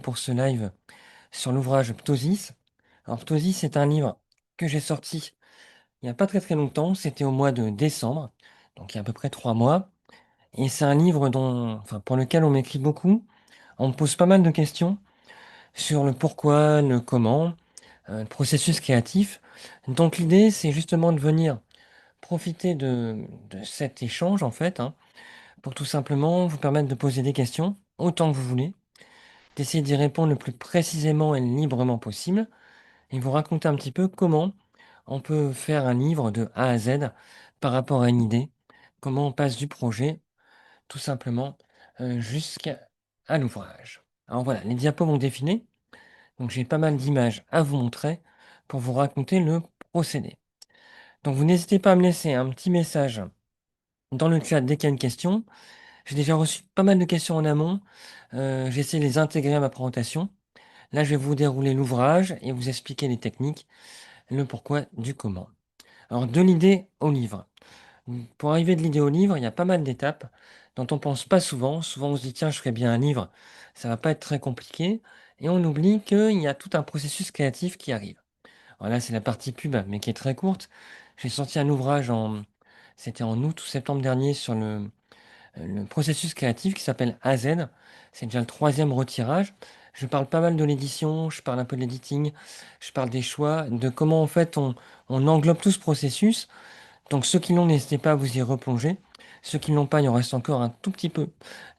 pour ce live sur l'ouvrage Ptosis. Alors Ptosis, c'est un livre que j'ai sorti il n'y a pas très très longtemps, c'était au mois de décembre, donc il y a à peu près 3 mois. Et c'est un livre pour lequel on m'écrit beaucoup. On me pose pas mal de questions sur le pourquoi, le comment, le processus créatif. Donc l'idée, c'est justement de venir profiter de cet échange, en fait, hein, pour tout simplement vous permettre de poser des questions autant que vous voulez, d'essayer d'y répondre le plus précisément et librement possible, et vous raconter un petit peu comment on peut faire un livre de A à Z par rapport à une idée, comment on passe du projet, tout simplement, jusqu'à l'ouvrage. Alors voilà, les diapos vont défiler, donc j'ai pas mal d'images à vous montrer pour vous raconter le procédé. Donc vous n'hésitez pas à me laisser un petit message dans le chat dès qu'il y a une question. J'ai déjà reçu pas mal de questions en amont, j'ai essayé de les intégrer à ma présentation. Là, je vais vous dérouler l'ouvrage et vous expliquer les techniques, le pourquoi du comment. Alors de l'idée au livre. Pour arriver de l'idée au livre, il y a pas mal d'étapes dont on pense pas souvent. Souvent, on se dit: «Tiens, je ferais bien un livre, ça va pas être très compliqué», et on oublie qu'il y a tout un processus créatif qui arrive. Alors là, c'est la partie pub, mais qui est très courte. J'ai sorti un ouvrage c'était en août ou septembre dernier sur le processus créatif qui s'appelle AZ. C'est déjà le troisième retirage. Je parle pas mal de l'édition, je parle un peu de l'editing, je parle des choix, de comment en fait on englobe tout ce processus. Donc ceux qui l'ont, n'hésitez pas à vous y replonger. Ceux qui ne l'ont pas, il en reste encore un tout petit peu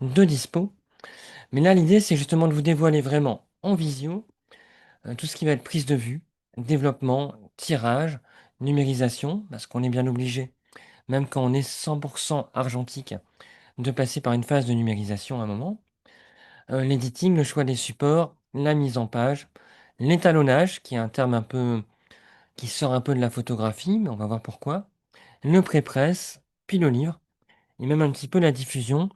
de dispo. Mais là, l'idée, c'est justement de vous dévoiler vraiment en visio tout ce qui va être prise de vue, développement, tirage, numérisation, parce qu'on est bien obligé, même quand on est 100% argentique, de passer par une phase de numérisation à un moment. L'editing, le choix des supports, la mise en page, l'étalonnage, qui est un terme un peu qui sort un peu de la photographie, mais on va voir pourquoi. Le pré-presse, puis le livre, et même un petit peu la diffusion.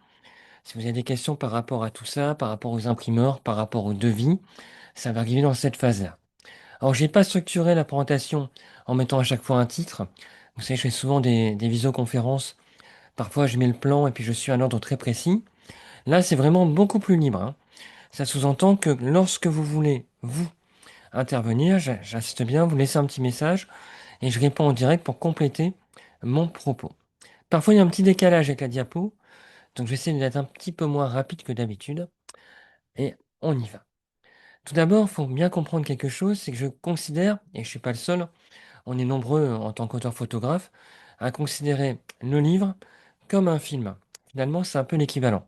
Si vous avez des questions par rapport à tout ça, par rapport aux imprimeurs, par rapport au devis, ça va arriver dans cette phase-là. Alors, j'ai pas structuré la présentation en mettant à chaque fois un titre. Vous savez, je fais souvent des visioconférences. Parfois, je mets le plan et puis je suis un ordre très précis. Là, c'est vraiment beaucoup plus libre, hein. Ça sous-entend que lorsque vous voulez, vous, intervenir, j'insiste bien, vous laissez un petit message et je réponds en direct pour compléter mon propos. Parfois, il y a un petit décalage avec la diapo, donc j'essaie d'être un petit peu moins rapide que d'habitude et on y va. Tout d'abord, il faut bien comprendre quelque chose, c'est que je considère, et je ne suis pas le seul, on est nombreux en tant qu'auteur photographe, à considérer le livre comme un film. Finalement, c'est un peu l'équivalent.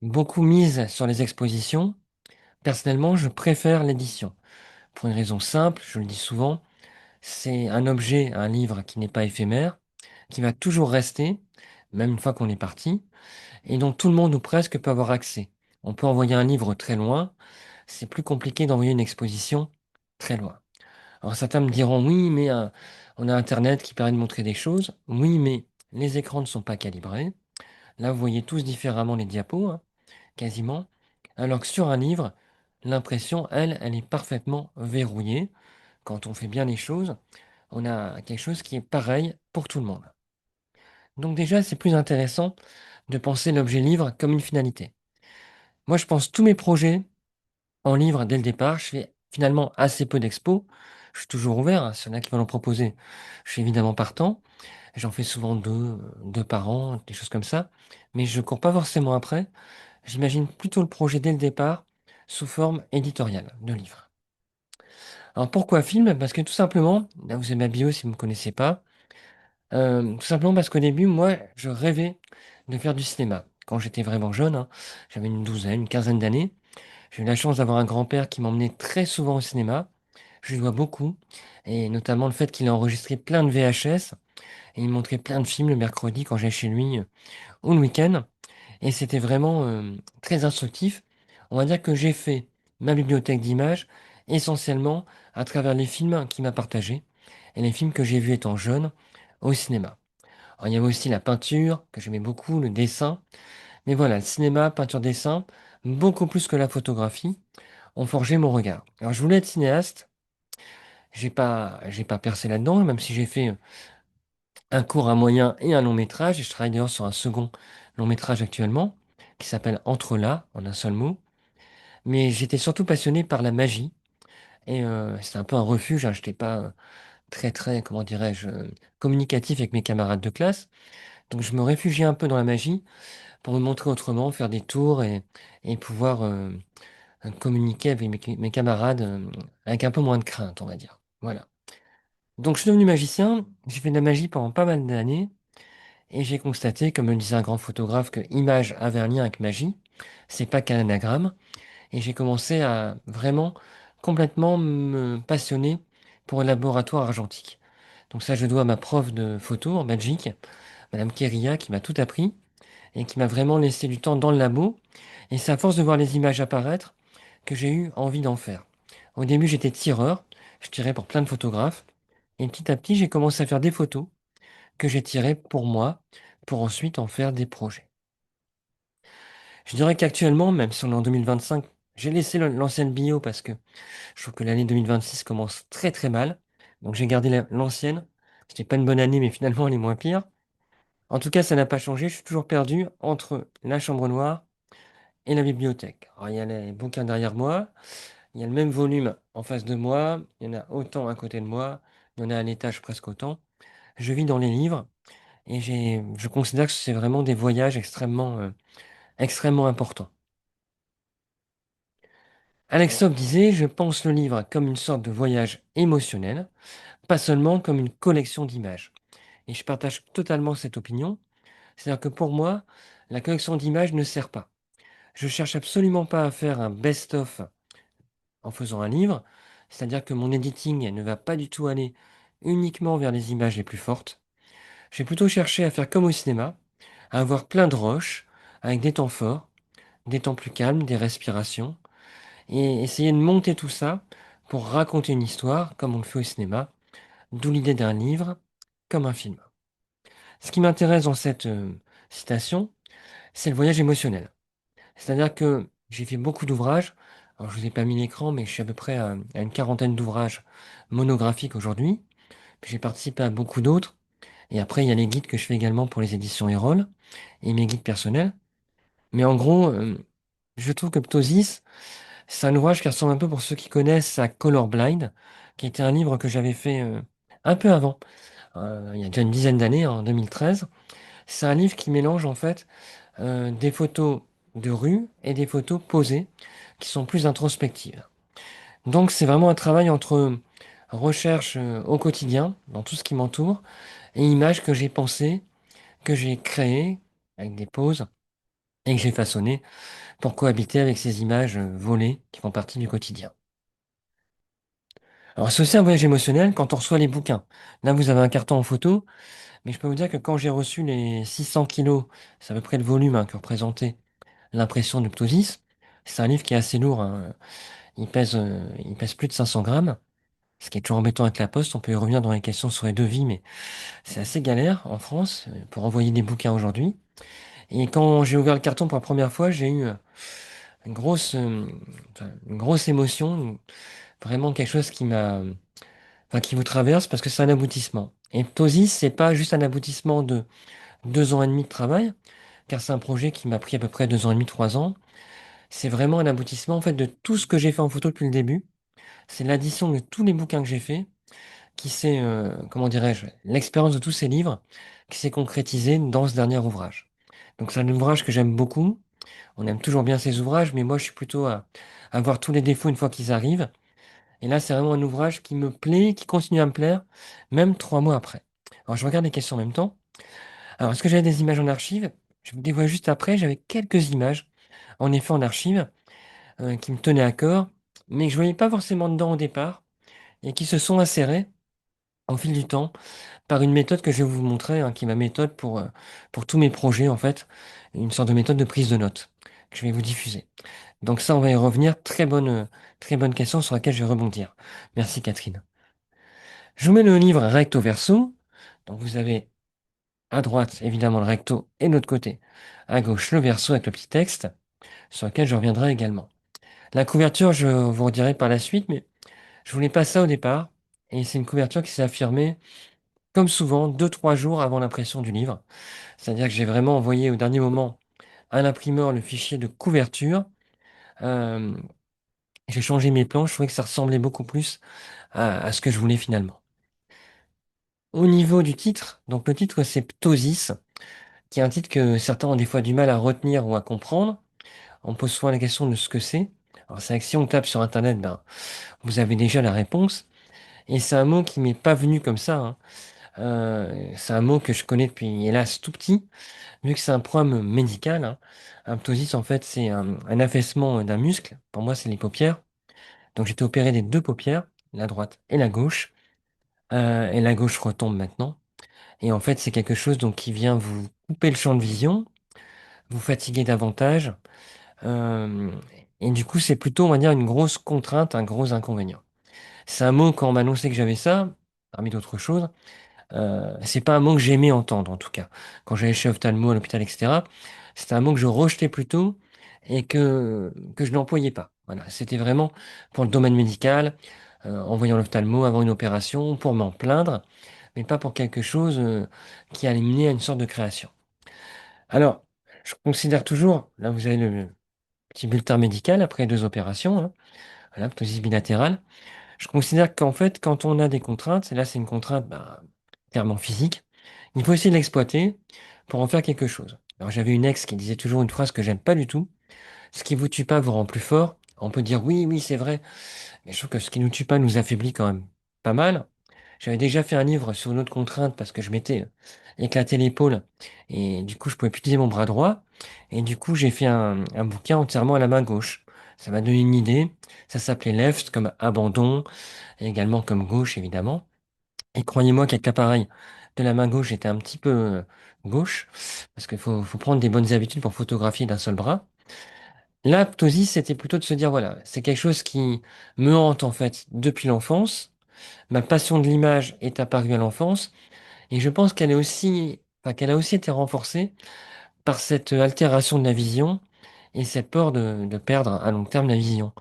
Beaucoup misent sur les expositions. Personnellement, je préfère l'édition. Pour une raison simple, je le dis souvent, c'est un objet, un livre qui n'est pas éphémère, qui va toujours rester, même une fois qu'on est parti, et dont tout le monde ou presque peut avoir accès. On peut envoyer un livre très loin, c'est plus compliqué d'envoyer une exposition très loin. Alors certains me diront: «Oui, mais on a internet qui permet de montrer des choses». Oui, mais les écrans ne sont pas calibrés. Là, vous voyez tous différemment les diapos, hein, quasiment. Alors que sur un livre, l'impression, elle est parfaitement verrouillée. Quand on fait bien les choses, on a quelque chose qui est pareil pour tout le monde. Donc déjà, c'est plus intéressant de penser l'objet livre comme une finalité. Moi, je pense tous mes projets en livre dès le départ. Je fais finalement assez peu d'expos. Je suis toujours ouvert, hein, s'il y en a qui veulent en proposer. Je suis évidemment partant. J'en fais souvent deux par an, des choses comme ça. Mais je cours pas forcément après. J'imagine plutôt le projet dès le départ sous forme éditoriale de livre. Alors pourquoi film? Parce que tout simplement, là vous avez ma bio si vous ne me connaissez pas, tout simplement parce qu'au début, moi, je rêvais de faire du cinéma. Quand j'étais vraiment jeune, hein, j'avais une douzaine, une quinzaine d'années. J'ai eu la chance d'avoir un grand-père qui m'emmenait très souvent au cinéma. Je lui dois beaucoup, et notamment le fait qu'il a enregistré plein de VHS et il me montrait plein de films le mercredi quand j'allais chez lui, ou le week-end, et c'était vraiment, très instructif. On va dire que j'ai fait ma bibliothèque d'images essentiellement à travers les films qu'il m'a partagés et les films que j'ai vus étant jeune au cinéma. Alors, il y avait aussi la peinture que j'aimais beaucoup, le dessin, mais voilà, le cinéma, peinture, dessin, beaucoup plus que la photographie, ont forgé mon regard. Alors je voulais être cinéaste, j'ai pas percé là-dedans, même si j'ai fait, un court, un moyen et un long métrage, et je travaille d'ailleurs sur un second long métrage actuellement, qui s'appelle Entre là, en un seul mot. mais j'étais surtout passionné par la magie et c'était un peu un refuge, hein. J'étais pas, très, très, comment dirais-je, communicatif avec mes camarades de classe. Donc je me réfugiais un peu dans la magie pour me montrer autrement, faire des tours et pouvoir, communiquer avec mes camarades, avec un peu moins de crainte, on va dire. Voilà. Donc je suis devenu magicien, j'ai fait de la magie pendant pas mal d'années et j'ai constaté, comme me le disait un grand photographe, que image avait un lien avec magie. C'est pas qu'un anagramme. Et j'ai commencé à vraiment complètement me passionner pour le laboratoire argentique. Donc ça, je dois à ma prof de photo en Belgique, Madame Keria, qui m'a tout appris et qui m'a vraiment laissé du temps dans le labo. Et c'est à force de voir les images apparaître que j'ai eu envie d'en faire. Au début, j'étais tireur, je tirais pour plein de photographes. Et petit à petit, j'ai commencé à faire des photos que j'ai tirées pour moi, pour ensuite en faire des projets. Je dirais qu'actuellement, même si on est en 2025, j'ai laissé l'ancienne bio parce que je trouve que l'année 2026 commence très très mal. Donc j'ai gardé l'ancienne. C'était pas une bonne année, mais finalement elle est moins pire. En tout cas, ça n'a pas changé. Je suis toujours perdu entre la chambre noire et la bibliothèque. Alors, il y a les bouquins derrière moi. Il y a le même volume en face de moi. Il y en a autant à côté de moi. Il y en a à l'étage presque autant. Je vis dans les livres et je considère que c'est vraiment des voyages extrêmement, extrêmement importants. Alex Hobbes disait, je pense le livre comme une sorte de voyage émotionnel, pas seulement comme une collection d'images. Et je partage totalement cette opinion. C'est-à-dire que pour moi, la collection d'images ne sert pas. Je cherche absolument pas à faire un best-of en faisant un livre. C'est-à-dire que mon editing ne va pas du tout aller uniquement vers les images les plus fortes. Je vais plutôt chercher à faire comme au cinéma, à avoir plein de roches, avec des temps forts, des temps plus calmes, des respirations, et essayer de monter tout ça pour raconter une histoire comme on le fait au cinéma, d'où l'idée d'un livre comme un film. Ce qui m'intéresse dans cette citation, c'est le voyage émotionnel. C'est-à-dire que j'ai fait beaucoup d'ouvrages. Alors, je ne vous ai pas mis l'écran, mais je suis à peu près à une quarantaine d'ouvrages monographiques aujourd'hui. Puis j'ai participé à beaucoup d'autres. Et après, il y a les guides que je fais également pour les éditions Erol et mes guides personnels. Mais en gros, je trouve que Ptosis, c'est un ouvrage qui ressemble un peu, pour ceux qui connaissent, à Colorblind, qui était un livre que j'avais fait un peu avant, il y a déjà une dizaine d'années, en 2013. C'est un livre qui mélange en fait des photos de rue et des photos posées qui sont plus introspectives. Donc c'est vraiment un travail entre recherche au quotidien, dans tout ce qui m'entoure, et images que j'ai pensées, que j'ai créées avec des poses et que j'ai façonnées pour cohabiter avec ces images volées qui font partie du quotidien. Alors c'est aussi un voyage émotionnel quand on reçoit les bouquins. Là vous avez un carton en photo, mais je peux vous dire que quand j'ai reçu les 600 kilos, c'est à peu près le volume que représentait l'impression de Ptosis. C'est un livre qui est assez lourd, hein. Il pèse plus de 500 grammes, ce qui est toujours embêtant avec la poste. On peut y revenir dans les questions sur les devis, mais c'est assez galère en France pour envoyer des bouquins aujourd'hui. Et quand j'ai ouvert le carton pour la première fois, j'ai eu une grosse, enfin, une grosse émotion, vraiment quelque chose qui m'a, enfin, qui vous traverse parce que c'est un aboutissement. Et Ptosis, c'est pas juste un aboutissement de 2 ans et demi de travail, car c'est un projet qui m'a pris à peu près 2 ans et demi, 3 ans. C'est vraiment un aboutissement en fait de tout ce que j'ai fait en photo depuis le début. C'est l'addition de tous les bouquins que j'ai faits qui s'est, comment dirais-je, l'expérience de tous ces livres qui s'est concrétisée dans ce dernier ouvrage. Donc c'est un ouvrage que j'aime beaucoup. On aime toujours bien ces ouvrages, mais moi je suis plutôt à voir tous les défauts une fois qu'ils arrivent. Et là, c'est vraiment un ouvrage qui me plaît, qui continue à me plaire, même 3 mois après. Alors je regarde les questions en même temps. Alors, est-ce que j'avais des images en archive? Je vous dévoile juste après, j'avais quelques images, en effet en archive, qui me tenaient à cœur, mais que je voyais pas forcément dedans au départ, et qui se sont insérées au fil du temps par une méthode que je vais vous montrer, hein, qui est ma méthode pour tous mes projets, en fait, une sorte de méthode de prise de notes que je vais vous diffuser. Donc ça, on va y revenir. Très bonne question sur laquelle je vais rebondir. Merci Catherine. Je vous mets le livre recto verso. Donc vous avez à droite, évidemment, le recto et de l'autre côté, à gauche, le verso avec le petit texte, sur lequel je reviendrai également. La couverture, je vous redirai par la suite, mais je voulais pas ça au départ. Et c'est une couverture qui s'est affirmée, comme souvent, 2, 3 jours avant l'impression du livre. C'est-à-dire que j'ai vraiment envoyé au dernier moment à l'imprimeur le fichier de couverture, J'ai changé mes plans, je trouvais que ça ressemblait beaucoup plus à ce que je voulais finalement. Au niveau du titre, donc le titre c'est Ptosis, qui est un titre que certains ont des fois du mal à retenir ou à comprendre. On pose souvent la question de ce que c'est. Alors c'est vrai que si on tape sur internet, ben, vous avez déjà la réponse. Et c'est un mot qui m'est pas venu comme ça, hein. C'est un mot que je connais depuis, hélas, tout petit, vu que c'est un problème médical, hein. Un ptosis, en fait, c'est un affaissement d'un muscle. Pour moi, c'est les paupières. Donc, j'étais opéré des deux paupières, la droite et la gauche. Et la gauche retombe maintenant. Et en fait, c'est quelque chose donc qui vient vous couper le champ de vision, vous fatiguer davantage. euh, et du coup, c'est plutôt, on va dire, une grosse contrainte, un gros inconvénient. C'est un mot, quand on m'a annoncé que j'avais ça, parmi d'autres choses, c'est pas un mot que j'aimais entendre, en tout cas. Quand j'allais chez ophtalmo, à l'hôpital, etc., c'était un mot que je rejetais plutôt et que je n'employais pas. Voilà, c'était vraiment pour le domaine médical, en voyant l'ophtalmo avant une opération, pour m'en plaindre, mais pas pour quelque chose qui allait mener à une sorte de création. Alors, je considère toujours, là vous avez le petit bulletin médical après deux opérations, hein, voilà, ptosis bilatérale. Je considère qu'en fait, quand on a des contraintes, et là c'est une contrainte bah, clairement physique, il faut essayer de l'exploiter pour en faire quelque chose. Alors j'avais une ex qui disait toujours une phrase que j'aime pas du tout. Ce qui vous tue pas vous rend plus fort. On peut dire oui, oui, c'est vrai, mais je trouve que ce qui nous tue pas nous affaiblit quand même pas mal. J'avais déjà fait un livre sur une autre contrainte parce que je m'étais éclaté l'épaule et du coup je pouvais plus utiliser mon bras droit. Et du coup j'ai fait un bouquin entièrement à la main gauche. Ça m'a donné une idée. Ça s'appelait Left comme abandon et également comme gauche évidemment. Et croyez-moi qu'avec l'appareil de la main gauche, j'étais un petit peu gauche, parce qu'il faut prendre des bonnes habitudes pour photographier d'un seul bras. L'aptosie, c'était plutôt de se dire, voilà, c'est quelque chose qui me hante en fait depuis l'enfance. Ma passion de l'image est apparue à l'enfance, et je pense qu'elle est aussi, enfin, qu'elle a aussi été renforcée par cette altération de la vision et cette peur de perdre à long terme la vision.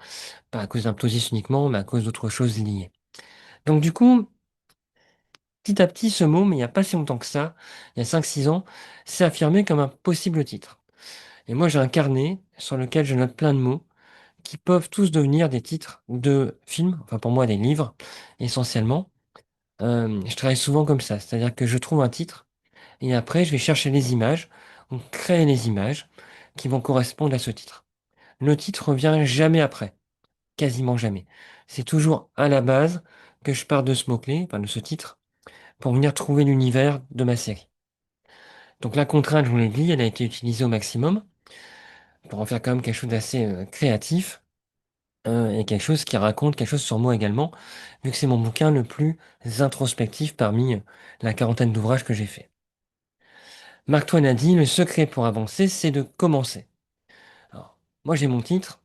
Pas à cause d'un ptosis uniquement, mais à cause d'autres choses liées. Donc du coup, petit à petit, ce mot, mais il n'y a pas si longtemps que ça, il y a 5 6 ans, s'est affirmé comme un possible titre. Et moi, j'ai un carnet sur lequel je note plein de mots qui peuvent tous devenir des titres de films, enfin pour moi des livres, essentiellement. Je travaille souvent comme ça, c'est-à-dire que je trouve un titre et après je vais chercher les images, ou créer les images qui vont correspondre à ce titre. Le titre revient jamais après, quasiment jamais. C'est toujours à la base que je pars de ce mot-clé, enfin de ce titre, pour venir trouver l'univers de ma série. Donc la contrainte, je vous l'ai dit, elle a été utilisée au maximum pour en faire quand même quelque chose d'assez créatif et quelque chose qui raconte quelque chose sur moi également, vu que c'est mon bouquin le plus introspectif parmi la quarantaine d'ouvrages que j'ai fait. Mark Twain a dit, le secret pour avancer, c'est de commencer. Alors, moi j'ai mon titre,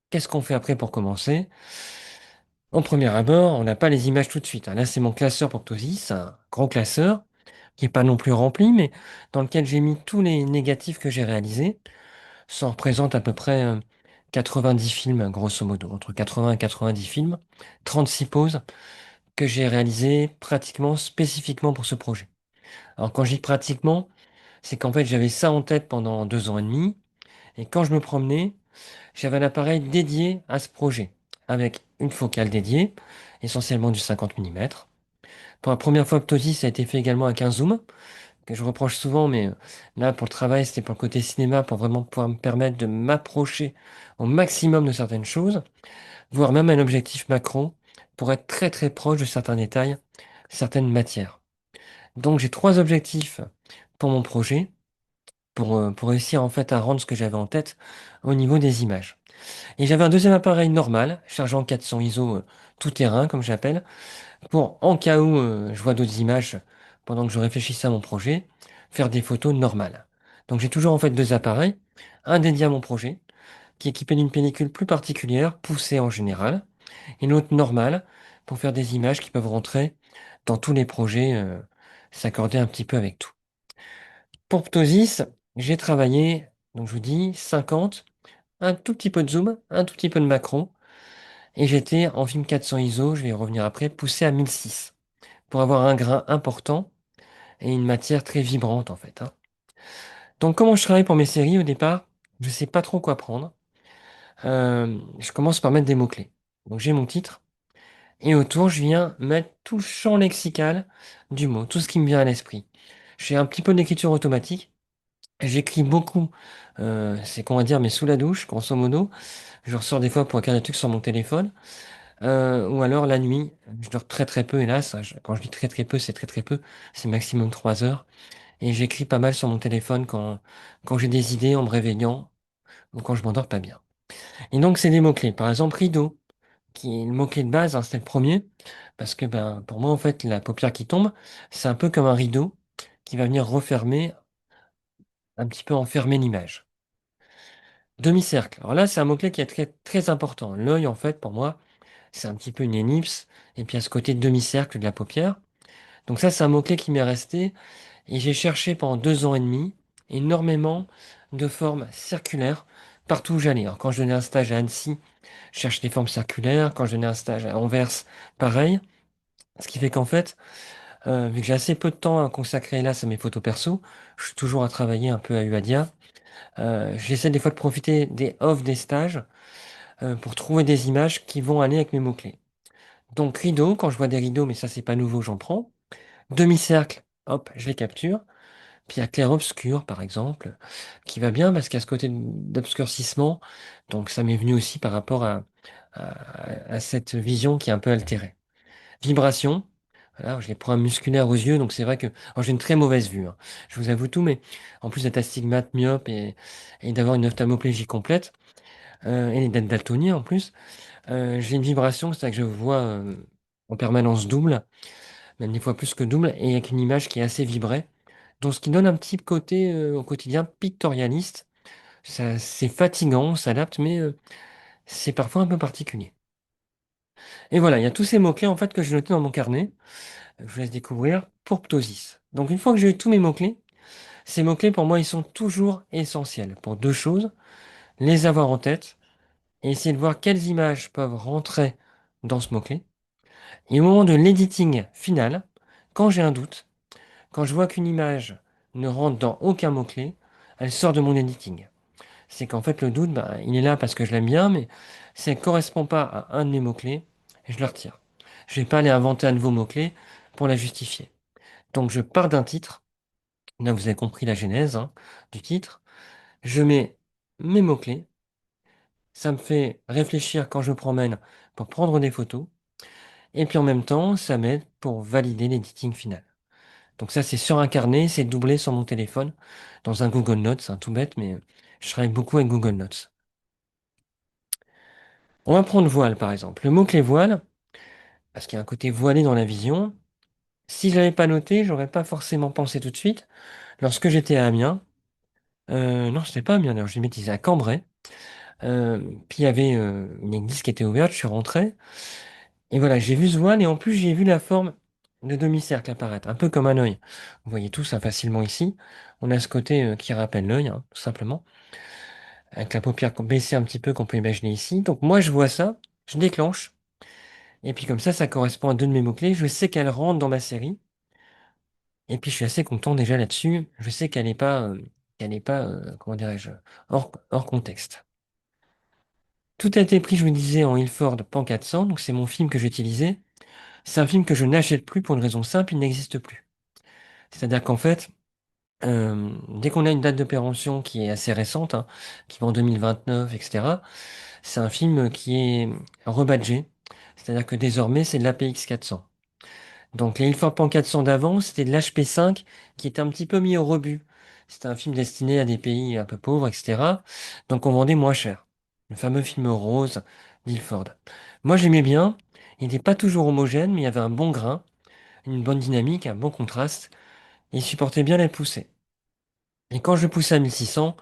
qu'est-ce qu'on fait après pour commencer? En premier abord, on n'a pas les images tout de suite, hein. Là c'est mon classeur pour Ptosis, c'est un gros classeur, qui n'est pas non plus rempli, mais dans lequel j'ai mis tous les négatifs que j'ai réalisés. Ça représente à peu près 90 films, grosso modo, entre 80 et 90 films, 36 poses que j'ai réalisées pratiquement spécifiquement pour ce projet. Alors quand je dis pratiquement, c'est qu'en fait j'avais ça en tête pendant 2 ans et demi, et quand je me promenais, j'avais un appareil dédié à ce projet, avec une focale dédiée, essentiellement du 50 mm. Pour la première fois, Ptosis, ça a été fait également avec un zoom, que je reproche souvent, mais là, pour le travail, c'était pour le côté cinéma, pour vraiment pouvoir me permettre de m'approcher au maximum de certaines choses, voire même un objectif macro, pour être très très proche de certains détails, certaines matières. Donc j'ai trois objectifs pour mon projet, pour réussir en fait à rendre ce que j'avais en tête au niveau des images. Et j'avais un deuxième appareil normal, chargeant 400 ISO tout terrain, comme j'appelle, pour, en cas où je vois d'autres images pendant que je réfléchissais à mon projet, faire des photos normales. Donc j'ai toujours en fait deux appareils, un dédié à mon projet, qui est équipé d'une pellicule plus particulière, poussée en général, et l'autre normale, pour faire des images qui peuvent rentrer dans tous les projets, s'accorder un petit peu avec tout. Pour Ptosis, j'ai travaillé, donc je vous dis, 50, un tout petit peu de zoom, un tout petit peu de macro, et j'étais en film 400 ISO, je vais y revenir après, poussé à 1006, pour avoir un grain important et une matière très vibrante en fait, hein. Donc comment je travaille pour mes séries au départ? Je sais pas trop quoi prendre. Je commence par mettre des mots-clés. Donc j'ai mon titre, et autour, je viens mettre tout le champ lexical du mot, tout ce qui me vient à l'esprit. J'ai un petit peu d'écriture automatique. J'écris beaucoup, c'est qu'on va dire, mais sous la douche, grosso modo. Je ressors des fois pour regarder des trucs sur mon téléphone. Ou alors la nuit, je dors très très peu, hélas. Quand je dis très très peu, c'est très très peu. C'est maximum 3 heures. Et j'écris pas mal sur mon téléphone quand j'ai des idées en me réveillant ou quand je m'endors pas bien. Et donc, c'est des mots-clés. Par exemple, rideau, qui est le mot-clé de base, hein, c'était le premier. Parce que ben, pour moi, en fait, la paupière qui tombe, c'est un peu comme un rideau qui va venir refermer, un petit peu enfermer l'image. Demi-cercle. Alors là, c'est un mot-clé qui est très, très important. L'œil, en fait, pour moi, c'est un petit peu une ellipse. Et puis à ce côté demi-cercle de la paupière. Donc ça, c'est un mot-clé qui m'est resté. Et j'ai cherché pendant 2 ans et demi énormément de formes circulaires partout où j'allais. Alors quand je donnais un stage à Annecy, je cherchais des formes circulaires. Quand je donnais un stage à Anvers, pareil. Ce qui fait qu'en fait, vu que j'ai assez peu de temps à consacrer là à mes photos perso, je suis toujours à travailler un peu à Uadia. J'essaie des fois de profiter des offres des stages pour trouver des images qui vont aller avec mes mots-clés. Donc rideau, quand je vois des rideaux, mais ça c'est pas nouveau, j'en prends. Demi-cercle, hop, je les capture. Puis il y a clair-obscur, par exemple, qui va bien parce qu'il y a ce côté d'obscurcissement. Donc ça m'est venu aussi par rapport à cette vision qui est un peu altérée. Vibration, voilà, j'ai des problèmes musculaires aux yeux, donc c'est vrai que alors, j'ai une très mauvaise vue, hein. Je vous avoue tout, mais en plus d'être astigmate, myope et d'avoir une ophtalmoplégie complète, et d'être daltonien en plus, j'ai une vibration, c'est-à-dire que je vois en permanence double, même des fois plus que double, et avec une image qui est assez vibrée. Donc ce qui donne un petit côté au quotidien pictorialiste. Ça, c'est fatigant, on s'adapte, mais c'est parfois un peu particulier. Et voilà, il y a tous ces mots-clés en fait que j'ai notés dans mon carnet. Je vous laisse découvrir pour Ptosis. Donc une fois que j'ai eu tous mes mots-clés, ces mots-clés pour moi ils sont toujours essentiels pour deux choses, les avoir en tête et essayer de voir quelles images peuvent rentrer dans ce mot-clé. Et au moment de l'editing final, quand j'ai un doute, quand je vois qu'une image ne rentre dans aucun mot-clé, elle sort de mon editing. C'est qu'en fait le doute, ben, il est là parce que je l'aime bien, mais ça ne correspond pas à un de mes mots-clés, et je le retire. Je ne vais pas aller inventer un nouveau mot-clé pour la justifier. Donc je pars d'un titre, là vous avez compris la genèse hein, du titre, je mets mes mots-clés, ça me fait réfléchir quand je me promène pour prendre des photos, et puis en même temps, ça m'aide pour valider l'editing final. Donc ça c'est sur un carnet, c'est doublé sur mon téléphone, dans un Google Notes, c'est un tout bête, mais je travaille beaucoup avec Google Notes. On va prendre voile par exemple. Le mot-clé voile, parce qu'il y a un côté voilé dans la vision, si je l'avais pas noté, j'aurais pas forcément pensé tout de suite. Lorsque j'étais à Amiens, non, c'était pas à Amiens d'ailleurs, je m'étais à Cambrai, euh, puis il y avait une église qui était ouverte, je suis rentré, et voilà, j'ai vu ce voile, et en plus j'ai vu la forme de demi-cercle apparaître, un peu comme un œil. Vous voyez tout ça facilement ici. On a ce côté qui rappelle l'œil, hein, tout simplement, avec la paupière baissée un petit peu qu'on peut imaginer ici. Donc moi je vois ça, je déclenche. Et puis comme ça correspond à deux de mes mots-clés. Je sais qu'elle rentre dans ma série. Et puis je suis assez content déjà là-dessus. Je sais qu'elle n'est pas, comment dirais-je, hors contexte. Tout a été pris, je vous disais, en Ilford Pan 400. Donc c'est mon film que j'ai utilisé. C'est un film que je n'achète plus pour une raison simple, il n'existe plus. C'est-à-dire qu'en fait, dès qu'on a une date de péremption qui est assez récente, hein, qui va en 2029, etc., c'est un film qui est rebadgé. C'est-à-dire que désormais, c'est de l'APX 400. Donc les Ilford Pan 400 d'avant, c'était de l'HP5 qui était un petit peu mis au rebut. C'était un film destiné à des pays un peu pauvres, etc. Donc on vendait moins cher. Le fameux film rose d'Ilford. Moi j'aimais bien. Il n'était pas toujours homogène, mais il y avait un bon grain, une bonne dynamique, un bon contraste. Et il supportait bien les poussées. Et quand je le poussais à 1600,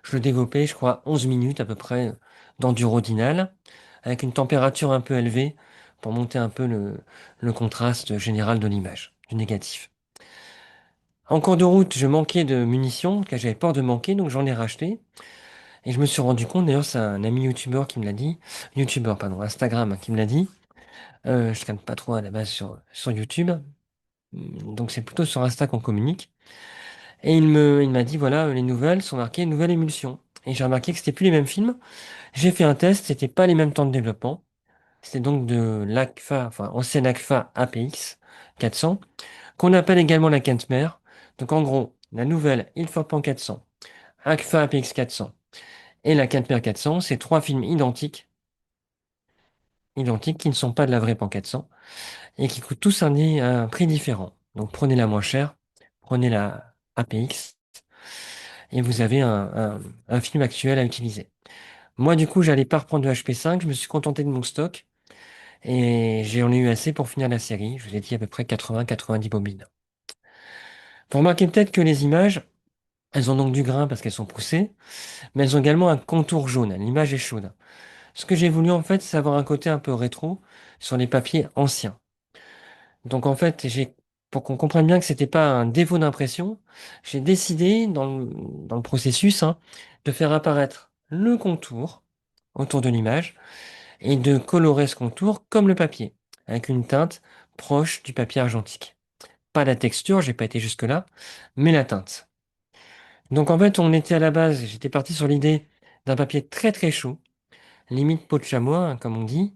je le développais, je crois, 11 minutes à peu près d'endurodinal, avec une température un peu élevée pour monter un peu le contraste général de l'image, du négatif. En cours de route, je manquais de munitions, car j'avais peur de manquer, donc j'en ai racheté. Et je me suis rendu compte, d'ailleurs, c'est un ami youtubeur qui me l'a dit, youtubeur, pardon, Instagram qui me l'a dit. Je traîne pas trop à la base sur YouTube, donc c'est plutôt sur Insta qu'on communique. Et il m'a dit, voilà, les nouvelles sont marquées nouvelle émulsion. et j'ai remarqué que c'était plus les mêmes films. J'ai fait un test, c'était pas les mêmes temps de développement. C'était donc de l'AGFA, enfin ancienne AGFA APX 400, qu'on appelle également la Kentmer. Donc en gros, la nouvelle Ilford Pan 400, AGFA APX 400 et la Kentmer 400, c'est trois films identiques qui ne sont pas de la vraie Pan 400 et qui coûtent tous un prix différent. Donc prenez la moins chère, prenez la APX et vous avez un film actuel à utiliser. Moi, du coup, j'allais pas reprendre de HP5, je me suis contenté de mon stock et j'en ai eu assez pour finir la série. Je vous ai dit à peu près 80-90 bobines. Vous remarquez peut-être que les images, elles ont donc du grain parce qu'elles sont poussées, mais elles ont également un contour jaune. L'image est chaude. Ce que j'ai voulu en fait, c'est avoir un côté un peu rétro sur les papiers anciens. Donc en fait, pour qu'on comprenne bien que c'était pas un défaut d'impression, j'ai décidé dans le processus de faire apparaître le contour autour de l'image et de colorer ce contour comme le papier, avec une teinte proche du papier argentique. Pas la texture, j'ai pas été jusque-là, mais la teinte. Donc en fait, on était à la base, j'étais parti sur l'idée d'un papier très très chaud, limite peau de chamois, comme on dit.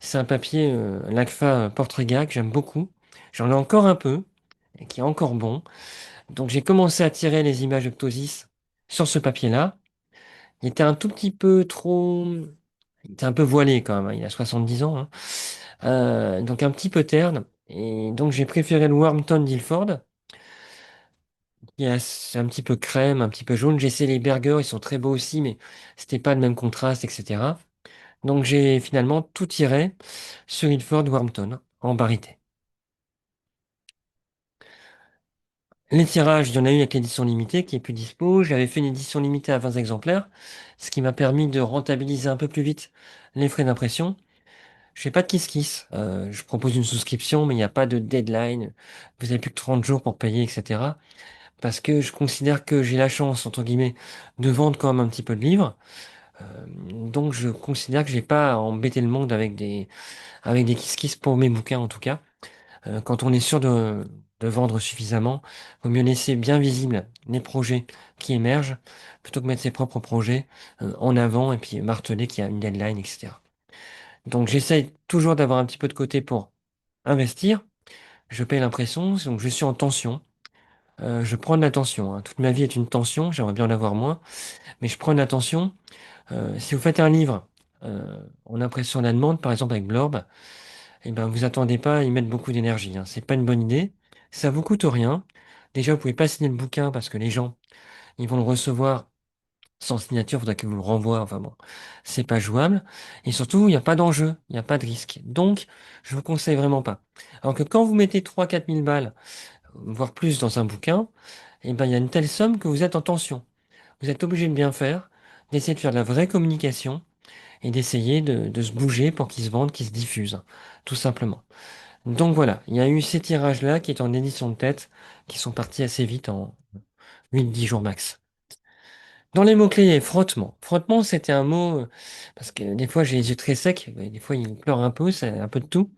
C'est un papier l'AGFA Portregà que j'aime beaucoup. J'en ai encore un peu, et qui est encore bon. Donc j'ai commencé à tirer les images de Ptosis sur ce papier-là. Il était un tout petit peu trop... Il était un peu voilé quand même, il a 70 ans. Donc un petit peu terne. Et donc j'ai préféré le Wormton d'Ilford, qui est un petit peu crème, un petit peu jaune. J'ai essayé les Berger, ils sont très beaux aussi, mais c'était pas le même contraste, etc. Donc j'ai finalement tout tiré sur Ilford Wormton en barité. Les tirages, il y en a eu avec l'édition limitée qui est plus dispo. J'avais fait une édition limitée à 20 exemplaires, ce qui m'a permis de rentabiliser un peu plus vite les frais d'impression. Je fais pas de kiss-kiss. Je propose une souscription, mais il n'y a pas de deadline. Vous avez plus que 30 jours pour payer, etc. Parce que je considère que j'ai la chance, entre guillemets, de vendre quand même un petit peu de livres. Donc je considère que j'ai pas à embêter le monde avec des kiss-kiss pour mes bouquins en tout cas. Quand on est sûr de vendre suffisamment, il vaut mieux laisser bien visible les projets qui émergent plutôt que mettre ses propres projets en avant et puis marteler qu'il y a une deadline, etc. Donc j'essaye toujours d'avoir un petit peu de côté pour investir. Je paye l'impression, donc je suis en tension. Je prends de l'attention. Toute ma vie est une tension, j'aimerais bien en avoir moins, mais je prends de l'attention. Si vous faites un livre en impression à la demande, par exemple avec Blorb, eh ben, vous attendez pas à y mettre beaucoup d'énergie. C'est pas une bonne idée. Ça vous coûte rien. Déjà, vous pouvez pas signer le bouquin parce que les gens, ils vont le recevoir sans signature, il faudra qu'ils vous le renvoient. Enfin bon, c'est pas jouable. Et surtout, il n'y a pas d'enjeu, il n'y a pas de risque. Donc, je vous conseille vraiment pas. Alors que quand vous mettez 3 4 000 balles, voire plus dans un bouquin, eh ben, il y a une telle somme que vous êtes en tension. Vous êtes obligé de bien faire, d'essayer de faire de la vraie communication et d'essayer de se bouger pour qu'il se vende, qu'il se diffuse, tout simplement. Donc voilà, il y a eu ces tirages-là qui étaient en édition de tête, qui sont partis assez vite en 8 10 jours max. Dans les mots-clés, il y a frottement. Frottement, c'était un mot, parce que des fois j'ai les yeux très secs, des fois il pleure un peu, c'est un peu de tout.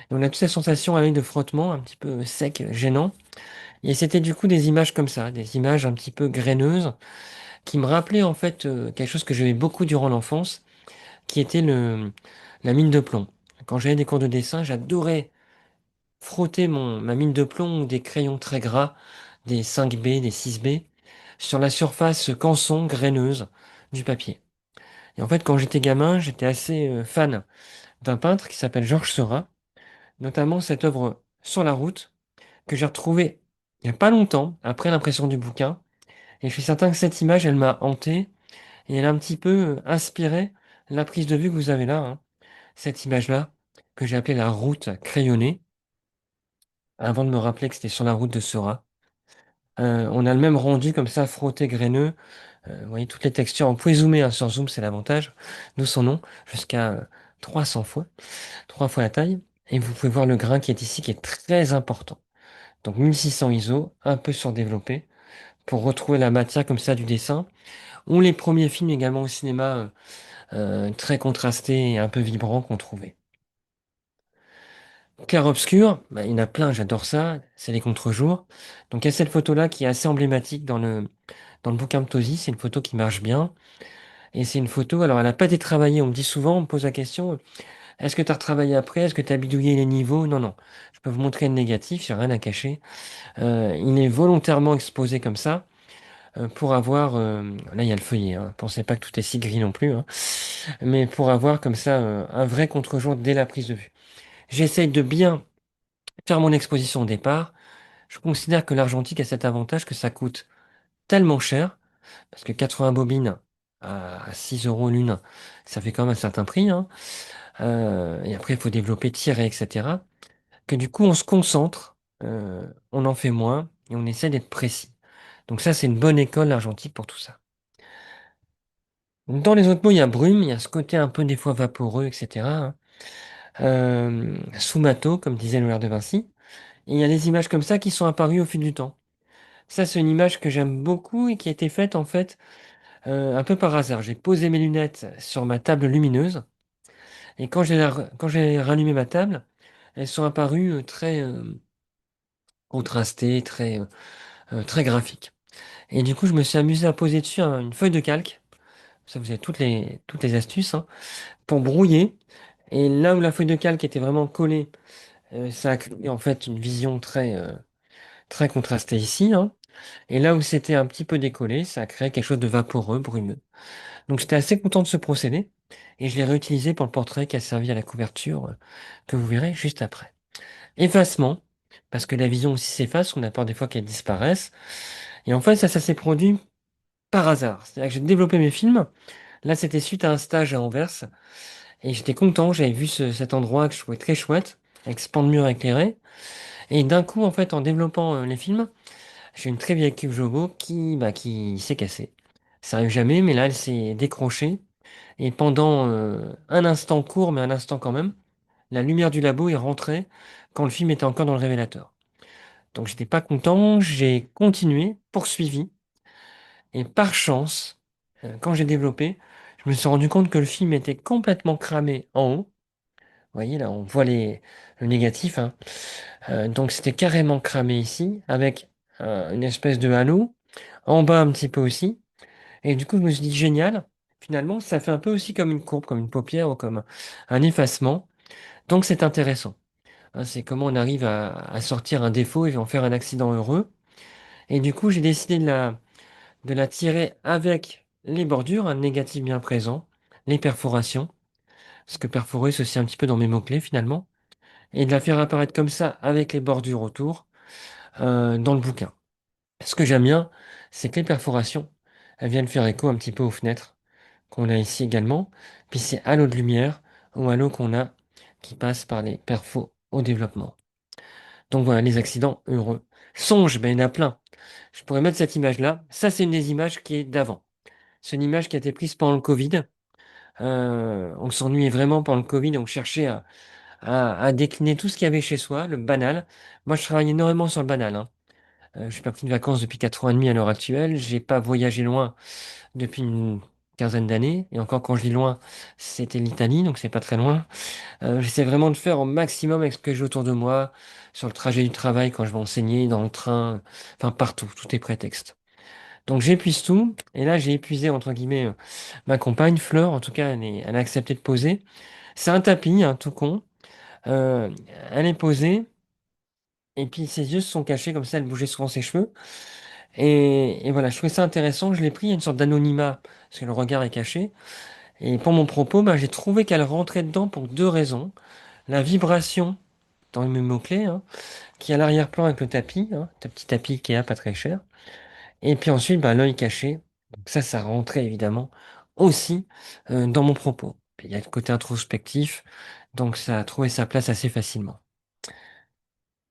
Et on a toute cette sensation à l'œil de frottement, un petit peu sec, gênant. Et c'était du coup des images comme ça, des images un petit peu graineuses, qui me rappelaient en fait quelque chose que j'aimais beaucoup durant l'enfance, qui était la mine de plomb. Quand j'avais des cours de dessin, j'adorais frotter ma mine de plomb ou des crayons très gras, des 5B, des 6B, sur la surface canson, graineuse du papier. Et en fait, quand j'étais gamin, j'étais assez fan d'un peintre qui s'appelle Georges Seurat, notamment cette œuvre Sur la route, que j'ai retrouvée il n'y a pas longtemps, après l'impression du bouquin. Et je suis certain que cette image, elle m'a hanté, et elle a un petit peu inspiré la prise de vue que vous avez là, cette image-là, que j'ai appelée la route crayonnée, avant de me rappeler que c'était sur la route de Seurat. On a le même rendu comme ça, frotté, graineux. Vous voyez toutes les textures. On pouvait zoomer sur Zoom, c'est l'avantage. D'où son nom, jusqu'à 300 fois, 3 fois la taille. Et vous pouvez voir le grain qui est ici, qui est très important. Donc 1600 ISO, un peu surdéveloppé, pour retrouver la matière comme ça du dessin. Ou les premiers films également au cinéma, très contrastés et un peu vibrants qu'on trouvait. Clair-obscur, bah, il y en a plein, j'adore ça, c'est les contre-jours. Donc il y a cette photo-là qui est assez emblématique dans le bouquin Ptosis. C'est une photo qui marche bien. Et c'est une photo, alors elle n'a pas été travaillée. On me dit souvent, on me pose la question, est-ce que tu as retravaillé après? Est-ce que tu as bidouillé les niveaux? Non, non. Je peux vous montrer le négatif, j'ai rien à cacher. Il est volontairement exposé comme ça pour avoir... là, il y a le feuillet. Hein. Pensez pas que tout est si gris non plus. Hein. Mais pour avoir comme ça un vrai contre-jour dès la prise de vue. J'essaye de bien faire mon exposition au départ. Je considère que l'argentique a cet avantage que ça coûte tellement cher, parce que 80 bobines à 6 euros l'une, ça fait quand même un certain prix. Hein. Et après, il faut développer, tirer, etc. Que du coup, on se concentre, on en fait moins et on essaie d'être précis. Donc ça, c'est une bonne école l'argentique pour tout ça. Donc, dans les autres mots, il y a brume, il y a ce côté un peu des fois vaporeux, etc. Hein. Sfumato, comme disait Léonard de Vinci. Et il y a des images comme ça qui sont apparues au fil du temps. Ça, c'est une image que j'aime beaucoup et qui a été faite en fait un peu par hasard. J'ai posé mes lunettes sur ma table lumineuse et quand j'ai rallumé ma table, elles sont apparues très contrastées, très graphiques. Et du coup, je me suis amusé à poser dessus une feuille de calque. Ça, vous avez toutes les astuces hein, pour brouiller. Et là où la feuille de calque était vraiment collée, ça a créé en fait une vision très contrastée ici. Hein. Et là où c'était un petit peu décollé, ça a créé quelque chose de vaporeux, brumeux. Donc j'étais assez content de ce procédé et je l'ai réutilisé pour le portrait qui a servi à la couverture que vous verrez juste après. Effacement, parce que la vision aussi s'efface, on a peur des fois qu'elle disparaisse. Et en fait, ça s'est produit par hasard. C'est-à-dire que j'ai développé mes films. Là, c'était suite à un stage à Anvers et j'étais content, j'avais vu cet endroit que je trouvais très chouette, avec ce pan de mur éclairé. Et d'un coup, en fait, en développant les films, j'ai une très vieille cube Jobo qui s'est cassée. Ça arrive jamais, mais là, elle s'est décrochée. Et pendant un instant court, mais un instant quand même, la lumière du labo est rentrée quand le film était encore dans le révélateur. Donc j'étais pas content, j'ai continué, poursuivi, et par chance, quand j'ai développé, je me suis rendu compte que le film était complètement cramé en haut. Vous voyez là, on voit le négatif. Hein. Donc c'était carrément cramé ici, avec une espèce de halo, en bas un petit peu aussi. Et du coup, je me suis dit, génial, finalement, ça fait un peu aussi comme une courbe, comme une paupière ou comme un effacement. Donc c'est intéressant. Hein, c'est comment on arrive à sortir un défaut et en faire un accident heureux. Et du coup, j'ai décidé de la tirer avec les bordures, un négatif bien présent, les perforations, parce que perforer, c'est aussi un petit peu dans mes mots-clés finalement, et de la faire apparaître comme ça avec les bordures autour dans le bouquin. Ce que j'aime bien, c'est que les perforations, elles viennent faire écho un petit peu aux fenêtres qu'on a ici également, puis c'est halo de lumière ou halo qu'on a qui passe par les perfos au développement. Donc voilà, les accidents heureux. Songe, ben il y en a plein. Je pourrais mettre cette image-là. Ça, c'est une des images qui est d'avant. C'est une image qui a été prise pendant le Covid. On s'ennuyait vraiment pendant le Covid, on cherchait à décliner tout ce qu'il y avait chez soi, le banal. Moi, je travaille énormément sur le banal. Hein. Je suis parti de vacances depuis 4 ans et demi à l'heure actuelle. J'ai pas voyagé loin depuis une quinzaine d'années. Et encore, quand je dis loin, c'était l'Italie, donc c'est pas très loin. J'essaie vraiment de faire au maximum avec ce que j'ai autour de moi, sur le trajet du travail, quand je vais enseigner, dans le train, enfin partout, tout est prétexte. Donc j'épuise tout, et là j'ai épuisé entre guillemets ma compagne, Fleur, en tout cas elle a accepté de poser. C'est un tapis, hein, tout con. Euh, Elle est posée, et puis ses yeux se sont cachés comme ça, elle bougeait souvent ses cheveux. Et voilà, je trouvais ça intéressant, je l'ai pris, il y a une sorte d'anonymat, parce que le regard est caché. Et pour mon propos, bah, j'ai trouvé qu'elle rentrait dedans pour deux raisons. La vibration dans mes mots-clés, hein, qui est à l'arrière-plan avec le tapis, hein, le petit tapis Ikea pas très cher. Et puis ensuite, bah, l'œil caché. Donc ça rentrait évidemment aussi dans mon propos. Il y a le côté introspectif, donc ça a trouvé sa place assez facilement.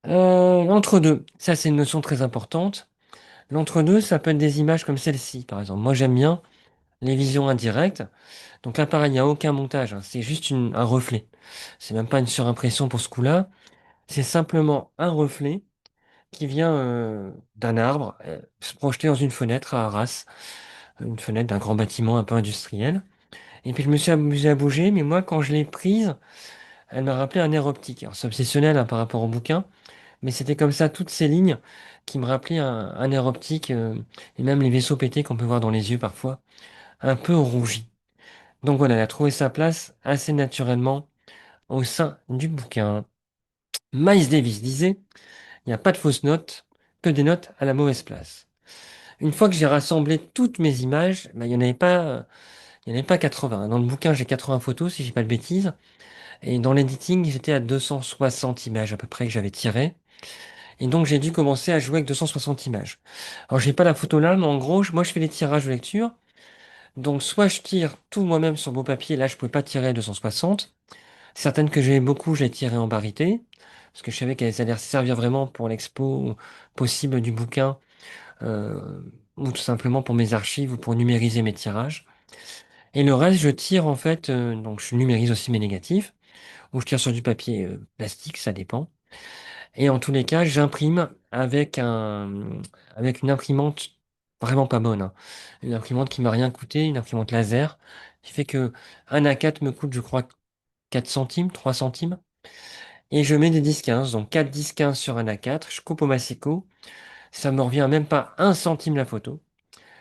L'entre-deux, ça c'est une notion très importante. L'entre-deux, ça peut être des images comme celle-ci, par exemple. Moi j'aime bien les visions indirectes. Donc là, pareil, il n'y a aucun montage, hein, c'est juste un reflet. C'est même pas une surimpression pour ce coup-là. C'est simplement un reflet qui vient d'un arbre, se projeter dans une fenêtre à Arras, une fenêtre d'un grand bâtiment un peu industriel. Et puis je me suis amusé à bouger, mais moi quand je l'ai prise, elle m'a rappelé un air optique. Alors c'est obsessionnel hein, par rapport au bouquin, mais c'était comme ça, toutes ces lignes qui me rappelaient un nerf optique, et même les vaisseaux pétés qu'on peut voir dans les yeux parfois, un peu rougis. Donc voilà, elle a trouvé sa place assez naturellement au sein du bouquin. Miles Davis disait, il n'y a pas de fausses notes, que des notes à la mauvaise place. Une fois que j'ai rassemblé toutes mes images, bah, il n'y en avait pas 80. Dans le bouquin, j'ai 80 photos, si j'ai pas de bêtises. Et dans l'editing, j'étais à 260 images à peu près que j'avais tirées. Et donc, j'ai dû commencer à jouer avec 260 images. Alors, j'ai pas la photo là, mais en gros, moi, je fais les tirages de lecture. Donc, soit je tire tout moi-même sur beau papier. Là, je pouvais pas tirer à 260. Certaines que j'aimais beaucoup, j'ai tiré en barité. Parce que je savais qu'elles allaient servir vraiment pour l'expo possible du bouquin. euh, ou tout simplement pour mes archives ou pour numériser mes tirages. Et le reste, je tire en fait, donc je numérise aussi mes négatifs, ou je tire sur du papier plastique, ça dépend. Et en tous les cas, j'imprime avec une imprimante vraiment pas bonne, hein. Une imprimante qui m'a rien coûté, une imprimante laser, qui fait que un A4 me coûte, je crois, 4 centimes, 3 centimes. Et je mets des 10-15, donc 4 10-15 sur un A4, je coupe au massicot, ça me revient même pas un centime la photo.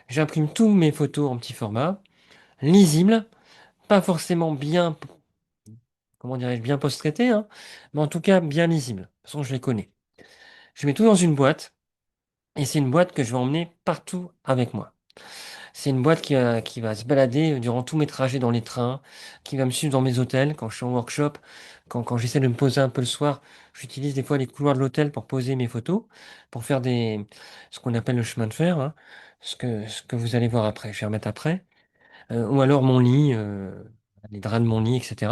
J'imprime tous mes photos en petit format, lisible, pas forcément bien, comment dirais-je, bien post-traité, hein, mais en tout cas bien lisible. De toute façon, je les connais. Je mets tout dans une boîte, et c'est une boîte que je vais emmener partout avec moi. C'est une boîte qui va se balader durant tous mes trajets dans les trains, qui va me suivre dans mes hôtels, quand je suis en workshop, quand j'essaie de me poser un peu le soir, j'utilise des fois les couloirs de l'hôtel pour poser mes photos, pour faire ce qu'on appelle le chemin de fer, hein, ce que vous allez voir après, je vais remettre après. Ou alors mon lit, les draps de mon lit, etc.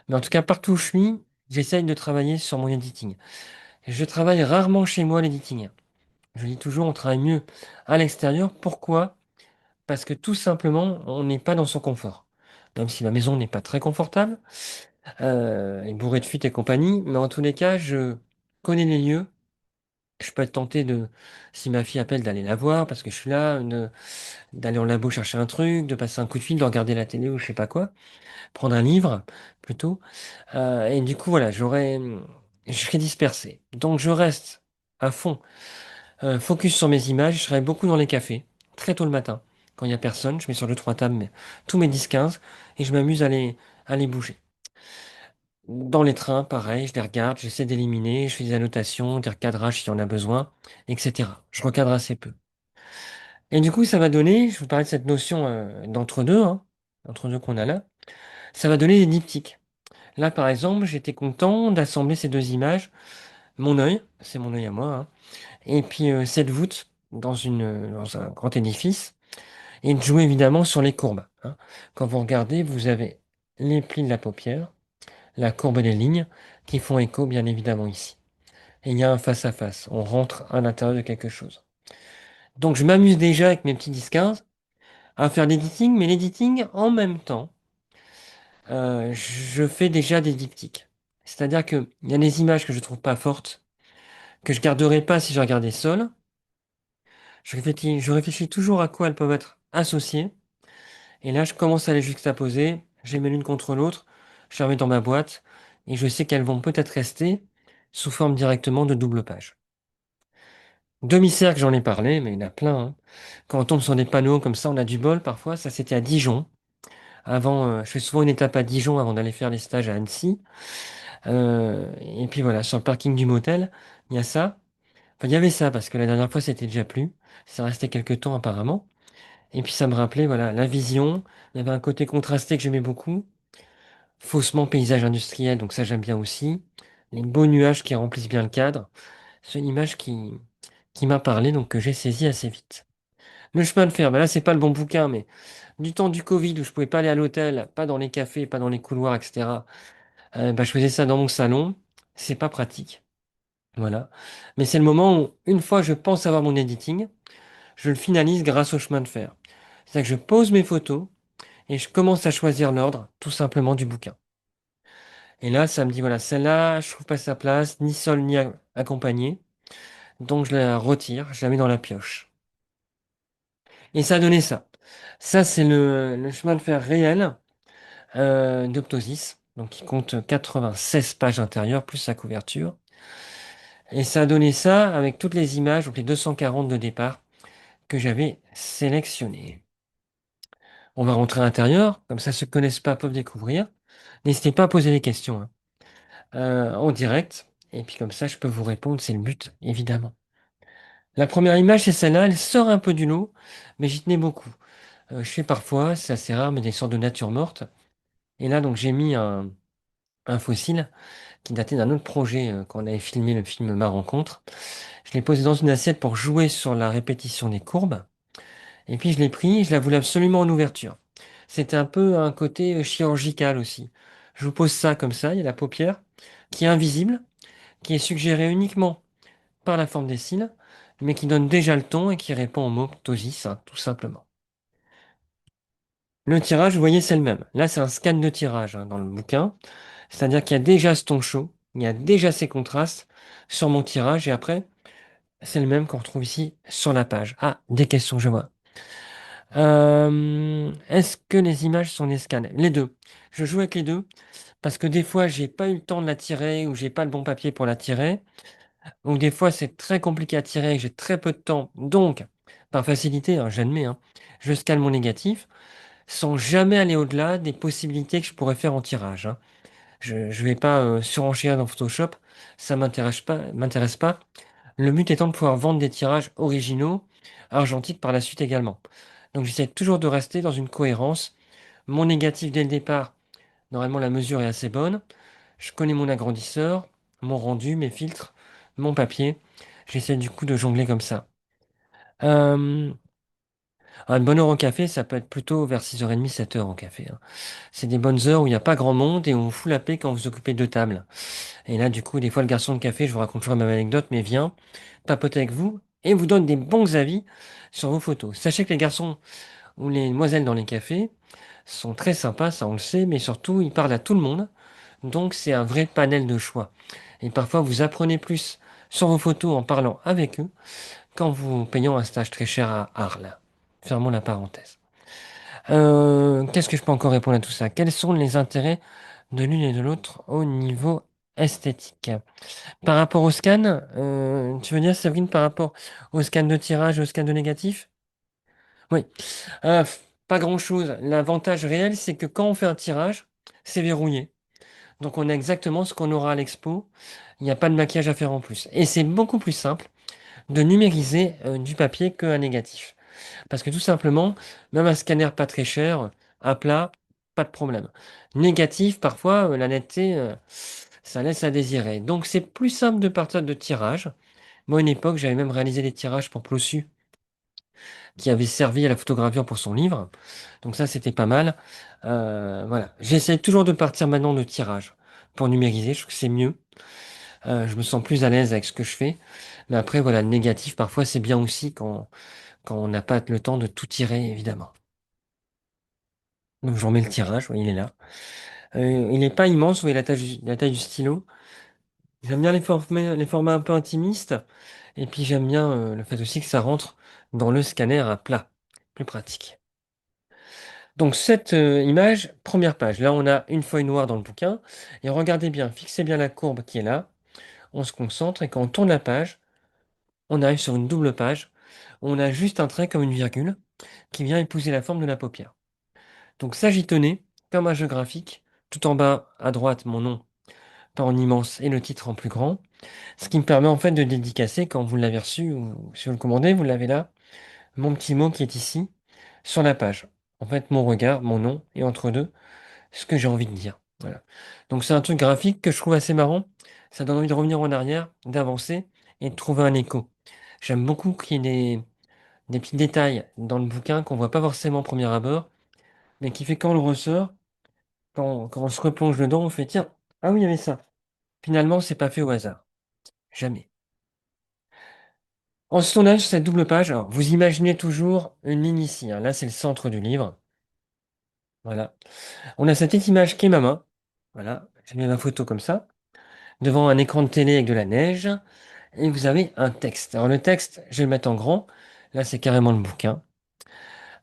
Mais en tout cas, partout où je suis, j'essaye de travailler sur mon editing. Je travaille rarement chez moi l'editing. Je dis toujours, on travaille mieux à l'extérieur. Pourquoi? Parce que tout simplement, on n'est pas dans son confort. Même si ma maison n'est pas très confortable, et bourrée de fuites et compagnie, mais en tous les cas, je connais les lieux. Je peux être tenté si ma fille appelle, d'aller la voir parce que je suis là, d'aller en labo chercher un truc, de passer un coup de fil, de regarder la télé ou je sais pas quoi, prendre un livre plutôt. Et du coup, voilà, je serai dispersé. Donc, je reste à fond, focus sur mes images. Je serai beaucoup dans les cafés, très tôt le matin, quand il n'y a personne. Je mets sur deux, trois tables tous mes 10-15 et je m'amuse à les bouger. Dans les trains, pareil, je les regarde, j'essaie d'éliminer, je fais des annotations, des recadrages s'il y en a besoin, etc. Je recadre assez peu. Et du coup, ça va donner, je vous parlais de cette notion d'entre-deux, hein, d'entre-deux qu'on a là, ça va donner des diptyques. Là, par exemple, j'étais content d'assembler ces deux images. Mon œil, c'est mon œil à moi, hein, et puis cette voûte dans un grand édifice, et de jouer évidemment sur les courbes, hein. Quand vous regardez, vous avez les plis de la paupière, la courbe des lignes, qui font écho bien évidemment ici. Et il y a un face-à-face, on rentre à l'intérieur de quelque chose. Donc je m'amuse déjà avec mes petits 10-15 à faire l'editing, mais l'editing en même temps, je fais déjà des diptyques. C'est-à-dire qu'il y a des images que je trouve pas fortes, que je garderai pas si je regardais seul. Je réfléchis toujours à quoi elles peuvent être associées. Et là, je commence à les juxtaposer. Je les mets l'une contre l'autre. Je les remets dans ma boîte. Et je sais qu'elles vont peut-être rester sous forme directement de double page. Demi-cercle, j'en ai parlé, mais il y en a plein, hein. Quand on tombe sur des panneaux comme ça, on a du bol parfois. Ça, c'était à Dijon. Avant, je fais souvent une étape à Dijon avant d'aller faire les stages à Annecy. Et puis voilà, sur le parking du motel, il y a ça. Enfin, il y avait ça parce que la dernière fois, c'était déjà plus. Ça restait quelques temps apparemment. Et puis ça me rappelait, voilà, la vision. Il y avait un côté contrasté que j'aimais beaucoup. Faussement paysage industriel, donc ça j'aime bien aussi. Les beaux nuages qui remplissent bien le cadre. C'est une image qui m'a parlé, donc que j'ai saisi assez vite. Le chemin de fer, ben là c'est pas le bon bouquin, mais du temps du Covid où je pouvais pas aller à l'hôtel, pas dans les cafés, pas dans les couloirs, etc. Je faisais ça dans mon salon. C'est pas pratique. Voilà. Mais c'est le moment où, une fois je pense avoir mon editing, je le finalise grâce au chemin de fer. C'est-à-dire que je pose mes photos et je commence à choisir l'ordre, tout simplement, du bouquin. Et là, ça me dit, voilà, celle-là, je trouve pas sa place, ni seule ni accompagnée. Donc je la retire, je la mets dans la pioche. Et ça a donné ça. Ça, c'est le chemin de fer réel d'Optosis, donc qui compte 96 pages intérieures, plus sa couverture. Et ça a donné ça avec toutes les images, donc les 240 de départ que j'avais sélectionnées. On va rentrer à l'intérieur, comme ça ceux qui ne connaissent pas peuvent découvrir. N'hésitez pas à poser des questions hein, en direct, et puis comme ça je peux vous répondre, c'est le but, évidemment. La première image, c'est celle-là, elle sort un peu du lot, mais j'y tenais beaucoup. Je fais parfois, c'est assez rare, mais des sortes de nature morte. Et là, donc, j'ai mis un fossile qui datait d'un autre projet quand on avait filmé le film Ma Rencontre. Je l'ai posé dans une assiette pour jouer sur la répétition des courbes. Et puis, je l'ai pris, je la voulais absolument en ouverture. C'était un peu un côté chirurgical aussi. Je vous pose ça comme ça, il y a la paupière qui est invisible, qui est suggérée uniquement par la forme des cils, mais qui donne déjà le ton et qui répond au mot ptosis, hein, tout simplement. Le tirage, vous voyez, c'est le même. Là, c'est un scan de tirage hein, dans le bouquin. C'est-à-dire qu'il y a déjà ce ton chaud, il y a déjà ces contrastes sur mon tirage, et après, c'est le même qu'on retrouve ici sur la page. Ah, des questions, je vois. Est-ce que les images sont des scans? Les deux. Je joue avec les deux, parce que des fois, j'ai pas eu le temps de la tirer, ou j'ai pas le bon papier pour la tirer, ou des fois, c'est très compliqué à tirer, j'ai très peu de temps. Donc, par facilité, hein, j'admets, hein, je scanne mon négatif, sans jamais aller au-delà des possibilités que je pourrais faire en tirage, hein. Je ne vais pas surenchérir dans Photoshop, ça m'intéresse pas. Le but étant de pouvoir vendre des tirages originaux, argentiques par la suite également. Donc j'essaie toujours de rester dans une cohérence. Mon négatif dès le départ, normalement la mesure est assez bonne. Je connais mon agrandisseur, mon rendu, mes filtres, mon papier. J'essaie du coup de jongler comme ça. Euh, une bonne heure au café, ça peut être plutôt vers 6h30, 7h au café, hein. C'est des bonnes heures où il n'y a pas grand monde et on vous fout la paix quand vous occupez deux tables. Et là, du coup, des fois, le garçon de café, je vous raconte toujours la même anecdote, mais vient papoter avec vous et vous donne des bons avis sur vos photos. Sachez que les garçons ou les demoiselles dans les cafés sont très sympas, ça on le sait, mais surtout, ils parlent à tout le monde. Donc, c'est un vrai panel de choix. Et parfois, vous apprenez plus sur vos photos en parlant avec eux qu'en vous payant un stage très cher à Arles. Fermons la parenthèse. Qu'est-ce que je peux encore répondre à tout ça? Quels sont les intérêts de l'une et de l'autre au niveau esthétique? Par rapport au scan, tu veux dire, Séverine, par rapport au scan de tirage, au scan de négatif? Oui. Pas grand-chose. L'avantage réel, c'est que quand on fait un tirage, c'est verrouillé. Donc on a exactement ce qu'on aura à l'expo. Il n'y a pas de maquillage à faire en plus. Et c'est beaucoup plus simple de numériser du papier qu'un négatif. Parce que tout simplement, même un scanner pas très cher, à plat, pas de problème. Négatif, parfois, la netteté, ça laisse à désirer. Donc c'est plus simple de partir de tirage. Moi, à une époque, j'avais même réalisé des tirages pour Plossu, qui avait servi à la photogravure pour son livre. Donc ça, c'était pas mal. Voilà. J'essaie toujours de partir maintenant de tirage pour numériser. Je trouve que c'est mieux. Je me sens plus à l'aise avec ce que je fais. Mais après, voilà, le négatif, parfois, c'est bien aussi quand on n'a pas le temps de tout tirer, évidemment. Donc, je remets le tirage. Oui, il est là. Il n'est pas immense. Vous voyez la taille du stylo. J'aime bien les formats un peu intimistes. Et puis j'aime bien le fait aussi que ça rentre dans le scanner à plat. Plus pratique. Donc cette image, première page. Là, on a une feuille noire dans le bouquin. Et regardez bien, fixez bien la courbe qui est là. On se concentre et quand on tourne la page, on arrive sur une double page. On a juste un trait comme une virgule qui vient épouser la forme de la paupière. Donc ça, j'y tenais, comme un jeu graphique. Tout en bas, à droite, mon nom, pas en immense, et le titre en plus grand. Ce qui me permet en fait de dédicacer quand vous l'avez reçu ou si vous le commandez, vous l'avez là, mon petit mot qui est ici sur la page. En fait, mon regard, mon nom et entre deux, ce que j'ai envie de dire. Voilà. Donc c'est un truc graphique que je trouve assez marrant. Ça donne envie de revenir en arrière, d'avancer et de trouver un écho. J'aime beaucoup qu'il y ait des petits détails dans le bouquin qu'on voit pas forcément au premier abord, mais qui fait quand on le ressort, quand on se replonge dedans, on fait tiens, ah oui, il y avait ça. Finalement, c'est pas fait au hasard. Jamais. Ensuite, on a sur cette double page, alors, vous imaginez toujours une ligne ici, hein. Là, c'est le centre du livre. Voilà. On a cette petite image qui est ma main. Voilà. J'ai mis ma photo comme ça. Devant un écran de télé avec de la neige. Et vous avez un texte. Alors, le texte, je vais le mettre en grand. Là, c'est carrément le bouquin.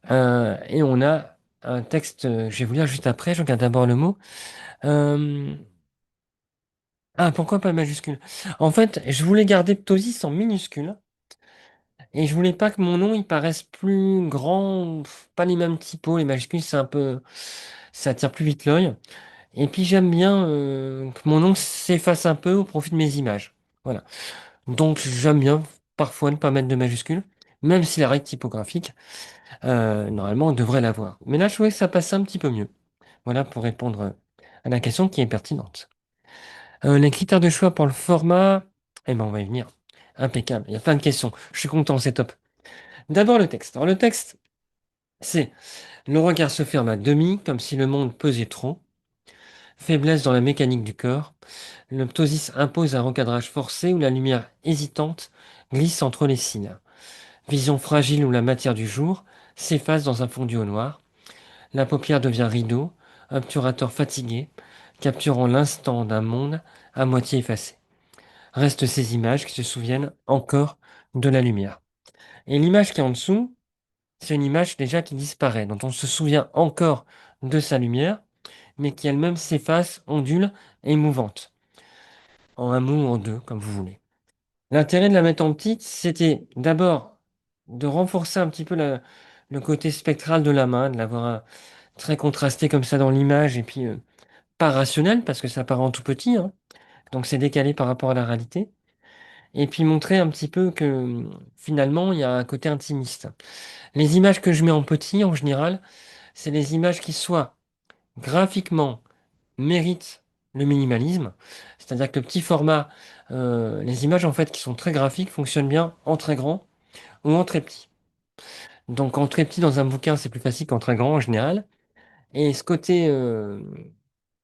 Et on a un texte, je vais vous lire juste après. Je regarde d'abord le mot. Euh, Ah, pourquoi pas majuscule? En fait, je voulais garder Ptosis en minuscule et je voulais pas que mon nom il paraisse plus grand, pas les mêmes typos, les majuscules c'est un peu, ça attire plus vite l'œil. Et puis j'aime bien que mon nom s'efface un peu au profit de mes images. Voilà. Donc j'aime bien parfois ne pas mettre de majuscules, même si la règle typographique, normalement, on devrait l'avoir. Mais là, je trouvais que ça passait un petit peu mieux. Voilà pour répondre à la question qui est pertinente. Les critères de choix pour le format, eh ben, on va y venir. Impeccable. Il y a plein de questions. Je suis content, c'est top. D'abord le texte. Alors le texte, c'est le regard se ferme à demi, comme si le monde pesait trop. Faiblesse dans la mécanique du corps. Le ptosis impose un recadrage forcé où la lumière hésitante glisse entre les cils. Vision fragile où la matière du jour s'efface dans un fondu au noir. La paupière devient rideau, obturateur fatigué, capturant l'instant d'un monde à moitié effacé. Restent ces images qui se souviennent encore de la lumière. Et l'image qui est en dessous, c'est une image déjà qui disparaît, dont on se souvient encore de sa lumière, mais qui elle-même s'efface, ondule et mouvante. En un mot ou en deux, comme vous voulez. L'intérêt de la mettre en petite, c'était d'abord de renforcer un petit peu le côté spectral de la main, de l'avoir très contrasté comme ça dans l'image, et puis pas rationnel, parce que ça paraît en tout petit, hein, donc c'est décalé par rapport à la réalité. Et puis montrer un petit peu que finalement, il y a un côté intimiste. Les images que je mets en petit, en général, c'est les images qui soient graphiquement méritent le minimalisme. C'est-à-dire que le petit format, les images en fait qui sont très graphiques fonctionnent bien en très grand ou en très petit. Donc en très petit dans un bouquin, c'est plus facile qu'en très grand en général. Et ce côté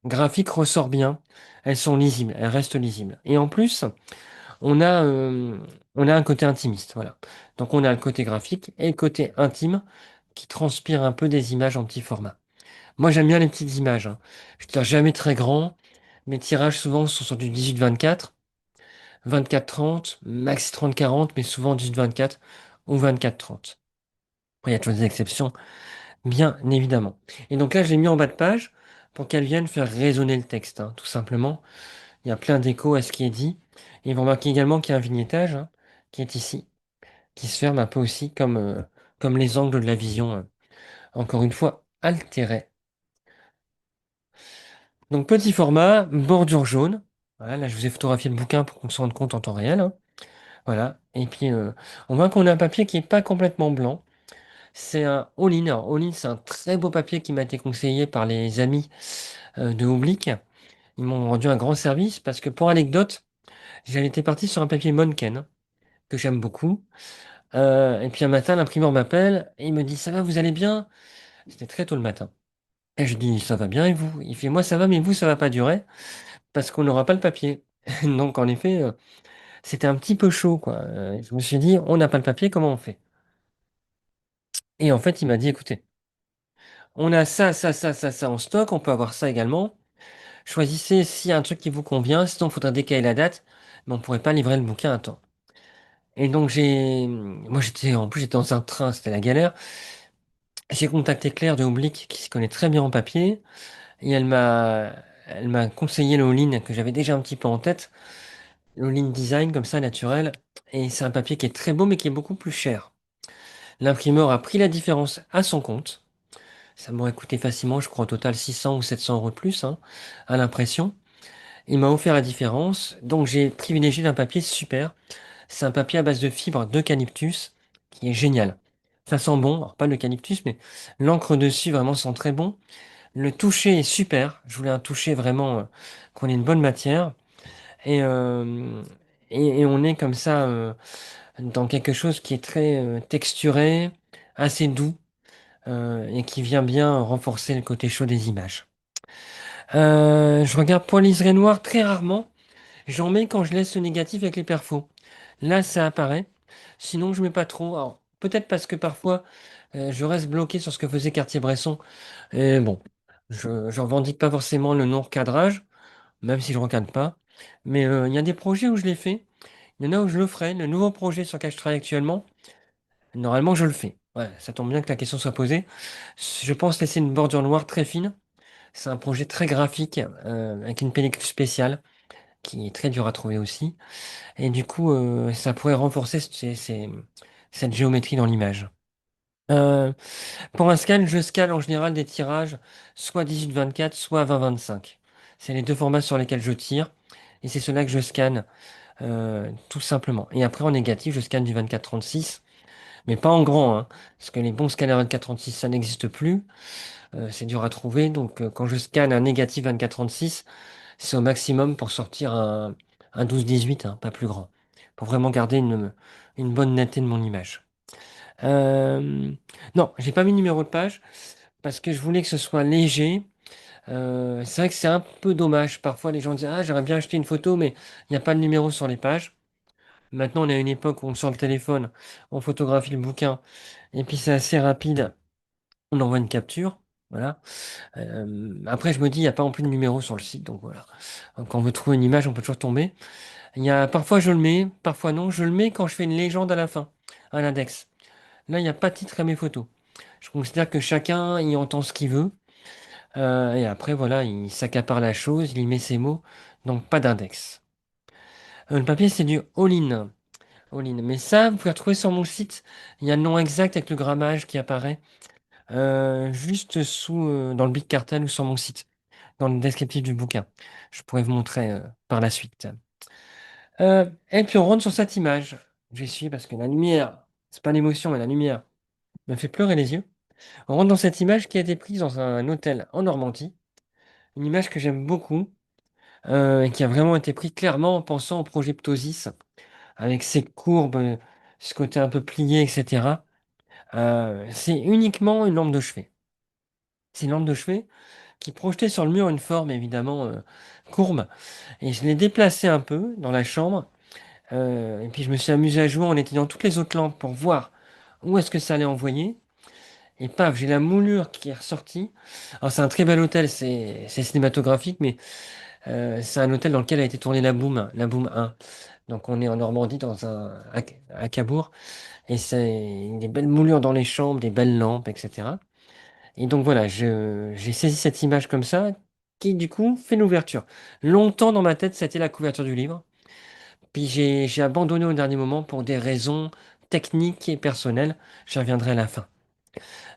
graphique ressort bien. Elles sont lisibles, elles restent lisibles. Et en plus, on a, euh, on a un côté intimiste, voilà. Donc on a le côté graphique et le côté intime qui transpire un peu des images en petit format. Moi j'aime bien les petites images, hein. Je tire jamais très grand. Mes tirages souvent sont sur du 18-24, 24-30, maxi 30-40, mais souvent 18-24 ou 24-30. Après, il y a toujours des exceptions, bien évidemment. Et donc là, je l'ai mis en bas de page pour qu'elle vienne faire résonner le texte, hein, tout simplement. Il y a plein d'échos à ce qui est dit. Et vous remarquez également qu'il y a un vignettage, hein, qui est ici, qui se ferme un peu aussi comme les angles de la vision, encore une fois, altérés. Donc petit format, bordure jaune. Voilà, là je vous ai photographié le bouquin pour qu'on se rende compte en temps réel, hein. Voilà. Et puis on voit qu'on a un papier qui n'est pas complètement blanc. C'est un All-in. Alors, All-in, c'est un très beau papier qui m'a été conseillé par les amis de Oblique. Ils m'ont rendu un grand service parce que pour anecdote, j'avais été parti sur un papier Monken, hein, que j'aime beaucoup. Et puis un matin, l'imprimeur m'appelle et il me dit, ça va, vous allez bien? C'était très tôt le matin. Et je dis, ça va bien et vous? Il fait, moi ça va, mais vous, ça va pas durer parce qu'on n'aura pas le papier. Donc en effet, c'était un petit peu chaud, quoi. Je me suis dit, on n'a pas le papier, comment on fait? Et en fait, il m'a dit, écoutez, on a ça en stock, on peut avoir ça également. Choisissez s'il y a un truc qui vous convient, sinon il faudra décaler la date, mais on ne pourrait pas livrer le bouquin à temps. Et donc moi en plus j'étais dans un train, c'était la galère. J'ai contacté Claire de Oblique qui se connaît très bien en papier et elle m'a conseillé le all-in que j'avais déjà un petit peu en tête, le all-in design comme ça naturel. Et c'est un papier qui est très beau mais qui est beaucoup plus cher. L'imprimeur a pris la différence à son compte. Ça m'aurait coûté facilement, je crois, au total 600 ou 700 euros de plus, hein, à l'impression. Il m'a offert la différence, donc j'ai privilégié d'un papier super. C'est un papier à base de fibres d'eucalyptus qui est génial. Ça sent bon, alors pas l'eucalyptus, mais l'encre dessus vraiment sent très bon. Le toucher est super. Je voulais un toucher vraiment qu'on ait une bonne matière. Et, euh, et on est comme ça dans quelque chose qui est très texturé, assez doux et qui vient bien renforcer le côté chaud des images. Je regarde pour les liseré noir très rarement. J'en mets quand je laisse le négatif avec les perfos. Là, ça apparaît. Sinon, je mets pas trop. Alors, peut-être parce que parfois, je reste bloqué sur ce que faisait Cartier-Bresson. Et bon, je revendique pas forcément le non-recadrage, même si je recadre pas. Mais il y a des projets où je l'ai fait. Il y en a où je le ferai. Le nouveau projet sur lequel je travaille actuellement, normalement, je le fais. Ouais, ça tombe bien que la question soit posée. Je pense laisser une bordure noire très fine. C'est un projet très graphique, avec une pellicule spéciale. qui est très dur à trouver aussi. Et du coup, ça pourrait renforcer cette géométrie dans l'image. Euh, pour un scan, je scale en général des tirages soit 18-24, soit 20-25. C'est les deux formats sur lesquels je tire. Et c'est cela que je scanne, tout simplement. Et après, en négatif, je scanne du 24-36, mais pas en grand, hein, parce que les bons scanners 24-36, ça n'existe plus. C'est dur à trouver. Donc, quand je scanne un négatif 24-36, c'est au maximum pour sortir un 12-18, hein, pas plus grand. Pour vraiment garder une bonne netteté de mon image. Euh, non, j'ai pas mis de numéro de page parce que je voulais que ce soit léger. C'est vrai que c'est un peu dommage. Parfois, les gens disent, ah, j'aurais bien acheté une photo, mais il n'y a pas de numéro sur les pages. Maintenant, on est à une époque où on sort le téléphone, on photographie le bouquin, et puis c'est assez rapide. On envoie une capture. Voilà. Après, je me dis, il n'y a pas non plus de numéro sur le site, donc voilà. Quand on veut trouver une image, on peut toujours tomber. Parfois, je le mets, parfois non. Je le mets quand je fais une légende à la fin, à l'index. Là, il n'y a pas de titre à mes photos. Je considère que chacun y entend ce qu'il veut. Et après, voilà, il s'accapare la chose, il y met ses mots. Donc, pas d'index. Le papier, c'est du all-in. All-in. Mais ça, vous pouvez retrouver sur mon site. Il y a le nom exact avec le grammage qui apparaît juste dans le Big Cartel ou sur mon site, dans le descriptif du bouquin. Je pourrais vous montrer par la suite. Et puis, on rentre sur cette image. J'essuie parce que la lumière, c'est pas l'émotion, mais la lumière me fait pleurer les yeux. On rentre dans cette image qui a été prise dans un hôtel en Normandie. Une image que j'aime beaucoup et qui a vraiment été prise clairement en pensant au projet Ptosis, avec ses courbes, ce côté un peu plié, etc. C'est uniquement une lampe de chevet. C'est une lampe de chevet qui projetait sur le mur une forme évidemment courbe. Et je l'ai déplacée un peu dans la chambre. Et puis je me suis amusé à jouer en éteignant toutes les autres lampes pour voir où est-ce que ça allait envoyer. Et paf, j'ai la moulure qui est ressortie. Alors c'est un très bel hôtel, c'est cinématographique, mais c'est un hôtel dans lequel a été tournée la Boom 1. Donc on est en Normandie, à Cabourg, et c'est des belles moulures dans les chambres, des belles lampes, etc. Et donc voilà, j'ai saisi cette image comme ça, qui du coup fait l'ouverture. Longtemps dans ma tête, c'était la couverture du livre. Puis j'ai abandonné au dernier moment pour des raisons techniques et personnelles. J'y reviendrai à la fin.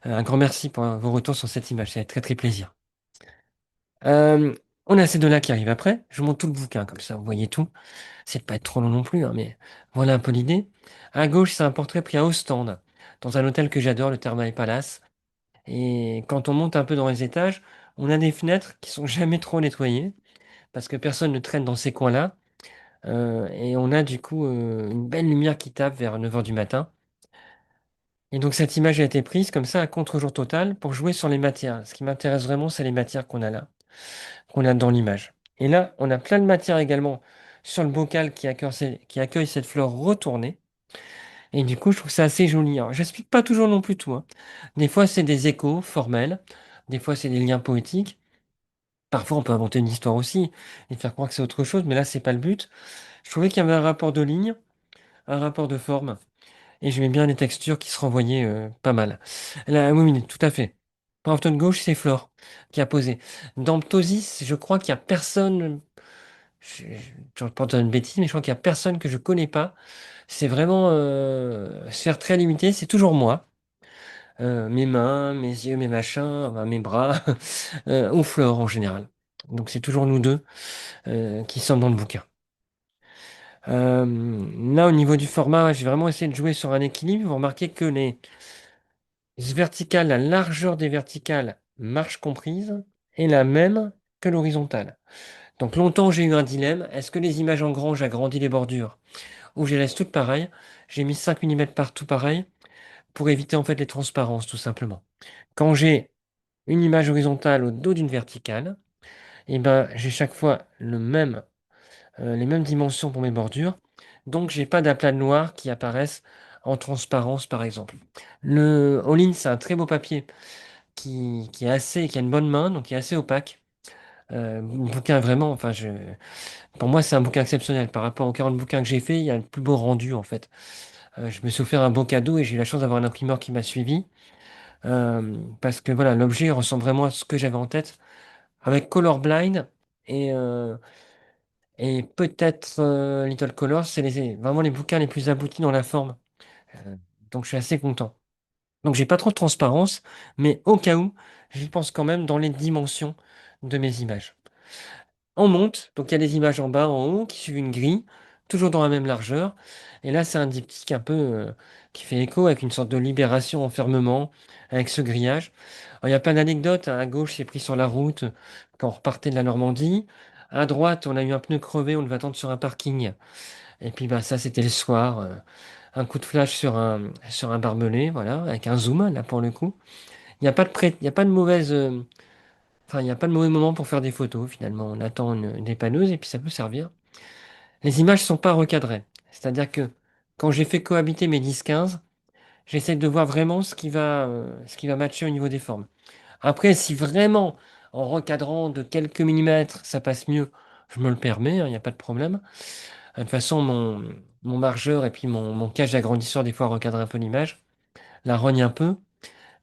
Un grand merci pour vos retours sur cette image, ça fait très très plaisir. Euh, on a ces deux-là qui arrivent après. Je vous montre tout le bouquin, comme ça vous voyez tout. C'est pas être trop long non plus, hein, mais voilà un peu l'idée. À gauche, c'est un portrait pris à Ostende, dans un hôtel que j'adore, le Thermae Palace. Et quand on monte un peu dans les étages, on a des fenêtres qui sont jamais trop nettoyées, parce que personne ne traîne dans ces coins-là. Et on a du coup une belle lumière qui tape vers 9 heures du matin. Et donc cette image a été prise comme ça à contre-jour total pour jouer sur les matières. Ce qui m'intéresse vraiment, c'est les matières qu'on a là, qu'on a dans l'image. Et là, on a plein de matières également sur le bocal qui accueille cette fleur retournée. Et du coup, je trouve ça assez joli. Alors, j'explique pas toujours non plus tout, hein. Des fois, c'est des échos formels. Des fois, c'est des liens poétiques. Parfois, on peut inventer une histoire aussi et faire croire que c'est autre chose, mais là, c'est pas le but. Je trouvais qu'il y avait un rapport de ligne, un rapport de forme. Et j'aimais bien les textures qui se renvoyaient pas mal. Là, oui, oui, tout à fait. Pour de gauche, c'est Flore qui a posé. Dans Ptosis, je crois qu'il y a personne. Je porte une bêtise, mais je crois qu'il y a personne que je connais pas. C'est vraiment sphère très limitée. C'est toujours moi. Mes mains, mes yeux, mes machins, enfin, mes bras, ou Flore en général. Donc c'est toujours nous deux qui sommes dans le bouquin. Là, au niveau du format, j'ai vraiment essayé de jouer sur un équilibre. Vous remarquez que les verticales, la largeur des verticales, marche comprise, est la même que l'horizontale. Donc longtemps, j'ai eu un dilemme. Est-ce que les images en grand, j'agrandis les bordures ou je les laisse toutes pareilles? J'ai mis 5 mm partout pareil pour éviter en fait les transparences, tout simplement. Quand j'ai une image horizontale au dos d'une verticale, et ben, j'ai chaque fois les mêmes dimensions pour mes bordures. Donc, j'ai pas d'aplats noirs qui apparaissent en transparence, par exemple. Le All-in, c'est un très beau papier qui a une bonne main, donc qui est assez opaque. Bouquin vraiment, pour moi, c'est un bouquin exceptionnel. Par rapport aux 40 bouquins que j'ai fait, il y a le plus beau rendu, en fait. Je me suis offert un beau cadeau et j'ai eu la chance d'avoir un imprimeur qui m'a suivi. Parce que voilà, l'objet ressemble vraiment à ce que j'avais en tête, avec Colorblind et, Et peut-être Little Colors, c'est vraiment les bouquins les plus aboutis dans la forme. Euh, donc je suis assez content. Donc j'ai pas trop de transparence, mais au cas où, j'y pense quand même dans les dimensions de mes images. On monte, donc il y a des images en bas, en haut, qui suivent une grille, toujours dans la même largeur. Et là, c'est un diptyque un peu qui fait écho avec une sorte de libération, enfermement, avec ce grillage. Alors, il y a plein d'anecdotes, hein. À gauche, c'est pris sur la route quand on repartait de la Normandie. À droite, on a eu un pneu crevé, on devait attendre sur un parking. Et puis bah, ça, c'était le soir. Un coup de flash sur un barbelé, voilà, avec un zoom, là, pour le coup. Il y a pas de mauvaise... Enfin, il n'y a pas de mauvais moment pour faire des photos, finalement. On attend une dépanneuse et puis ça peut servir. Les images ne sont pas recadrées. C'est-à-dire que quand j'ai fait cohabiter mes 10-15, j'essaie de voir vraiment ce qui va matcher au niveau des formes. Après, si vraiment, en recadrant de quelques millimètres, ça passe mieux, je me le permets, hein, il n'y a pas de problème. De toute façon, mon margeur et puis mon cache d'agrandisseur, des fois, recadre un peu l'image, la rogne un peu.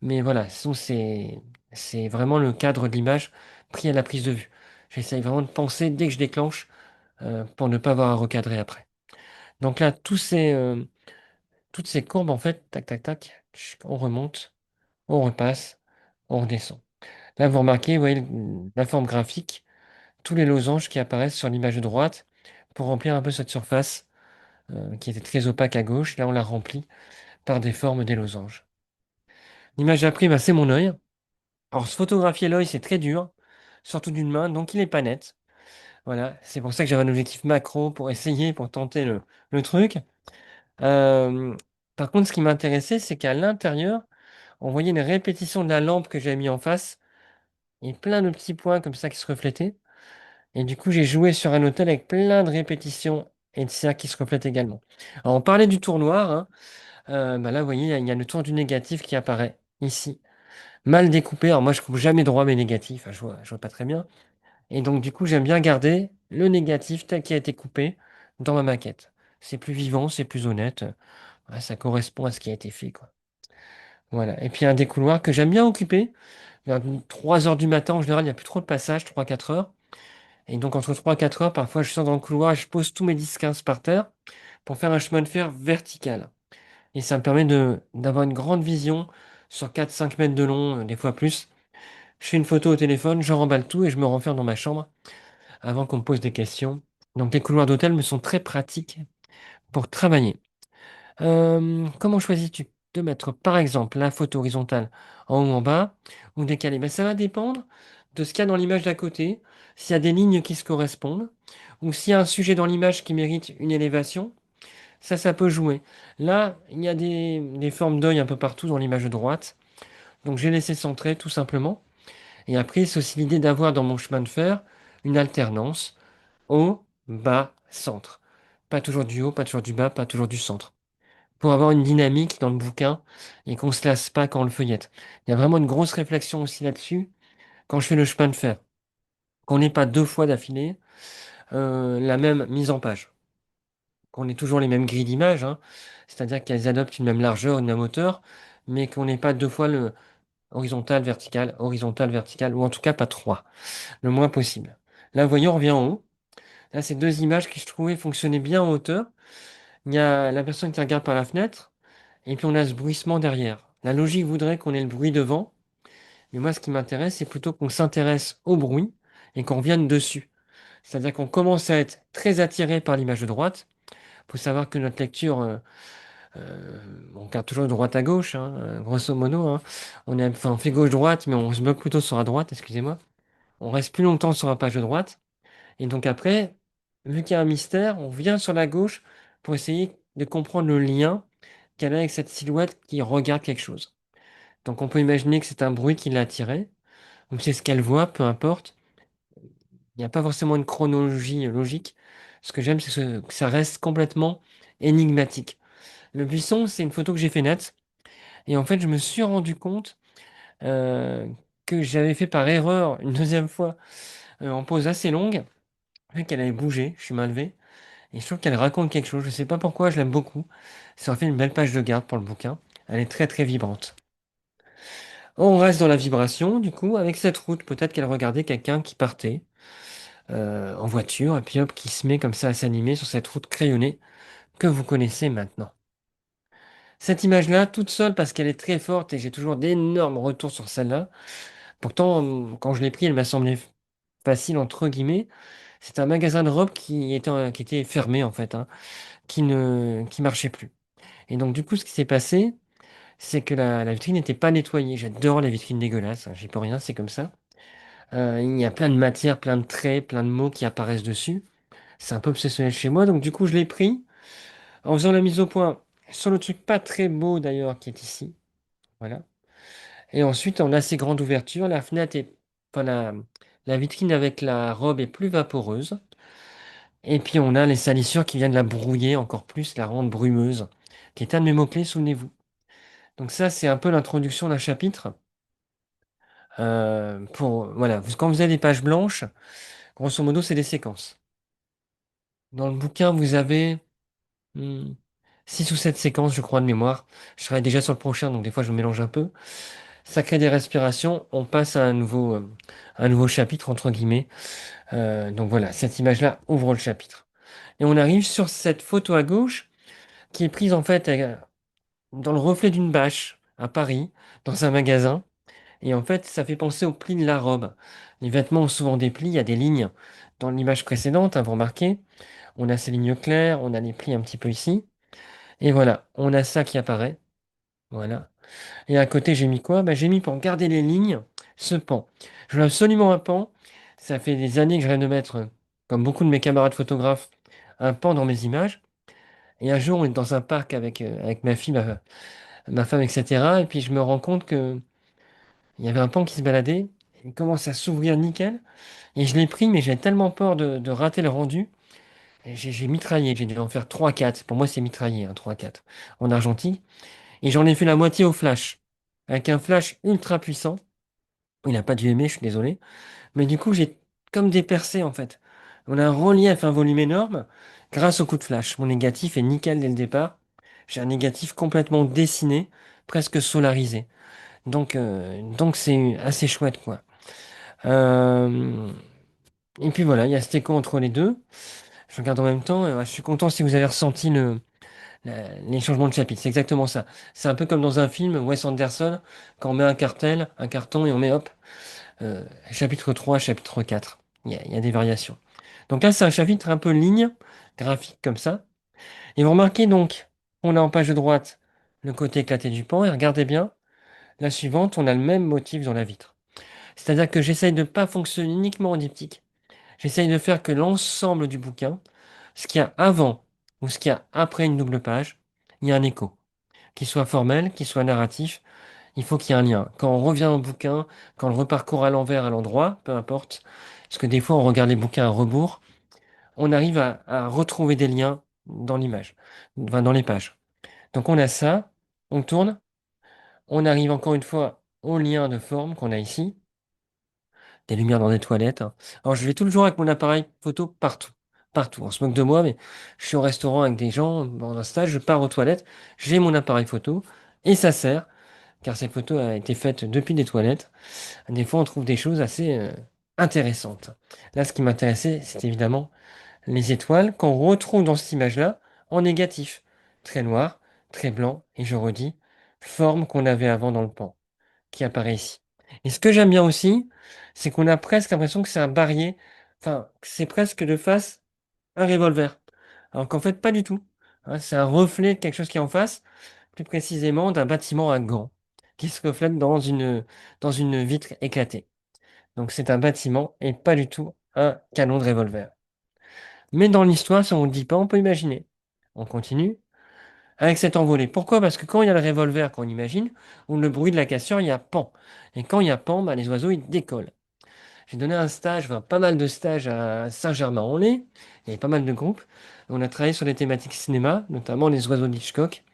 Mais voilà, sinon c'est vraiment le cadre de l'image pris à la prise de vue. J'essaye vraiment de penser dès que je déclenche pour ne pas avoir à recadrer après. Donc là, toutes ces courbes, en fait, tac, tac, tac, on remonte, on repasse, on redescend. Là, vous remarquez, vous voyez la forme graphique, tous les losanges qui apparaissent sur l'image de droite pour remplir un peu cette surface qui était très opaque à gauche. Là, on la remplit par des formes des losanges. L'image après, bah, c'est mon œil. Alors, se photographier l'œil, c'est très dur, surtout d'une main, donc il n'est pas net. Voilà, c'est pour ça que j'avais un objectif macro pour essayer, pour tenter le truc. Euh, Par contre, ce qui m'intéressait, c'est qu'à l'intérieur, on voyait une répétition de la lampe que j'avais mis en face et plein de petits points comme ça qui se reflétaient. Et du coup, j'ai joué sur un hôtel avec plein de répétitions et de cercles qui se reflètent également. Alors, on parlait du tour noir, hein. Bah là, vous voyez, il y a le tour du négatif qui apparaît ici. Mal découpé. Alors, moi, je coupe jamais droit mes négatifs. Enfin, je vois pas très bien. Et donc, du coup, j'aime bien garder le négatif tel qu'il a été coupé dans ma maquette. C'est plus vivant, c'est plus honnête. Ouais, ça correspond à ce qui a été fait, quoi. Voilà. Et puis, un des couloirs que j'aime bien occuper. Vers 3 heures du matin, en général, il n'y a plus trop de passages, 3-4 heures. Et donc, entre 3 et 4 heures, parfois, je sors dans le couloir et je pose tous mes 10-15 par terre pour faire un chemin de fer vertical. Et ça me permet d'avoir une grande vision sur 4-5 mètres de long, des fois plus. Je fais une photo au téléphone, je remballe tout et je me renferme dans ma chambre avant qu'on me pose des questions. Donc les couloirs d'hôtel me sont très pratiques pour travailler. Comment choisis-tu de mettre par exemple la photo horizontale en haut ou en bas ou décalée? Ben, ça va dépendre de ce qu'il y a dans l'image d'à côté, s'il y a des lignes qui se correspondent ou s'il y a un sujet dans l'image qui mérite une élévation. Ça peut jouer. Là, il y a des formes d'œil un peu partout dans l'image de droite. Donc j'ai laissé centrer tout simplement. Et après, c'est aussi l'idée d'avoir dans mon chemin de fer une alternance haut, bas, centre. Pas toujours du haut, pas toujours du bas, pas toujours du centre. Pour avoir une dynamique dans le bouquin et qu'on ne se lasse pas quand on le feuillette. Il y a vraiment une grosse réflexion aussi là-dessus quand je fais le chemin de fer. Qu'on n'ait pas 2 fois d'affilée la même mise en page. Qu'on ait toujours les mêmes grilles d'image, hein. C'est-à-dire qu'elles adoptent une même largeur, une même hauteur, mais qu'on n'ait pas 2 fois le horizontal, vertical, ou en tout cas pas trois, le moins possible. Là, voyons, on revient en haut. Là, c'est deux images qui, je trouvais, fonctionnaient bien en hauteur. Il y a la personne qui regarde par la fenêtre, et puis on a ce bruissement derrière. La logique voudrait qu'on ait le bruit devant, mais moi, ce qui m'intéresse, c'est plutôt qu'on s'intéresse au bruit et qu'on revienne dessus. C'est-à-dire qu'on commence à être très attiré par l'image de droite. Il faut savoir que notre lecture, on regarde toujours de droite à gauche, hein, grosso modo, hein. Enfin, on fait gauche-droite, mais on se bloque plutôt sur la droite, excusez-moi. On reste plus longtemps sur la page de droite. Et donc après, vu qu'il y a un mystère, on vient sur la gauche pour essayer de comprendre le lien qu'elle a avec cette silhouette qui regarde quelque chose. Donc on peut imaginer que c'est un bruit qui l'a attiré, ou c'est ce qu'elle voit, peu importe. Il n'y a pas forcément une chronologie logique. Ce que j'aime, c'est que ça reste complètement énigmatique. Le buisson, c'est une photo que j'ai fait nette. Et en fait, je me suis rendu compte euh, que j'avais fait par erreur une deuxième fois en pause assez longue, vu qu'elle avait bougé, je suis mal levé. Et je trouve qu'elle raconte quelque chose. Je ne sais pas pourquoi, je l'aime beaucoup. Ça en fait une belle page de garde pour le bouquin. Elle est très très vibrante. On reste dans la vibration, du coup, avec cette route. Peut-être qu'elle regardait quelqu'un qui partait. en voiture, et puis hop, qui se met comme ça à s'animer sur cette route crayonnée que vous connaissez maintenant. Cette image-là, toute seule, parce qu'elle est très forte et j'ai toujours d'énormes retours sur celle-là. Pourtant, quand je l'ai pris, elle m'a semblé facile, entre guillemets. C'est un magasin de robes qui était fermé, en fait, hein, qui marchait plus. Et donc, du coup, ce qui s'est passé, c'est que la vitrine n'était pas nettoyée. J'adore les vitrines dégueulasses, hein, j'y peux rien, c'est comme ça. Il y a plein de matières, plein de traits, plein de mots qui apparaissent dessus. C'est un peu obsessionnel chez moi, donc du coup, je l'ai pris en faisant la mise au point sur le truc pas très beau d'ailleurs qui est ici. Voilà. Et ensuite, on a ces grandes ouvertures. La fenêtre est, enfin, la vitrine avec la robe est plus vaporeuse. Et puis, on a les salissures qui viennent la brouiller encore plus, la rendre brumeuse, qui est un de mes mots-clés, souvenez-vous. Donc ça, c'est un peu l'introduction d'un chapitre. Voilà, quand vous avez des pages blanches, grosso modo, c'est des séquences. Dans le bouquin, vous avez 6 ou 7 séquences, je crois, de mémoire. Je travaille déjà sur le prochain, donc des fois, je me mélange un peu. Ça crée des respirations. On passe à un nouveau chapitre, entre guillemets. Donc voilà, cette image-là ouvre le chapitre. Et on arrive sur cette photo à gauche, qui est prise en fait dans le reflet d'une bâche à Paris, dans un magasin. Et en fait, ça fait penser au pli de la robe. Les vêtements ont souvent des plis, il y a des lignes. Dans l'image précédente, hein, vous remarquez, on a ces lignes claires, on a les plis un petit peu ici. Et voilà, on a ça qui apparaît. Voilà. Et à côté, j'ai mis quoi? Bah, j'ai mis pour garder les lignes, ce pan. Je veux absolument un pan. Ça fait des années que je rêve de mettre, comme beaucoup de mes camarades photographes, un pan dans mes images. Et un jour, on est dans un parc avec ma fille, ma femme, etc. Et puis je me rends compte que il y avait un pan qui se baladait. Il commence à s'ouvrir nickel. Et je l'ai pris, mais j'ai tellement peur de rater le rendu. Et j'ai mitraillé. J'ai dû en faire 3-4. Pour moi, c'est mitraillé, hein, 3-4 en argentique. Et j'en ai fait la moitié au flash. Avec un flash ultra puissant. Il n'a pas dû aimer, je suis désolé. Mais du coup, j'ai comme des percées, en fait. On a un relief, un volume énorme, grâce au coup de flash. Mon négatif est nickel dès le départ. J'ai un négatif complètement dessiné, presque solarisé. Donc c'est assez chouette, quoi. Euh, et puis voilà, il y a cet écho entre les deux. Je regarde en même temps. Je suis content si vous avez ressenti les changements de chapitre. C'est exactement ça. C'est un peu comme dans un film, Wes Anderson, quand on met un carton, et on met hop, chapitre 3, chapitre 4. Il y a des variations. Donc là, c'est un chapitre un peu ligne, graphique comme ça. Et vous remarquez donc, on a en page de droite le côté éclaté du pan, et regardez bien, la suivante, on a le même motif dans la vitre. C'est-à-dire que j'essaye de ne pas fonctionner uniquement en diptyque. J'essaye de faire que l'ensemble du bouquin, ce qu'il y a avant ou ce qu'il y a après une double page, il y a un écho. Qu'il soit formel, qu'il soit narratif, il faut qu'il y ait un lien. Quand on revient au bouquin, quand on le reparcourt à l'envers, à l'endroit, peu importe, parce que des fois on regarde les bouquins à rebours, on arrive à retrouver des liens dans l'image, enfin dans les pages. Donc on a ça, on tourne, on arrive encore une fois au lien de forme qu'on a ici, des lumières dans des toilettes, hein. Alors, je vais tout le jour avec mon appareil photo partout. Partout. On se moque de moi, mais je suis au restaurant avec des gens, dans un stage, je pars aux toilettes, j'ai mon appareil photo, et ça sert, car cette photo a été faite depuis des toilettes. Des fois, on trouve des choses assez intéressantes. Là, ce qui m'intéressait, c'est évidemment les étoiles qu'on retrouve dans cette image-là en négatif. Très noir, très blanc, et je redis, forme qu'on avait avant dans le pan qui apparaît ici. Et ce que j'aime bien aussi, c'est qu'on a presque l'impression que c'est un barillet, enfin, que c'est presque de face un revolver. Alors qu'en fait, pas du tout. Hein, c'est un reflet de quelque chose qui est en face, plus précisément d'un bâtiment à gants, qui se reflète dans une vitre éclatée. Donc c'est un bâtiment et pas du tout un canon de revolver. Mais dans l'histoire, si on ne le dit pas, on peut imaginer. On continue avec cet envolé. Pourquoi? Parce que quand il y a le revolver qu'on imagine, ou le bruit de la cassure, il y a pan. Et quand il y a pan, bah, les oiseaux, ils décollent. J'ai donné un stage, enfin, pas mal de stages à Saint-Germain-en-Laye. Il y avait pas mal de groupes. On a travaillé sur des thématiques cinéma, notamment les oiseaux d'Hitchcock.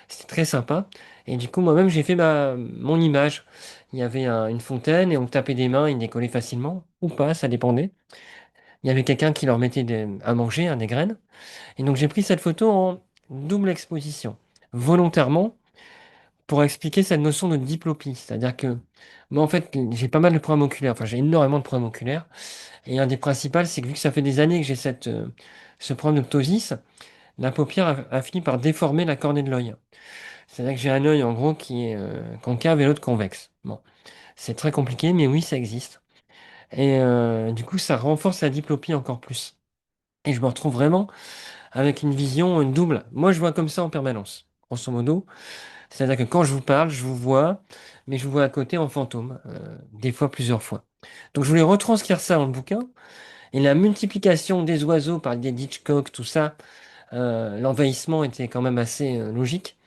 C'était très sympa. Et du coup, moi-même, j'ai fait mon image. Il y avait une fontaine et on tapait des mains, ils décollaient facilement. Ou pas, ça dépendait. Il y avait quelqu'un qui leur mettait à manger, hein, des graines. Et donc, j'ai pris cette photo en double exposition. Volontairement, pour expliquer cette notion de diplopie. C'est-à-dire que moi, en fait, j'ai pas mal de problèmes oculaires. Enfin, j'ai énormément de problèmes oculaires. Et un des principaux, c'est que vu que ça fait des années que j'ai ce problème de ptosis, la paupière a fini par déformer la cornée de l'œil. C'est-à-dire que j'ai un œil, en gros, qui est concave et l'autre convexe. Bon, c'est très compliqué, mais oui, ça existe. Et du coup, ça renforce la diplopie encore plus. Et je me retrouve vraiment avec une vision double. Moi, je vois comme ça en permanence, grosso modo. C'est-à-dire que quand je vous parle, je vous vois, mais je vous vois à côté en fantôme, des fois plusieurs fois. Donc je voulais retranscrire ça dans le bouquin. Et la multiplication des oiseaux par des Hitchcock, tout ça, l'envahissement était quand même assez logique.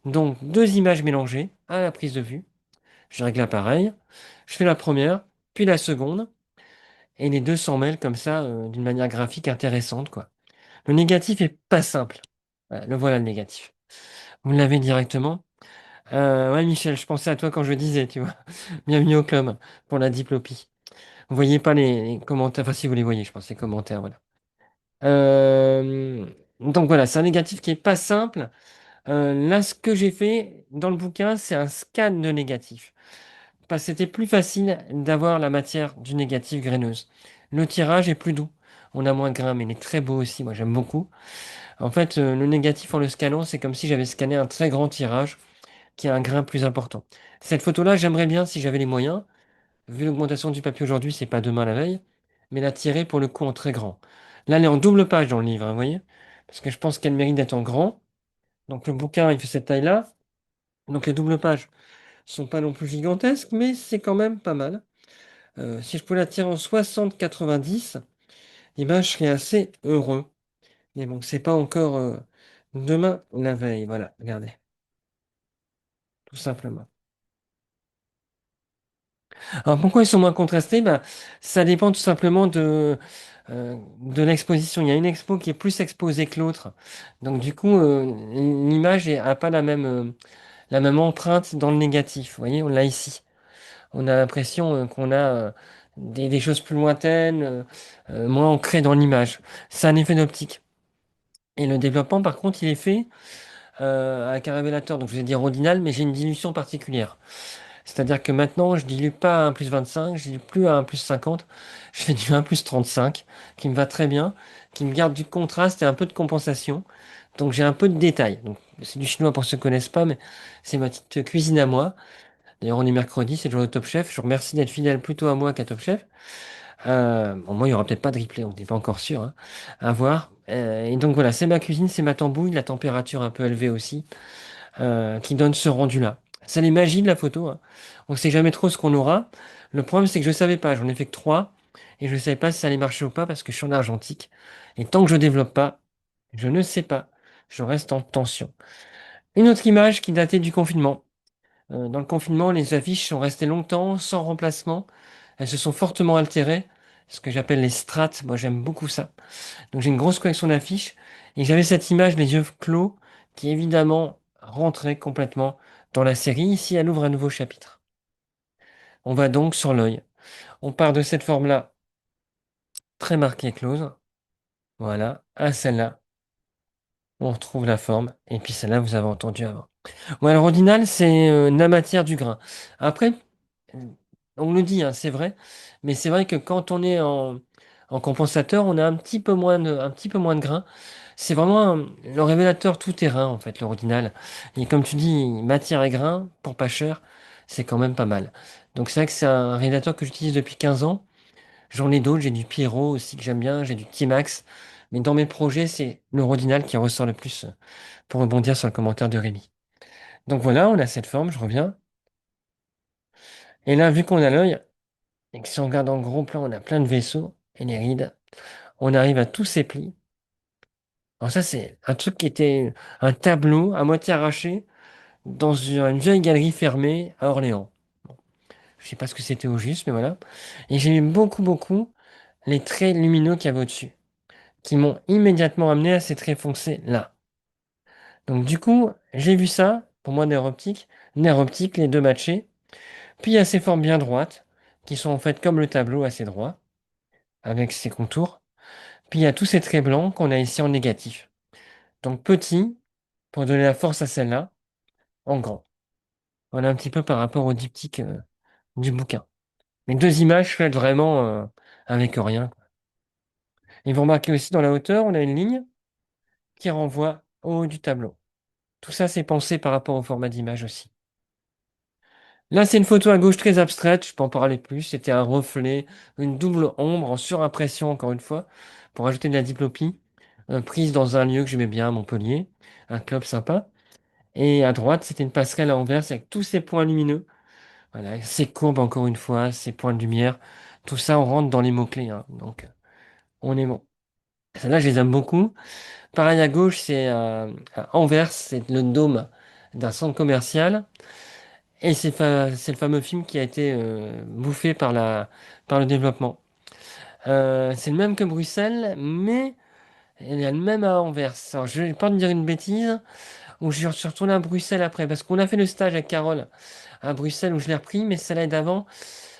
Donc deux images mélangées à la prise de vue. Je règle l'appareil, je fais la première, puis la seconde, et les deux s'en mêlent comme ça, d'une manière graphique intéressante, quoi. Le négatif est pas simple. Voilà, le voilà le négatif. Vous l'avez directement. Ouais, Michel, je pensais à toi quand je disais, tu vois. Bienvenue au club pour la diplopie. Vous voyez pas les commentaires, enfin si vous les voyez, je pense, les commentaires, voilà. Donc voilà, c'est un négatif qui est pas simple. Là, ce que j'ai fait dans le bouquin, c'est un scan de négatif. Parce que c'était plus facile d'avoir la matière du négatif graineuse. Le tirage est plus doux. On a moins de grains, mais il est très beau aussi. Moi, j'aime beaucoup. En fait, le négatif en le scannant, c'est comme si j'avais scanné un très grand tirage qui a un grain plus important. Cette photo-là, j'aimerais bien, si j'avais les moyens, vu l'augmentation du papier aujourd'hui, c'est pas demain la veille, mais la tirer pour le coup en très grand. Là, elle est en double page dans le livre, hein, vous voyez? Parce que je pense qu'elle mérite d'être en grand. Donc le bouquin, il fait cette taille-là. Donc les doubles pages sont pas non plus gigantesques, mais c'est quand même pas mal. Si je pouvais la tirer en 60-90, eh ben, je serais assez heureux. Mais bon, c'est pas encore demain la veille. Voilà, regardez, tout simplement. Alors pourquoi ils sont moins contrastés? Ben, ça dépend tout simplement de l'exposition. Il y a une expo qui est plus exposée que l'autre. Donc du coup, l'image n'a pas la même empreinte dans le négatif. Vous voyez, on l'a ici. On a l'impression qu'on a des choses plus lointaines, moins ancrées dans l'image. C'est un effet d'optique. Et le développement, par contre, il est fait avec un révélateur. Donc je vais dire ordinal, mais j'ai une dilution particulière. C'est-à-dire que maintenant, je dilue pas à 1 + 25, je dilue plus à 1 + 50, je fais du 1 + 35, qui me va très bien, qui me garde du contraste et un peu de compensation. Donc j'ai un peu de détails. Donc c'est du chinois pour ceux qui ne connaissent pas, mais c'est ma petite cuisine à moi. D'ailleurs, on est mercredi, c'est le jour de Top Chef. Je vous remercie d'être fidèle plutôt à moi qu'à Top Chef. Bon, moi, il n'y aura peut-être pas de replay, on n'est pas encore sûr, hein. À voir. Et donc voilà, c'est ma cuisine, c'est ma tambouille, la température un peu élevée aussi, qui donne ce rendu-là. C'est les magies de la photo, hein. On ne sait jamais trop ce qu'on aura. Le problème, c'est que je ne savais pas. J'en ai fait que trois. Et je ne savais pas si ça allait marcher ou pas parce que je suis en argentique. Et tant que je ne développe pas, je ne sais pas. Je reste en tension. Une autre image qui datait du confinement. Dans le confinement, les affiches sont restées longtemps sans remplacement. Elles se sont fortement altérées. Ce que j'appelle les strates. Moi, j'aime beaucoup ça. Donc, j'ai une grosse collection d'affiches. Et j'avais cette image, les yeux clos, qui évidemment rentrait complètement dans la série. Ici, elle ouvre un nouveau chapitre. On va donc sur l'œil. On part de cette forme-là, très marquée close. Voilà. À celle-là, on retrouve la forme. Et puis celle-là, vous avez entendu avant. Ouais, alors ordinal, c'est la matière du grain. Après, euh, on le dit, hein, c'est vrai. Mais c'est vrai que quand on est en compensateur, on a un petit peu moins de grain. C'est vraiment le révélateur tout terrain, en fait, l'ordinal. Et comme tu dis, matière et grain, pour pas cher, c'est quand même pas mal. Donc c'est vrai que c'est un révélateur que j'utilise depuis 15 ans. J'en ai d'autres, j'ai du Pierrot aussi que j'aime bien, j'ai du Timax. Mais dans mes projets, c'est l'Eurodinal qui ressort le plus pour rebondir sur le commentaire de Rémi. Donc voilà, on a cette forme, je reviens. Et là, vu qu'on a l'œil, et que si on regarde en gros plan, on a plein de vaisseaux et les rides, on arrive à tous ces plis. Alors ça, c'est un truc qui était un tableau à moitié arraché dans une vieille galerie fermée à Orléans. Je sais pas ce que c'était au juste, mais voilà. Et j'ai eu beaucoup, beaucoup les traits lumineux qu'il y avait au-dessus, qui m'ont immédiatement amené à ces traits foncés là. Donc du coup, j'ai vu ça, pour moi, nerf optique, les deux matchés. Puis il y a ces formes bien droites, qui sont en fait comme le tableau assez droit, avec ses contours. Puis il y a tous ces traits blancs qu'on a ici en négatif. Donc petit, pour donner la force à celle-là, en grand. Voilà un petit peu par rapport au diptyque du bouquin. Mais deux images faites vraiment avec rien. Et vous remarquez aussi dans la hauteur, on a une ligne qui renvoie au haut du tableau. Tout ça, c'est pensé par rapport au format d'image aussi. Là, c'est une photo à gauche très abstraite, je peux en parler plus. C'était un reflet, une double ombre en surimpression, encore une fois, pour ajouter de la diplopie, prise dans un lieu que j'aimais bien à Montpellier, un club sympa. Et à droite, c'était une passerelle à Anvers avec tous ces points lumineux. Voilà, ces courbes, encore une fois, ces points de lumière. Tout ça, on rentre dans les mots-clés, hein. Donc, on est bon. Celles-là, je les aime beaucoup. Pareil à gauche, c'est à Anvers, c'est le dôme d'un centre commercial. Et c'est le fameux film qui a été bouffé par par le développement. C'est le même que Bruxelles, mais il y a le même à Anvers. Alors, je vais pas te dire une bêtise, où je suis retourné à Bruxelles après, parce qu'on a fait le stage avec Carole à Bruxelles où je l'ai repris, mais celle-là est d'avant,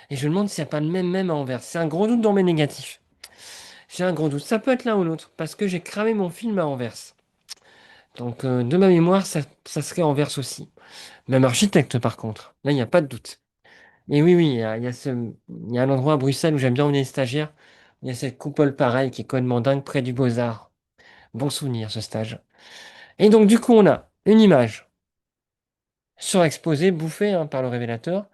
et je me demande s'il n'y a pas le même à Anvers. C'est un gros doute dans mes négatifs. J'ai un gros doute. Ça peut être l'un ou l'autre, parce que j'ai cramé mon film à Anvers. Donc, de ma mémoire, ça serait Anvers aussi. Même architecte, par contre. Là, il n'y a pas de doute. Et oui, oui, il y a un endroit à Bruxelles où j'aime bien emmener les stagiaires. Il y a cette coupole pareille qui est complètement dingue près du Beaux-Arts. Bon souvenir, ce stage. Et donc, du coup, on a une image surexposée, bouffée hein, par le révélateur.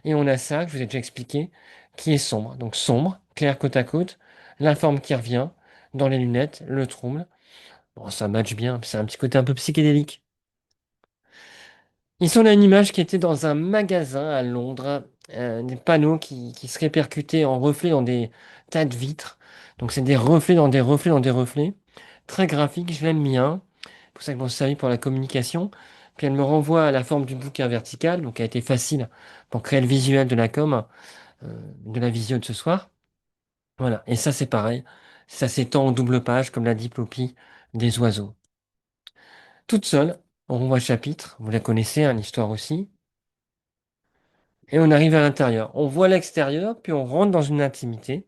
Et on a ça, que je vous ai déjà expliqué, qui est sombre. Donc, sombre, clair côte à côte, la forme qui revient dans les lunettes, le trouble. Bon, ça match bien, c'est un petit côté un peu psychédélique. Ils sont là une image qui était dans un magasin à Londres, des panneaux qui se répercutaient en reflets dans des tas de vitres. Donc c'est des reflets dans des reflets dans des reflets. Très graphique, je l'aime bien. C'est pour ça que je m'en suis servi pour la communication. Puis elle me renvoie à la forme du bouquin vertical, donc elle a été facile pour créer le visuel de la com, de la visio de ce soir. Voilà, et ça c'est pareil. Ça s'étend en double page comme la diplopie des oiseaux. Toute seule, on revoit le chapitre, vous la connaissez, hein, l'histoire aussi. Et on arrive à l'intérieur. On voit l'extérieur, puis on rentre dans une intimité,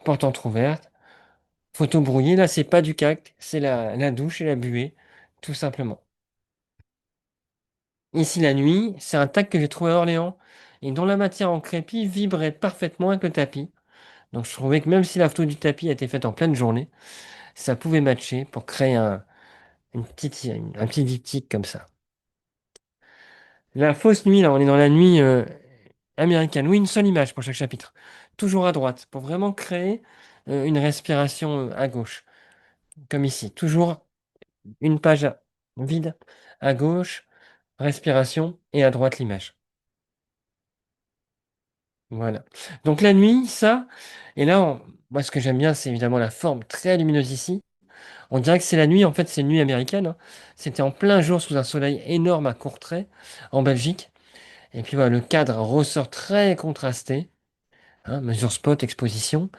porte entrouverte, photo brouillée. Là, c'est pas du cacte, c'est la douche et la buée, tout simplement. Ici, la nuit, c'est un tac que j'ai trouvé à Orléans et dont la matière en crépi vibrait parfaitement avec le tapis. Donc, je trouvais que même si la photo du tapis a été faite en pleine journée, ça pouvait matcher pour créer un petit diptyque comme ça. La fausse nuit, là, on est dans la nuit américaine. Oui, une seule image pour chaque chapitre. Toujours à droite, pour vraiment créer une respiration à gauche. Comme ici. Toujours une page vide à gauche, respiration, et à droite l'image. Voilà. Donc la nuit, ça, et là, moi ce que j'aime bien, c'est évidemment la forme très lumineuse ici. On dirait que c'est la nuit, en fait, c'est une nuit américaine, hein. C'était en plein jour sous un soleil énorme à Courtrai, en Belgique. Et puis voilà, le cadre ressort très contrasté, hein, mesure spot, exposition.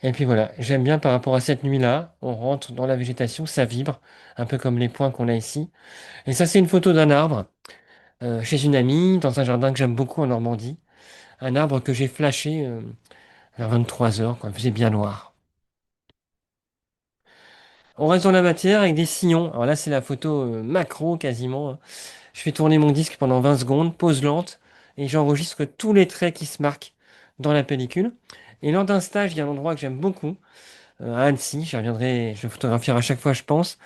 Et puis voilà, j'aime bien par rapport à cette nuit-là, on rentre dans la végétation, ça vibre, un peu comme les points qu'on a ici. Et ça, c'est une photo d'un arbre chez une amie, dans un jardin que j'aime beaucoup en Normandie. Un arbre que j'ai flashé vers 23 heures, quand il faisait bien noir. On reste dans la matière avec des sillons. Alors là, c'est la photo macro quasiment, hein. Je fais tourner mon disque pendant 20 secondes, pause lente, et j'enregistre tous les traits qui se marquent dans la pellicule. Et lors d'un stage, il y a un endroit que j'aime beaucoup, à Annecy, j'y reviendrai, je le photographier à chaque fois, je pense,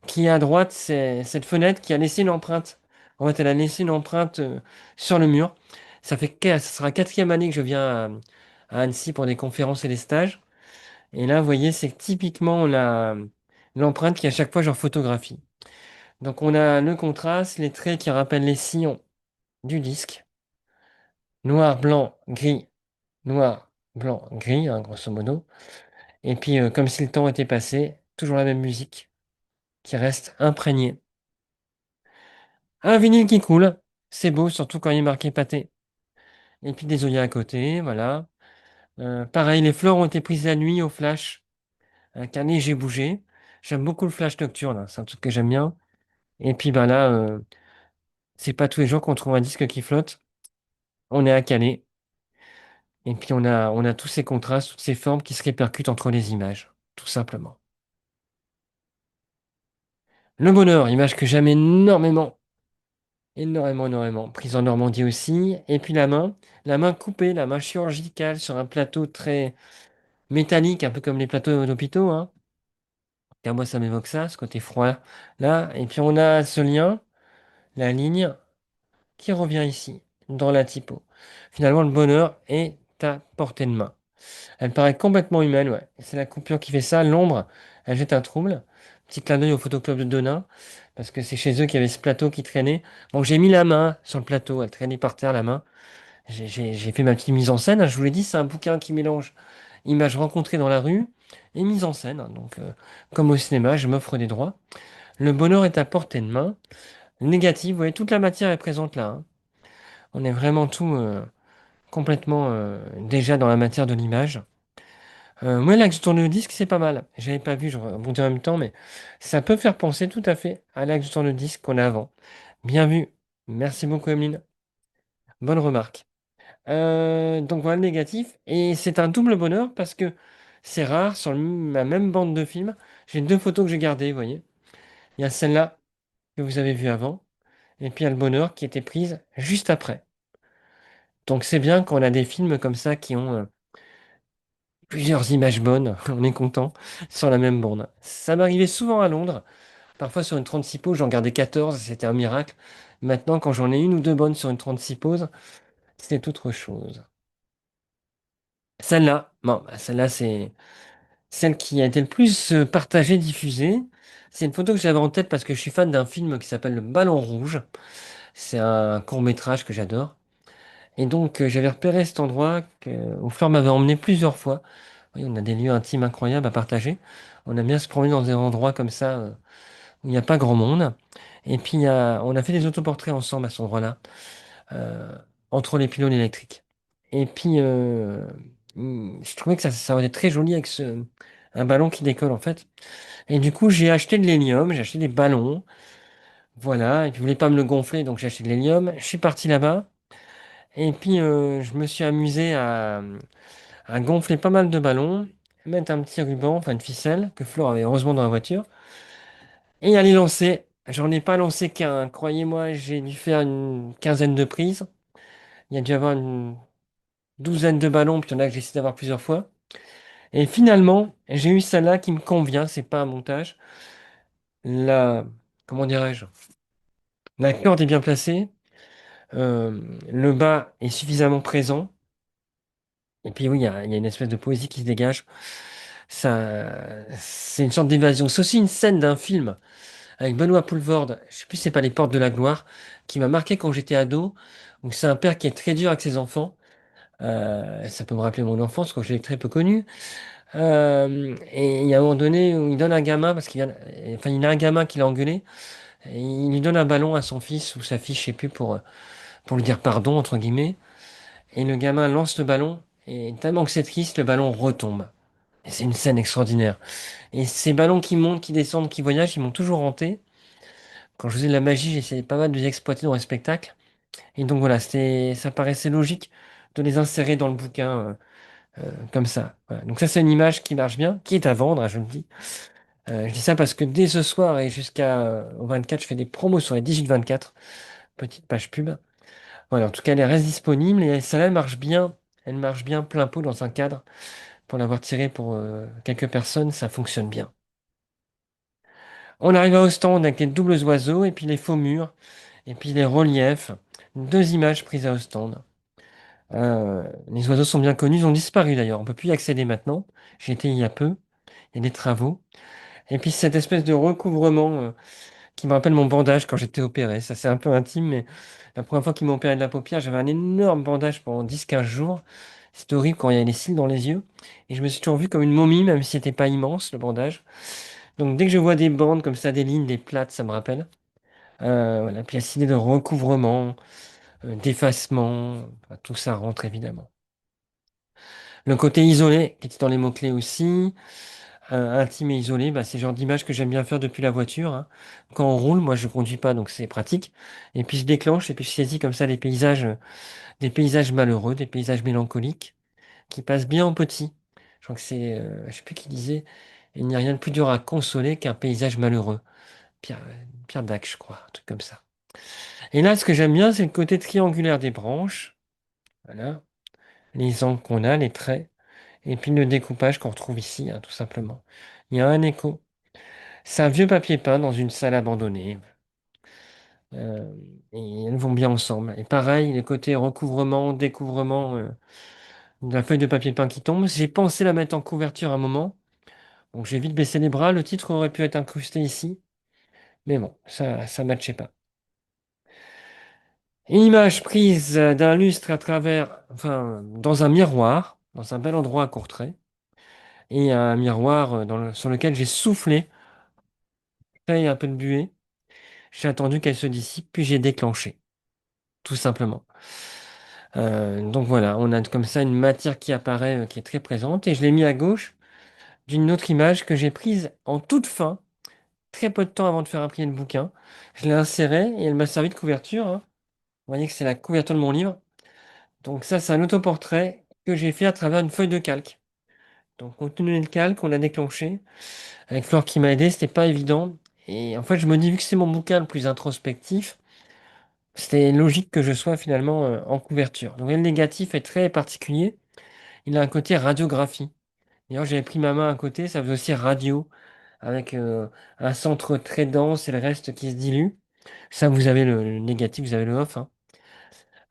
qui est à droite, c'est cette fenêtre qui a laissé une empreinte. En fait, elle a laissé une empreinte sur le mur. Ça sera la quatrième année que je viens à Annecy pour des conférences et des stages. Et là, vous voyez, c'est typiquement l'empreinte qui à chaque fois je photographie. Donc on a le contraste, les traits qui rappellent les sillons du disque. Noir, blanc, gris, noir, blanc, gris, hein, grosso modo. Et puis, comme si le temps était passé, toujours la même musique qui reste imprégnée. Un vinyle qui coule, c'est beau, surtout quand il est marqué pâté. Et puis des œillets à côté, voilà. Pareil, les fleurs ont été prises la nuit au flash, avec un léger bougé. J'aime beaucoup le flash nocturne, hein, c'est un truc que j'aime bien. Et puis ben là, c'est pas tous les jours qu'on trouve un disque qui flotte. On est à Calais. Et puis on a tous ces contrastes, toutes ces formes qui se répercutent entre les images, tout simplement. Le bonheur, image que j'aime énormément. Énormément, énormément. Prise en Normandie aussi. Et puis la main coupée, la main chirurgicale sur un plateau très métallique, un peu comme les plateaux d'hôpitaux, hein. Car moi, ça m'évoque ça, ce côté froid là. Et puis on a ce lien, la ligne qui revient ici, dans la typo. Finalement, le bonheur est à portée de main. Elle paraît complètement humaine, ouais. C'est la coupure qui fait ça. L'ombre, elle jette un trouble. Petit clin d'œil au photoclub de Denain, parce que c'est chez eux qu'il y avait ce plateau qui traînait. Donc j'ai mis la main sur le plateau, elle traînait par terre la main. J'ai fait ma petite mise en scène, hein. Je vous l'ai dit, c'est un bouquin qui mélange images rencontrées dans la rue et mise en scène, hein. Donc, comme au cinéma, je m'offre des droits. Le bonheur est à portée de main. Le négatif, vous voyez, toute la matière est présente là, hein. On est vraiment tout complètement déjà dans la matière de l'image. Moi, l'axe tourne-disque, c'est pas mal. J'avais pas vu, je rebondis en même temps, mais ça peut faire penser tout à fait à l'axe tourne-disque qu'on a avant. Bien vu. Merci beaucoup, Emeline. Bonne remarque. Donc voilà le négatif. Et c'est un double bonheur parce que c'est rare, sur ma même bande de films, j'ai deux photos que j'ai gardées, vous voyez. Il y a celle-là que vous avez vue avant, et puis il y a le bonheur qui était prise juste après. Donc c'est bien quand on a des films comme ça qui ont plusieurs images bonnes, on est content, sur la même bande. Ça m'arrivait souvent à Londres. Parfois sur une 36 poses, j'en gardais 14, c'était un miracle. Maintenant, quand j'en ai une ou deux bonnes sur une 36 poses, c'est autre chose. Celle-là, bon, bah, celle-là, c'est celle qui a été le plus partagée, diffusée. C'est une photo que j'avais en tête parce que je suis fan d'un film qui s'appelle Le Ballon Rouge. C'est un court-métrage que j'adore. Et donc, j'avais repéré cet endroit où Fleur m'avait emmené plusieurs fois. Oui, on a des lieux intimes incroyables à partager. On aime bien se promener dans des endroits comme ça où il n'y a pas grand monde. Et puis, on a fait des autoportraits ensemble à cet endroit-là, euh, entre les pylônes électriques. Et puis, je trouvais que ça aurait été très joli avec un ballon qui décolle en fait. Et du coup, j'ai acheté de l'hélium, j'ai acheté des ballons. Voilà, et puis je voulais pas me le gonfler, donc j'ai acheté de l'hélium. Je suis parti là-bas. Et puis, je me suis amusé à gonfler pas mal de ballons, mettre un petit ruban, enfin une ficelle, que Flore avait heureusement dans la voiture, et aller lancer. J'en ai pas lancé qu'un, croyez-moi, j'ai dû faire une quinzaine de prises. Il y a dû y avoir une douzaine de ballons, puis il y en a que j'ai essayé d'avoir plusieurs fois. Et finalement, j'ai eu celle-là qui me convient, c'est pas un montage. La, comment dirais-je? La corde est bien placée, euh, le bas est suffisamment présent, et puis oui, il y a une espèce de poésie qui se dégage. Ça, c'est une sorte d'évasion. C'est aussi une scène d'un film avec Benoît Poelvoorde, je sais plus si c'est pas Les Portes de la Gloire, qui m'a marqué quand j'étais ado. Donc c'est un père qui est très dur avec ses enfants. Ça peut me rappeler mon enfance quand je l'ai très peu connu. Et il y a un moment donné où il donne un gamin, parce enfin, il a un gamin qui l'a engueulé, et il lui donne un ballon à son fils ou sa fille, je sais plus, pour lui dire pardon, entre guillemets. Et le gamin lance le ballon, et tellement que c'est triste, le ballon retombe. Et c'est une scène extraordinaire. Et ces ballons qui montent, qui descendent, qui voyagent, ils m'ont toujours hanté. Quand je faisais de la magie, j'essayais pas mal de les exploiter dans les spectacles. Et donc voilà, ça paraissait logique de les insérer dans le bouquin comme ça. Voilà. Donc ça, c'est une image qui marche bien, qui est à vendre, hein, je le dis. Je dis ça parce que dès ce soir et jusqu'à au 24, je fais des promos sur les 18-24, petite page pub. Voilà, en tout cas, elle reste disponible et celle-là, elle marche bien. Elle marche bien plein pot dans un cadre. Pour l'avoir tiré pour quelques personnes, ça fonctionne bien. On arrive à Ostende avec les doubles oiseaux et puis les faux murs et puis les reliefs. Deux images prises à Ostende. Les oiseaux sont bien connus, ils ont disparu d'ailleurs. On peut plus y accéder maintenant. J'y étais il y a peu. Il y a des travaux. Et puis cette espèce de recouvrement qui me rappelle mon bandage quand j'étais opéré. Ça, c'est un peu intime, mais la première fois qu'ils m'ont opéré de la paupière, j'avais un énorme bandage pendant 10-15 jours. C'était horrible quand il y avait les cils dans les yeux. Et je me suis toujours vu comme une momie, même si c'était pas immense, le bandage. Donc dès que je vois des bandes comme ça, des lignes, des plates, ça me rappelle. Voilà. Puis il y a cette idée de recouvrement, d'effacement, enfin, tout ça rentre évidemment. Le côté isolé, qui était dans les mots-clés aussi, intime et isolé, bah, c'est le genre d'image que j'aime bien faire depuis la voiture, hein. Quand on roule, moi je conduis pas, donc c'est pratique. Et puis je déclenche et puis je saisis comme ça des paysages malheureux, des paysages mélancoliques, qui passent bien en petit. Je crois que c'est, je sais plus qui disait, il n'y a rien de plus dur à consoler qu'un paysage malheureux. Pierre, Pierre Dac, je crois, un truc comme ça. Et là, ce que j'aime bien, c'est le côté triangulaire des branches. Voilà. Les angles qu'on a, les traits. Et puis le découpage qu'on retrouve ici, hein, tout simplement. Il y a un écho. C'est un vieux papier peint dans une salle abandonnée. Euh, et elles vont bien ensemble. Et pareil, les côtés recouvrement, découvrement de la feuille de papier peint qui tombe. J'ai pensé la mettre en couverture à un moment. Donc j'ai vite baissé les bras. Le titre aurait pu être incrusté ici. Mais bon, ça matchait pas. Une image prise d'un lustre à travers, enfin, dans un miroir, dans un bel endroit à Courtrai. Et un miroir sur lequel j'ai soufflé, fait un peu de buée. J'ai attendu qu'elle se dissipe, puis j'ai déclenché, tout simplement. Donc voilà, on a comme ça une matière qui apparaît, qui est très présente, et je l'ai mis à gauche d'une autre image que j'ai prise en toute fin, très peu de temps avant de faire imprimer le bouquin. Je l'ai insérée et elle m'a servi de couverture, hein. Vous voyez que c'est la couverture de mon livre. Donc ça, c'est un autoportrait que j'ai fait à travers une feuille de calque. Donc on tenait le calque, on l'a déclenché. Avec Flore qui m'a aidé, c'était pas évident. Et en fait, je me dis, vu que c'est mon bouquin le plus introspectif, c'était logique que je sois finalement en couverture. Donc le négatif est très particulier. Il a un côté radiographie. D'ailleurs, j'avais pris ma main à côté, ça faisait aussi radio, avec un centre très dense et le reste qui se dilue. Ça, vous avez le négatif, vous avez le off, hein.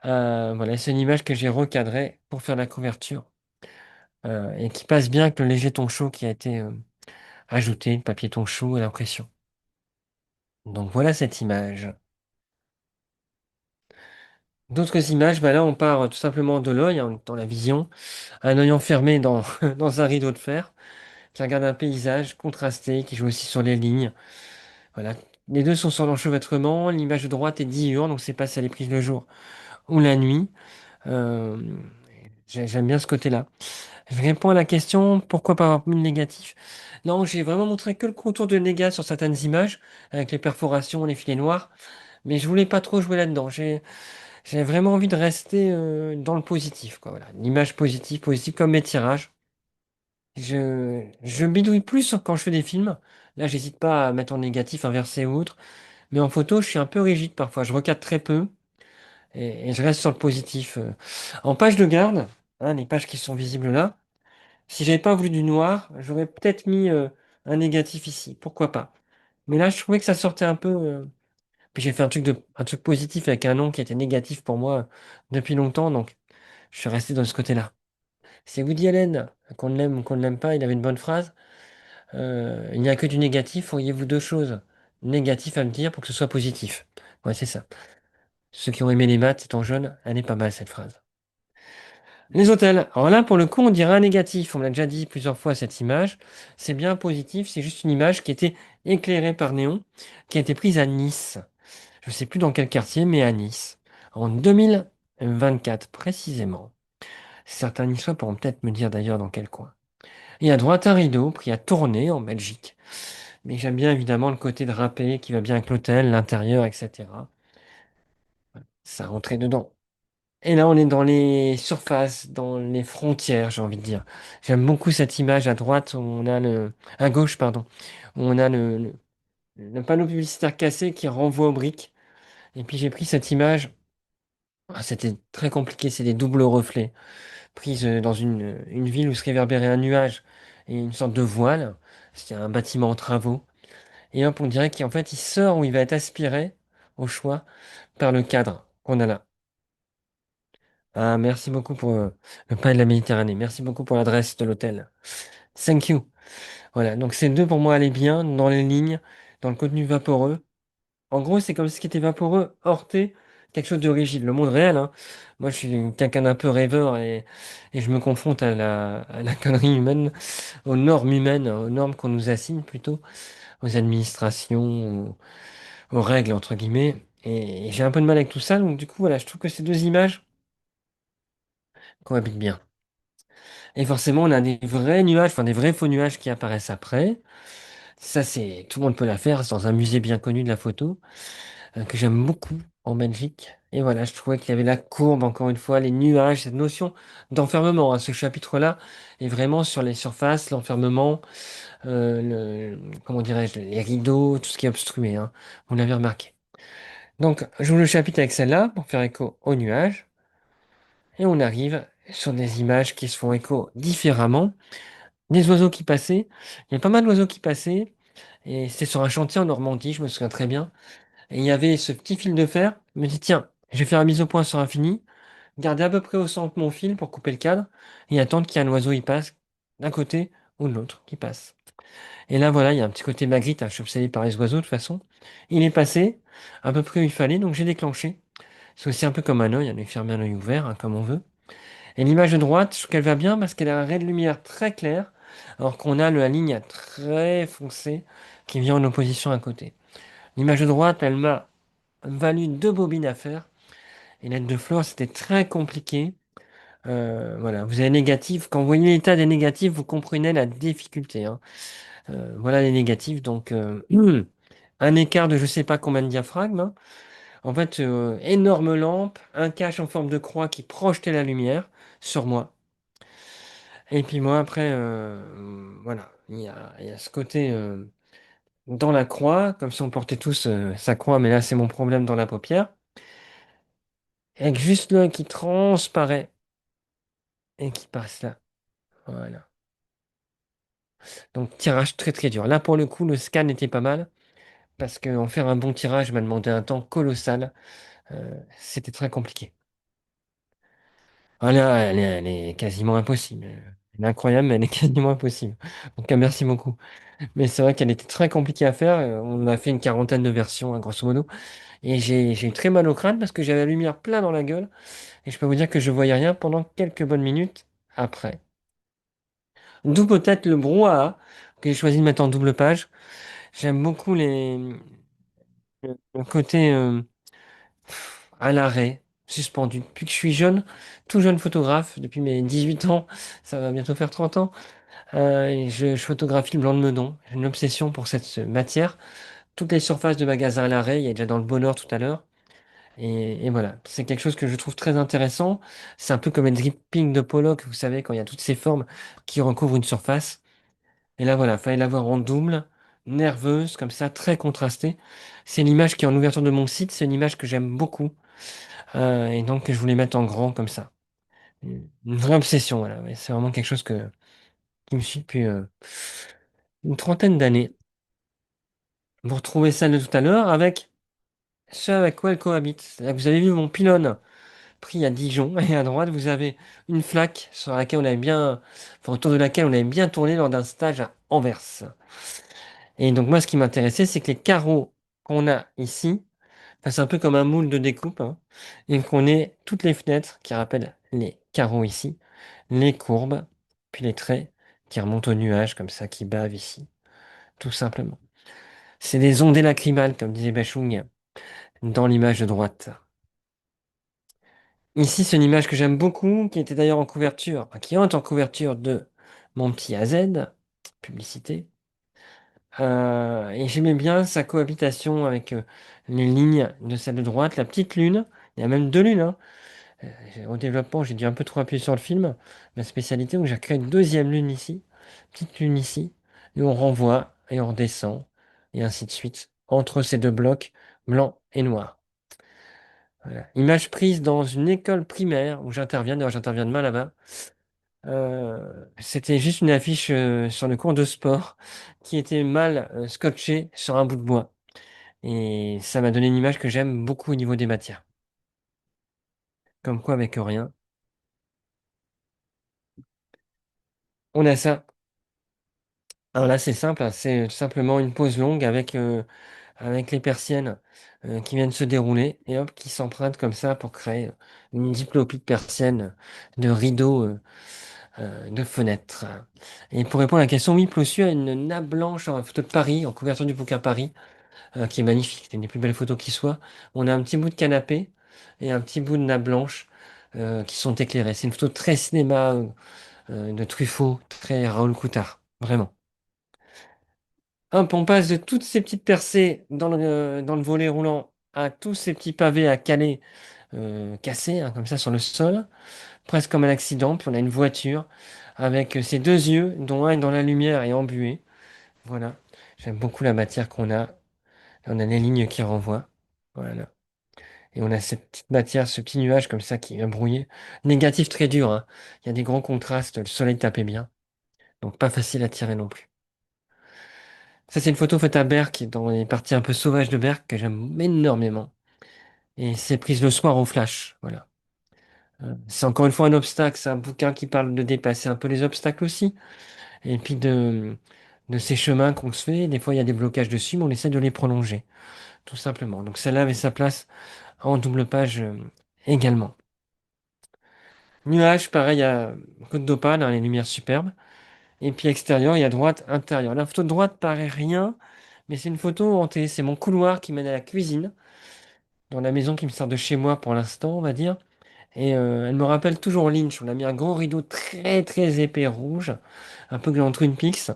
Voilà, c'est une image que j'ai recadrée pour faire la couverture et qui passe bien avec le léger ton chaud qui a été ajouté, le papier ton chaud et l'impression. Donc voilà cette image. D'autres images, bah là on part tout simplement de l'œil, hein, dans la vision, un œil enfermé dans, dans un rideau de fer, qui regarde un paysage contrasté, qui joue aussi sur les lignes. Voilà. Les deux sont sur l'enchevêtrement, l'image de droite est diurne, donc c'est pas si elle est prise le jour ou la nuit. Euh, J'aime bien ce côté-là. Je réponds à la question, pourquoi pas avoir mis le négatif? Non, j'ai vraiment montré que le contour de négat sur certaines images, avec les perforations, les filets noirs, mais je voulais pas trop jouer là-dedans. J'ai vraiment envie de rester dans le positif, quoi. Voilà, l'image positive, positive comme mes tirages. Je bidouille plus quand je fais des films. Là, j'hésite pas à mettre en négatif, inversé ou autre. Mais en photo, je suis un peu rigide parfois. Je recadre très peu et je reste sur le positif. En page de garde, hein, les pages qui sont visibles là, si j'avais pas voulu du noir, j'aurais peut-être mis un négatif ici. Pourquoi pas? Mais là, je trouvais que ça sortait un peu. Puis j'ai fait un truc positif avec un nom qui était négatif pour moi depuis longtemps, donc je suis resté dans ce côté-là. C'est Woody Allen, qu'on l'aime ou qu'on ne l'aime pas, il avait une bonne phrase. Il n'y a que du négatif, auriez-vous deux choses négatives à me dire pour que ce soit positif. Ouais, c'est ça. Ceux qui ont aimé les maths étant jeunes, elle est pas mal cette phrase. Les hôtels. Alors là, pour le coup, on dirait un négatif. On me l'a déjà dit plusieurs fois cette image. C'est bien positif, c'est juste une image qui était éclairée par néon, qui a été prise à Nice. Je ne sais plus dans quel quartier, mais à Nice. En 2024, précisément. Certains Niçois pourront peut-être me dire d'ailleurs dans quel coin. Et à droite, un rideau pris à tourner en Belgique. Mais j'aime bien évidemment le côté drapé qui va bien avec l'hôtel, l'intérieur, etc. Ça rentrait dedans. Et là, on est dans les surfaces, dans les frontières, j'ai envie de dire. J'aime beaucoup cette image à droite où on a à gauche, pardon, où on a le panneau publicitaire cassé qui renvoie aux briques. Et puis j'ai pris cette image. C'était très compliqué, c'est des doubles reflets prises dans une ville où se réverbérait un nuage et une sorte de voile. C'était un bâtiment en travaux. Et hop, on dirait qu'en fait, il sort ou il va être aspiré, au choix, par le cadre qu'on a là. Ah, merci beaucoup pour le pain de la Méditerranée. Merci beaucoup pour l'adresse de l'hôtel. Thank you. Voilà, donc ces deux pour moi allaient bien dans les lignes, dans le contenu vaporeux. En gros, c'est comme ce qui était vaporeux, heurté, quelque chose de rigide. Le monde réel, hein. Moi, je suis quelqu'un d'un peu rêveur et je me confronte à la connerie humaine, aux normes humaines, aux normes qu'on nous assigne plutôt, aux administrations, aux règles, entre guillemets. Et j'ai un peu de mal avec tout ça. Donc, du coup, voilà, je trouve que ces deux images cohabitent bien. Et forcément, on a des vrais nuages, enfin des vrais faux nuages qui apparaissent après. Ça, c'est, tout le monde peut la faire, c'est dans un musée bien connu de la photo, que j'aime beaucoup en Belgique. Et voilà, je trouvais qu'il y avait la courbe, encore une fois, les nuages, cette notion d'enfermement, hein. Ce chapitre-là est vraiment sur les surfaces, l'enfermement, comment dirais-je, les rideaux, tout ce qui est obstrué, hein. Vous l'avez remarqué. Donc, j'ouvre le chapitre avec celle-là pour faire écho aux nuages. Et on arrive sur des images qui se font écho différemment. Des oiseaux qui passaient. Il y a pas mal d'oiseaux qui passaient. Et c'était sur un chantier en Normandie, je me souviens très bien. Et il y avait ce petit fil de fer. Je me dis, tiens, je vais faire un mise au point sur Infini. Garder à peu près au centre mon fil pour couper le cadre. Et attendre qu'il y ait un oiseau, il passe d'un côté ou de l'autre qui passe. Et là, voilà, il y a un petit côté Magritte, hein, je suis obsédé par les oiseaux de toute façon. Il est passé à peu près où il fallait, donc j'ai déclenché. C'est aussi un peu comme un œil, on est fermé un œil ouvert, hein, comme on veut. Et l'image de droite, je trouve qu'elle va bien parce qu'elle a un ray de lumière très clair, alors qu'on a la ligne très foncée qui vient en opposition à côté. L'image de droite, elle m'a valu deux bobines à faire. Et l'aide de Flore, c'était très compliqué. Voilà, vous avez négatif. Quand vous voyez l'état des négatifs, vous comprenez la difficulté, hein. Voilà les négatifs. Donc, un écart de je sais pas combien de diaphragmes, hein. En fait, énorme lampe, un cache en forme de croix qui projetait la lumière sur moi. Et puis moi, après, voilà, il y a ce côté dans la croix, comme si on portait tous sa croix, mais là, c'est mon problème dans la paupière. Avec juste l'œil qui transparaît et qui passe là. Voilà. Donc, tirage très très dur. Là, pour le coup, le scan était pas mal. Parce qu'en faire un bon tirage m'a demandé un temps colossal. C'était très compliqué. Voilà, elle est quasiment impossible. Elle est incroyable, mais elle est quasiment impossible. Donc, merci beaucoup. Mais c'est vrai qu'elle était très compliquée à faire. On a fait une quarantaine de versions, hein, grosso modo. Et j'ai eu très mal au crâne parce que j'avais la lumière plein dans la gueule. Et je peux vous dire que je voyais rien pendant quelques bonnes minutes après. D'où peut-être le brouhaha que j'ai choisi de mettre en double page. J'aime beaucoup le côté à l'arrêt, suspendu. Depuis que je suis jeune, tout jeune photographe, depuis mes 18 ans, ça va bientôt faire 30 ans, et je photographie le blanc de Meudon. J'ai une obsession pour cette matière. Toutes les surfaces de magasins à l'arrêt, il y a déjà dans le Bonheur tout à l'heure. Et voilà, c'est quelque chose que je trouve très intéressant. C'est un peu comme le dripping de Pollock, vous savez, quand il y a toutes ces formes qui recouvrent une surface. Et là, voilà, fallait l'avoir en double, nerveuse, comme ça, très contrastée. C'est l'image qui est en ouverture de mon site, c'est une image que j'aime beaucoup. Et donc, je voulais mettre en grand comme ça. Une vraie obsession, voilà. Ouais, c'est vraiment quelque chose qui me suit depuis une trentaine d'années. Vous retrouvez celle de tout à l'heure avec ce avec quoi elle cohabite. C'est-à-dire que vous avez vu mon pylône pris à Dijon, et à droite, vous avez une flaque sur laquelle on avait bien, enfin, autour de laquelle on avait bien tourné lors d'un stage à Anvers. Et donc, moi, ce qui m'intéressait, c'est que les carreaux qu'on a ici, enfin, c'est un peu comme un moule de découpe, hein, et qu'on ait toutes les fenêtres qui rappellent les carreaux ici, les courbes, puis les traits qui remontent au nuage comme ça, qui bavent ici, tout simplement. C'est des ondées lacrymales, comme disait Bachung dans l'image de droite. Ici, c'est une image que j'aime beaucoup, qui était d'ailleurs en couverture, enfin, qui est en couverture de mon petit AZ, publicité. Et j'aimais bien sa cohabitation avec les lignes de celle de droite, la petite lune. Il y a même deux lunes, hein. Au développement, j'ai dû un peu trop appuyer sur le film, ma spécialité, donc j'ai créé une deuxième lune ici, petite lune ici, et on renvoie et on redescend, et ainsi de suite, entre ces deux blocs, blanc et noir. Voilà. Image prise dans une école primaire où j'interviens, d'ailleurs j'interviens demain là-bas. C'était juste une affiche sur le cours de sport qui était mal scotchée sur un bout de bois. Et ça m'a donné une image que j'aime beaucoup au niveau des matières. Comme quoi, avec rien, on a ça. Alors là, c'est simple, hein, c'est tout simplement une pause longue avec les persiennes qui viennent se dérouler et hop, qui s'empruntent comme ça pour créer une diplopie de persiennes, de rideaux, de fenêtres. Et pour répondre à la question, oui, Plossu a une nappe blanche en photo de Paris, en couverture du bouquin Paris, qui est magnifique. C'est une des plus belles photos qui soit. On a un petit bout de canapé et un petit bout de nappe blanche qui sont éclairés. C'est une photo très cinéma de Truffaut, très Raoul Coutard, vraiment. Hop, on passe de toutes ces petites percées dans le volet roulant à tous ces petits pavés à caler, cassés, hein, comme ça sur le sol, presque comme un accident. Puis on a une voiture avec ses deux yeux, dont un est dans la lumière et embué. Voilà, j'aime beaucoup la matière qu'on a. On a les lignes qui renvoient. Voilà. Et on a cette petite matière, ce petit nuage comme ça qui est brouillé. Négatif très dur, hein. Il y a des grands contrastes, le soleil tapait bien. Donc pas facile à tirer non plus. Ça, c'est une photo faite à Berck, dans les parties un peu sauvages de Berck, que j'aime énormément. Et c'est prise le soir au flash. Voilà. C'est encore une fois un obstacle. C'est un bouquin qui parle de dépasser un peu les obstacles aussi. Et puis de ces chemins qu'on se fait. Des fois, il y a des blocages dessus, mais on essaie de les prolonger. Tout simplement. Donc celle-là avait sa place en double page également. Nuages, pareil, à Côte d'Opale, hein, les lumières superbes. Et puis extérieur, il y a droite, intérieur. La photo de droite paraît rien, mais c'est une photo hantée. C'est mon couloir qui mène à la cuisine, dans la maison qui me sert de chez moi pour l'instant, on va dire. Et elle me rappelle toujours Lynch. On a mis un gros rideau très très épais rouge, un peu dans Twin Peaks.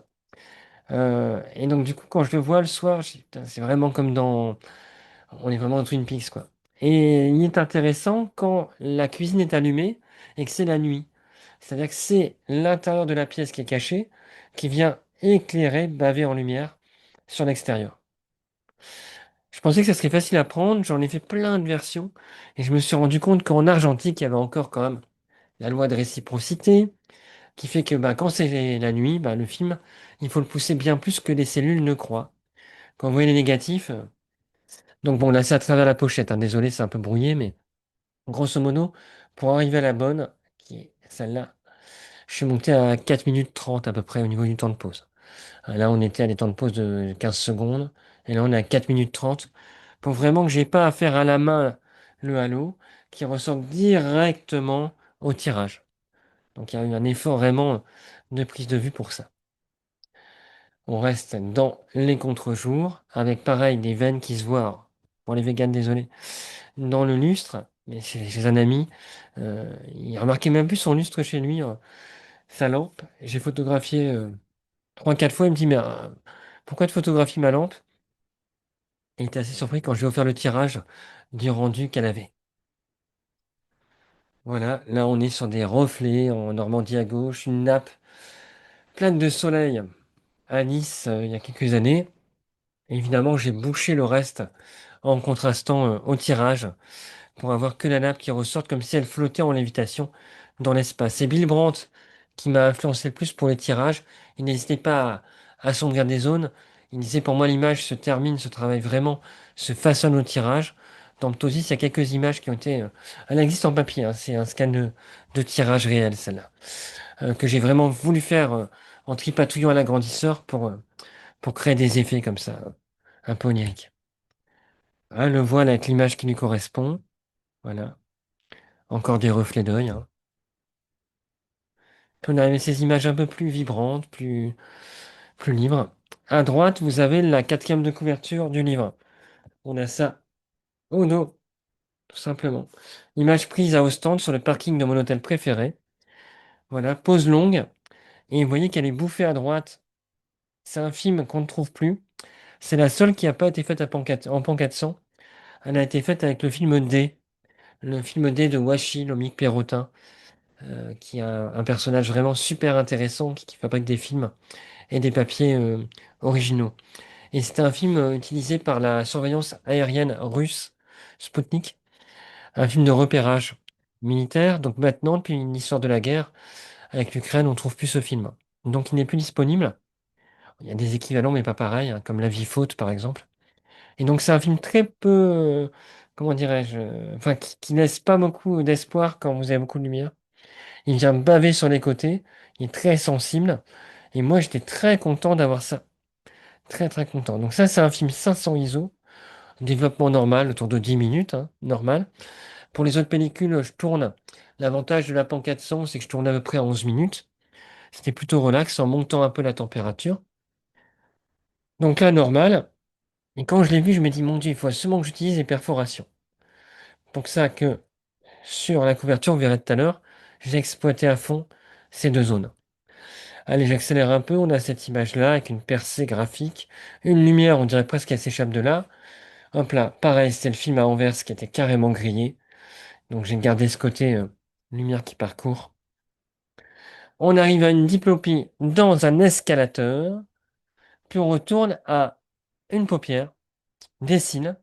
Et donc du coup, quand je le vois le soir, je dis, putain, c'est vraiment comme dans... On est vraiment dans Twin Peaks, quoi. Et il est intéressant quand la cuisine est allumée et que c'est la nuit. C'est-à-dire que c'est l'intérieur de la pièce qui est caché, qui vient éclairer, baver en lumière sur l'extérieur. Je pensais que ça serait facile à prendre, j'en ai fait plein de versions, et je me suis rendu compte qu'en argentique, il y avait encore quand même la loi de réciprocité, qui fait que bah, quand c'est la nuit, bah, le film, il faut le pousser bien plus que les cellules ne croient. Quand vous voyez les négatifs, donc bon, là c'est à travers la pochette, hein, désolé, c'est un peu brouillé, mais grosso modo, pour arriver à la bonne, qui est celle-là, je suis monté à 4 minutes 30 à peu près au niveau du temps de pause. Là, on était à des temps de pause de 15 secondes, et là on est à 4 minutes 30 pour vraiment que j'ai pas à faire à la main le halo, qui ressorte directement au tirage. Donc il y a eu un effort vraiment de prise de vue pour ça. On reste dans les contre-jours, avec pareil des veines qui se voient, pour les véganes, désolé, dans le lustre, mais chez un ami, il remarquait même plus son lustre chez lui, sa lampe. J'ai photographié 3-4 fois, il me dit, mais pourquoi tu photographies ma lampe? Et il était assez surpris quand je lui ai offert le tirage du rendu qu'elle avait. Voilà, là on est sur des reflets en Normandie à gauche, une nappe pleine de soleil à Nice il y a quelques années. Évidemment, j'ai bouché le reste en contrastant au tirage pour avoir que la nappe qui ressorte comme si elle flottait en lévitation dans l'espace. C'est Bill Brandt qui m'a influencé le plus pour les tirages. Il n'hésitait pas à assombrir des zones. Il disait pour moi l'image se termine, se travaille vraiment, se façonne au tirage. Dans Ptosis, il y a quelques images qui ont été... elle existe en papier, hein, c'est un scan de tirage réel, celle-là. Que j'ai vraiment voulu faire en tripatouillant à l'agrandisseur pour créer des effets comme ça, un peu oniriques. Ah, le voile avec l'image qui lui correspond. Voilà. Encore des reflets d'œil, hein. Puis on a ces images un peu plus vibrantes, plus libres. À droite, vous avez la quatrième de couverture du livre. On a ça au dos, tout simplement. Image prise à Ostende sur le parking de mon hôtel préféré. Voilà, pause longue. Et vous voyez qu'elle est bouffée à droite. C'est un film qu'on ne trouve plus. C'est la seule qui n'a pas été faite en pan 400. Elle a été faite avec le film D. Le film D de Washi, Lomik Perrotin, qui a un personnage vraiment super intéressant, qui fabrique des films et des papiers originaux. Et c'était un film utilisé par la surveillance aérienne russe, Sputnik, un film de repérage militaire. Donc maintenant, depuis l'histoire de la guerre avec l'Ukraine, on trouve plus ce film. Donc il n'est plus disponible. Il y a des équivalents, mais pas pareils, hein, comme La Vie faute, par exemple. Et donc c'est un film très peu, comment dirais-je, enfin qui laisse pas beaucoup d'espoir quand vous avez beaucoup de lumière. Il vient baver sur les côtés, il est très sensible. Et moi, j'étais très content d'avoir ça. Très très content. Donc ça, c'est un film 500 ISO, développement normal, autour de 10 minutes, hein, normal. Pour les autres pellicules, je tourne. L'avantage de la Pan 400, c'est que je tourne à peu près à 11 minutes. C'était plutôt relax en montant un peu la température. Donc là, normal. Et quand je l'ai vu, je me dis, mon Dieu, il faut seulement que j'utilise les perforations. Pour ça que sur la couverture, vous verrez tout à l'heure, j'ai exploité à fond ces deux zones. Allez, j'accélère un peu. On a cette image-là avec une percée graphique. Une lumière, on dirait presque qu'elle s'échappe de là. Hop là, pareil, c'était le film à Anvers qui était carrément grillé. Donc j'ai gardé ce côté lumière qui parcourt. On arrive à une diplopie dans un escalateur. Puis on retourne à une paupière, dessine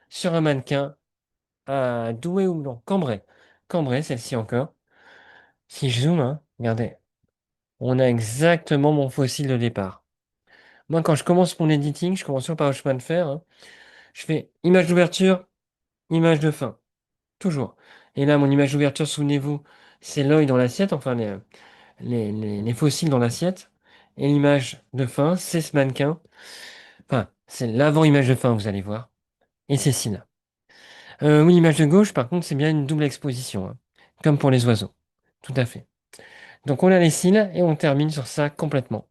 sur un mannequin à Douai ou non, Cambrai. Cambrai, celle-ci encore. Si je zoome, hein, regardez, on a exactement mon fossile de départ. Moi, quand je commence mon editing, je commence toujours par le chemin de fer, hein. Je fais image d'ouverture, image de fin, toujours. Et là, mon image d'ouverture, souvenez-vous, c'est l'œil dans l'assiette, enfin les fossiles dans l'assiette. Et l'image de fin, c'est ce mannequin. Enfin, c'est l'avant-image de fin, vous allez voir. Et c'est celle-là. Oui, l'image de gauche, par contre, c'est bien une double exposition, hein, comme pour les oiseaux. Tout à fait. Donc on a les cils et on termine sur ça complètement.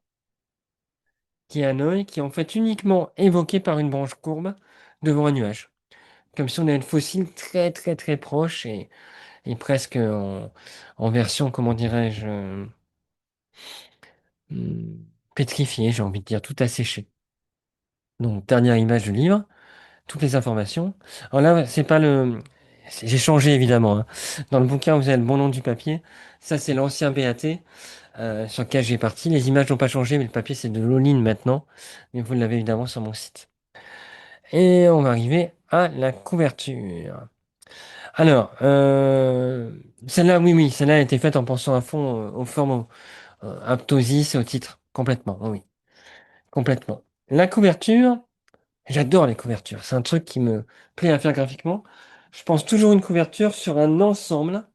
Qui est un œil qui est en fait uniquement évoqué par une branche courbe devant un nuage. Comme si on avait le fossile très très très proche et presque en version, comment dirais-je, hmm, pétrifié, j'ai envie de dire, tout asséché. Donc dernière image du livre, toutes les informations. Alors là, c'est pas le... J'ai changé évidemment, hein. Dans le bouquin, vous avez le bon nom du papier. Ça, c'est l'ancien BAT sur lequel j'ai parti. Les images n'ont pas changé, mais le papier, c'est de l'Oline maintenant. Mais vous l'avez évidemment sur mon site. Et on va arriver à la couverture. Alors, celle-là, oui, oui, celle-là a été faite en pensant à fond aux formes aptosis et au titre. Complètement, oui, oui, complètement. La couverture, j'adore les couvertures. C'est un truc qui me plaît à faire graphiquement. Je pense toujours une couverture sur un ensemble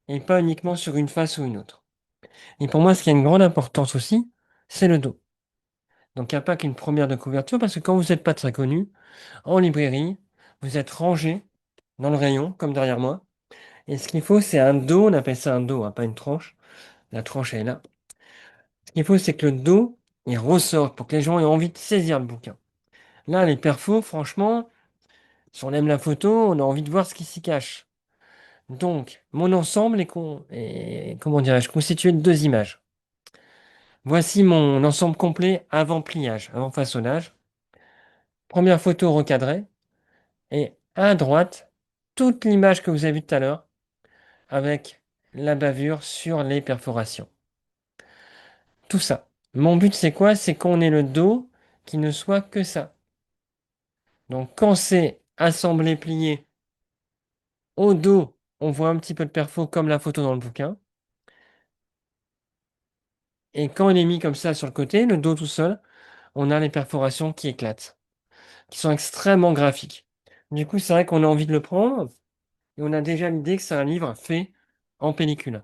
et pas uniquement sur une face ou une autre. Et pour moi, ce qui a une grande importance aussi, c'est le dos. Donc, il n'y a pas qu'une première de couverture parce que quand vous n'êtes pas très connu, en librairie, vous êtes rangé dans le rayon, comme derrière moi. Et ce qu'il faut, c'est un dos, on appelle ça un dos, hein, pas une tranche. La tranche elle est là. Ce qu'il faut, c'est que le dos, il ressorte pour que les gens aient envie de saisir le bouquin. Là, les perfos, franchement, si on aime la photo, on a envie de voir ce qui s'y cache. Donc, mon ensemble est, comment dirais-je, constitué de deux images. Voici mon ensemble complet avant pliage, avant façonnage. Première photo recadrée. Et à droite, toute l'image que vous avez vue tout à l'heure avec la bavure sur les perforations. Tout ça. Mon but, c'est quoi? C'est qu'on ait le dos qui ne soit que ça. Donc, quand c'est assemblé, plié, au dos, on voit un petit peu de perfo comme la photo dans le bouquin. Et quand il est mis comme ça sur le côté, le dos tout seul, on a les perforations qui éclatent, qui sont extrêmement graphiques. Du coup, c'est vrai qu'on a envie de le prendre et on a déjà l'idée que c'est un livre fait en pellicule.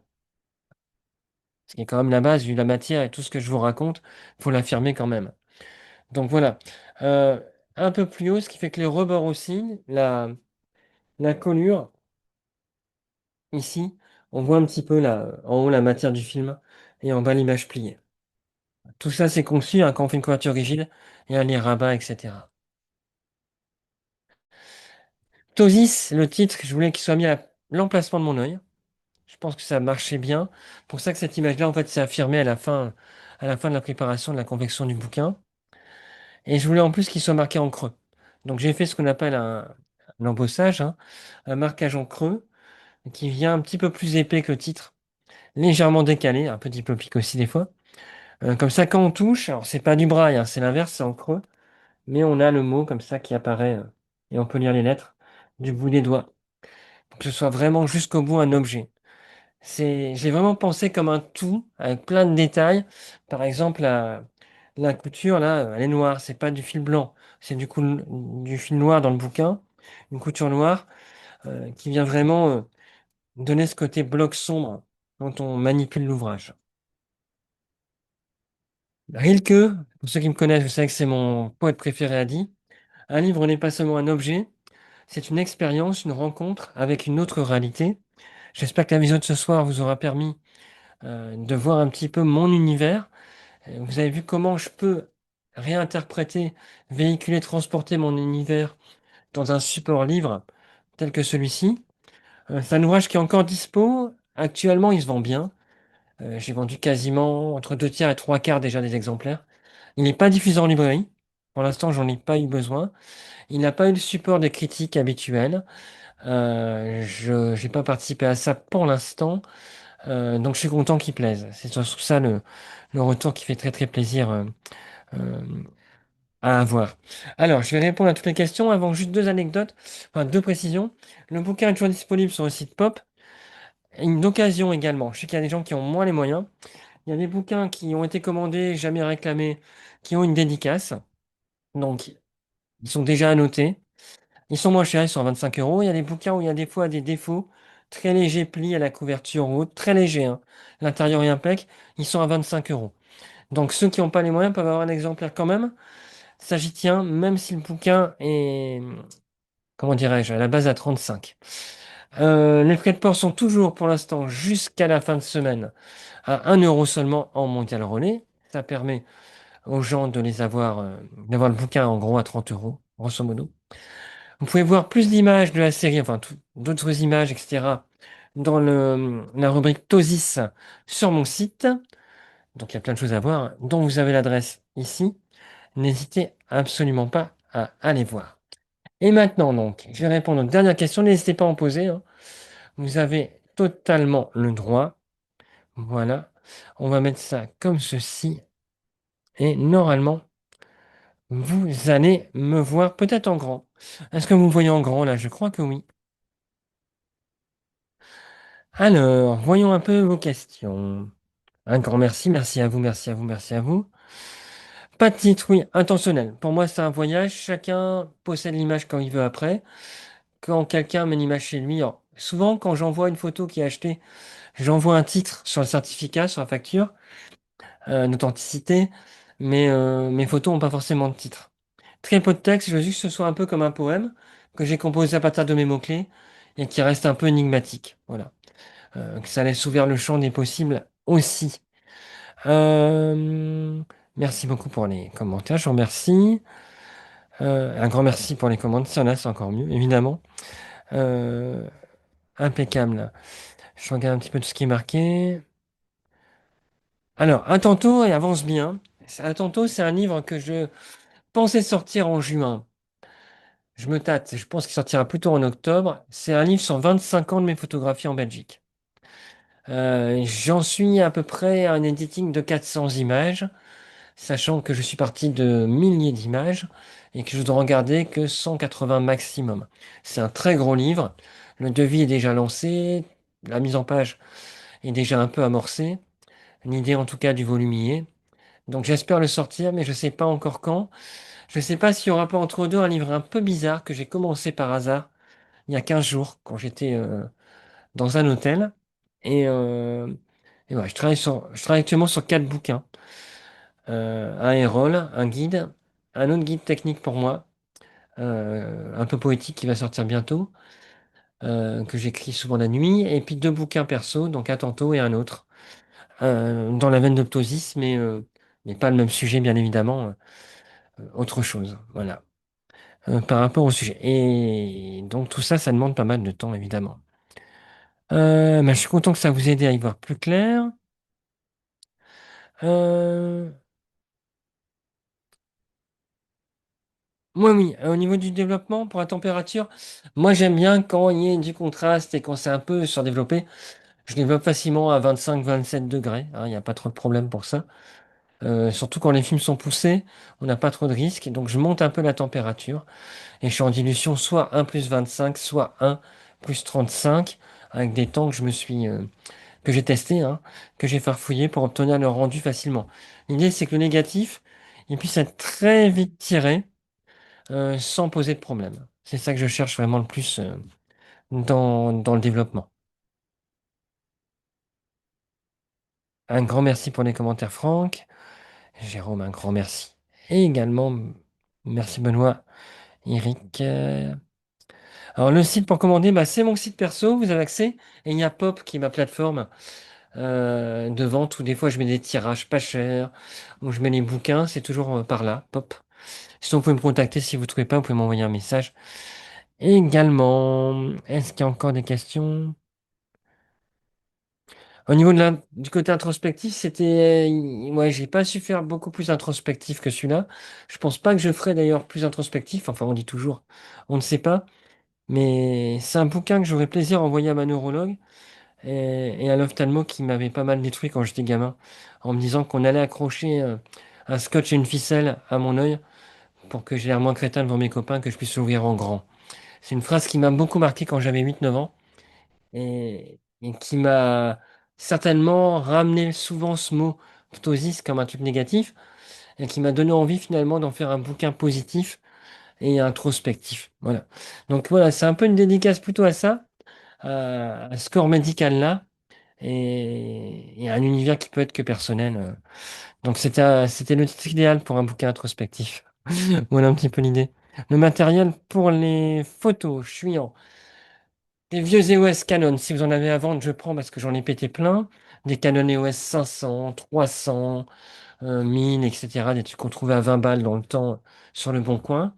Ce qui est quand même la base, vu la matière et tout ce que je vous raconte, il faut l'affirmer quand même. Donc voilà. Euh, un peu plus haut, ce qui fait que les rebords aussi, la collure, ici, on voit un petit peu là, en haut la matière du film et en bas l'image pliée. Tout ça, c'est conçu hein, quand on fait une couverture rigide, et les rabats, etc. Ptosis, le titre, je voulais qu'il soit mis à l'emplacement de mon œil. Je pense que ça marchait bien. Pour ça que cette image-là, en fait, s'est affirmée à la fin de la préparation de la confection du bouquin. Et je voulais en plus qu'il soit marqué en creux. Donc j'ai fait ce qu'on appelle un embossage, hein, un marquage en creux, qui vient un petit peu plus épais que le titre, légèrement décalé, un petit peu pique aussi des fois. Comme ça, quand on touche, alors c'est pas du braille, hein, c'est l'inverse, c'est en creux, mais on a le mot comme ça qui apparaît, et on peut lire les lettres du bout des doigts, pour que ce soit vraiment jusqu'au bout un objet. J'ai vraiment pensé comme un tout, avec plein de détails. Par exemple, la couture, là, elle est noire, c'est pas du fil blanc, c'est du fil noir dans le bouquin, une couture noire, qui vient vraiment donner ce côté bloc sombre quand on manipule l'ouvrage. Rilke, pour ceux qui me connaissent, vous savez que c'est mon poète préféré, a dit, un livre n'est pas seulement un objet, c'est une expérience, une rencontre avec une autre réalité. J'espère que la vision de ce soir vous aura permis de voir un petit peu mon univers. Vous avez vu comment je peux réinterpréter, véhiculer, transporter mon univers dans un support livre tel que celui-ci. C'est un ouvrage qui est encore dispo. Actuellement, il se vend bien. J'ai vendu quasiment entre deux tiers et trois quarts déjà des exemplaires. Il n'est pas diffusé en librairie. Pour l'instant, j'en ai pas eu besoin. Il n'a pas eu le support des critiques habituels. Je n'ai pas participé à ça pour l'instant. Donc, je suis content qu'il plaise. C'est surtout ça le retour qui fait très très plaisir. Euh, À avoir. Alors, je vais répondre à toutes les questions avant juste deux anecdotes, enfin deux précisions. Le bouquin est toujours disponible sur le site Pop. Une occasion également. Je sais qu'il y a des gens qui ont moins les moyens. Il y a des bouquins qui ont été commandés, jamais réclamés, qui ont une dédicace. Donc, ils sont déjà annotés. Ils sont moins chers, ils sont à 25 euros. Il y a des bouquins où il y a des fois des défauts. Très léger pli à la couverture haute, très léger, hein. L'intérieur est impec. Ils sont à 25 euros. Donc, ceux qui n'ont pas les moyens peuvent avoir un exemplaire quand même. Ça, j'y tiens, même si le bouquin est, comment dirais-je, à la base à 35. Les frais de port sont toujours, pour l'instant, jusqu'à la fin de semaine, à 1 € seulement en mondial relais. Ça permet aux gens de les avoir, d'avoir le bouquin en gros à 30 euros, grosso modo. Vous pouvez voir plus d'images de la série, enfin d'autres images, etc., dans la rubrique Tosis sur mon site. Donc il y a plein de choses à voir, dont vous avez l'adresse ici. N'hésitez absolument pas à aller voir. Et maintenant, donc, je vais répondre aux dernières questions. N'hésitez pas à en poser, hein. Vous avez totalement le droit. Voilà. On va mettre ça comme ceci. Et normalement, vous allez me voir peut-être en grand. Est-ce que vous me voyez en grand là? Je crois que oui. Alors, voyons un peu vos questions. Un grand merci, merci à vous, merci à vous, merci à vous. Pas de titre, oui, intentionnel. Pour moi, c'est un voyage. Chacun possède l'image quand il veut après. Quand quelqu'un met l'image chez lui, alors, souvent quand j'envoie une photo qui est achetée, j'envoie un titre sur le certificat, sur la facture, d'authenticité, mais mes photos n'ont pas forcément de titre. Très peu de texte, je veux juste que ce soit un peu comme un poème que j'ai composé à partir de mes mots-clés et qui reste un peu énigmatique. Voilà. Que ça laisse ouvert le champ des possibles aussi. Euh, Merci beaucoup pour les commentaires, je vous remercie. Un grand merci pour les commentaires, ça là, c'est encore mieux, évidemment. Euh, Impeccable. Je regarde un petit peu tout ce qui est marqué. Alors, Un Tantôt et avance bien. Un Tantôt, c'est un livre que je pensais sortir en juin. Je me tâte, je pense qu'il sortira plutôt en octobre. C'est un livre sur 25 ans de mes photographies en Belgique. J'en suis à peu près à un editing de 400 images, sachant que je suis parti de milliers d'images et que je dois regarder que 180 maximum. C'est un très gros livre. Le devis est déjà lancé, la mise en page est déjà un peu amorcée, l'idée en tout cas du volume y est. Donc j'espère le sortir, mais je ne sais pas encore quand. Je ne sais pas s'il n'y aura pas entre deux un livre un peu bizarre que j'ai commencé par hasard il y a 15 jours quand j'étais dans un hôtel. Et, euh, et ouais, je travaille actuellement sur 4 bouquins. Un Hérole, un guide, un autre guide technique pour moi, un peu poétique qui va sortir bientôt, que j'écris souvent la nuit, et puis 2 bouquins perso, donc Un Tantôt et un autre, dans la veine de Ptosis, mais pas le même sujet bien évidemment, autre chose. Voilà. Par rapport au sujet. Et donc tout ça, ça demande pas mal de temps, évidemment. Je suis content que ça vous aide à y voir plus clair. Euh, Moi, oui, au niveau du développement, pour la température, moi j'aime bien quand il y a du contraste et quand c'est un peu surdéveloppé. Je développe facilement à 25-27 degrés, hein, il n'y a pas trop de problème pour ça. Surtout quand les films sont poussés, on n'a pas trop de risques. Donc je monte un peu la température et je suis en dilution soit 1 plus 25, soit 1 plus 35, avec des temps que que j'ai testé, hein, que j'ai farfouillé pour obtenir le rendu facilement. L'idée, c'est que le négatif, il puisse être très vite tiré sans poser de problème. C'est ça que je cherche vraiment le plus dans le développement. Un grand merci pour les commentaires, Franck. Jérôme, un grand merci. Et également, merci Benoît, Eric. Alors, le site pour commander, bah, c'est mon site perso, vous avez accès. Et il y a Pop qui est ma plateforme de vente où des fois je mets des tirages pas chers, où je mets les bouquins, c'est toujours par là, Pop. Sinon, vous pouvez me contacter si vous ne trouvez pas, vous pouvez m'envoyer un message. Également, est-ce qu'il y a encore des questions? Au niveau du côté introspectif, c'était, ouais, j'ai pas su faire beaucoup plus introspectif que celui-là. Je pense pas que je ferai d'ailleurs plus introspectif. Enfin, on dit toujours, on ne sait pas. Mais c'est un bouquin que j'aurais plaisir à envoyer à ma neurologue et à l'ophtalmo qui m'avait pas mal détruit quand j'étais gamin, en me disant qu'on allait accrocher un scotch et une ficelle à mon œil pour que j'ai l'air moins crétin devant mes copains, que je puisse l'ouvrir en grand. C'est une phrase qui m'a beaucoup marqué quand j'avais 8 9 ans et qui m'a certainement ramené souvent ce mot ptosis comme un truc négatif et qui m'a donné envie finalement d'en faire un bouquin positif et introspectif. Voilà. Donc voilà, c'est un peu une dédicace plutôt à ça, à ce corps médical-là et à un univers qui peut être que personnel. Donc c'était le titre idéal pour un bouquin introspectif. Voilà un petit peu l'idée. Le matériel pour les photos, je suis en des vieux EOS Canon. Si vous en avez à vendre, je prends parce que j'en ai pété plein. Des Canon EOS 500, 300, 1000, etc. Des trucs qu'on trouvait à 20 balles dans le temps sur le bon coin.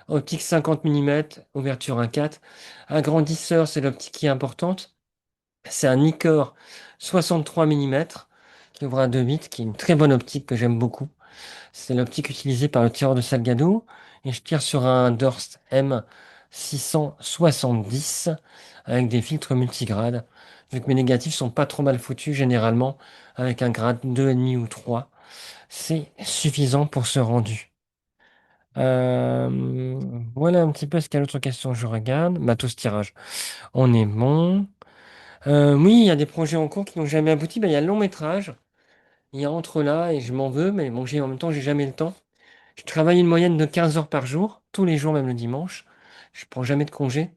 Optique 50 mm, ouverture 1.4. Agrandisseur, c'est l'optique qui est importante. C'est un Nikkor 63 mm qui ouvre à 2 bits, qui est une très bonne optique que j'aime beaucoup. C'est l'optique utilisée par le tireur de Salgado. Et je tire sur un Durst M670 avec des filtres multigrades. Vu que mes négatifs sont pas trop mal foutus, généralement, avec un grade 2,5 ou 3, c'est suffisant pour ce rendu. Voilà un petit peu ce qu'il y a d'autres questions. Je regarde. Matos tirage. On est bon. Oui, il y a des projets en cours qui n'ont jamais abouti. Ben, il y a le long métrage. Il y a entre là et je m'en veux, mais bon, en même temps, j'ai jamais le temps. Je travaille une moyenne de 15 heures par jour, tous les jours, même le dimanche. Je prends jamais de congé.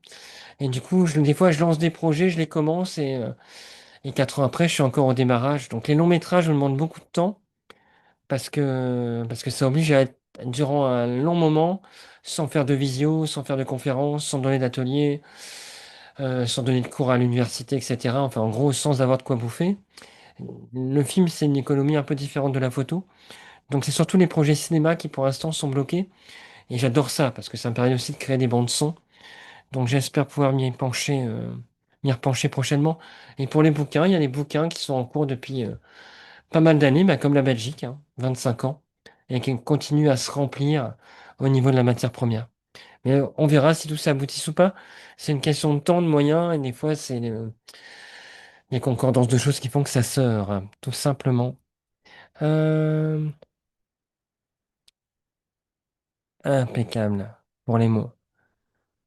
Et du coup, des fois, je lance des projets, je les commence et 4 ans après, je suis encore au démarrage. Donc les longs métrages me demandent beaucoup de temps parce que ça oblige à être durant un long moment, sans faire de visio, sans faire de conférences, sans donner d'atelier, sans donner de cours à l'université, etc. Enfin, en gros, sans avoir de quoi bouffer. Le film, c'est une économie un peu différente de la photo. Donc c'est surtout les projets cinéma qui, pour l'instant, sont bloqués. Et j'adore ça parce que ça me permet aussi de créer des bandes son. Donc j'espère pouvoir m'y repencher prochainement. Et pour les bouquins, il y a des bouquins qui sont en cours depuis pas mal d'années, bah, comme la Belgique, 25 ans, et qui continuent à se remplir au niveau de la matière première. Mais on verra si tout ça aboutit ou pas. C'est une question de temps, de moyens, et des fois, c'est les concordances de choses qui font que ça sort, tout simplement. Euh, Impeccable pour les mots.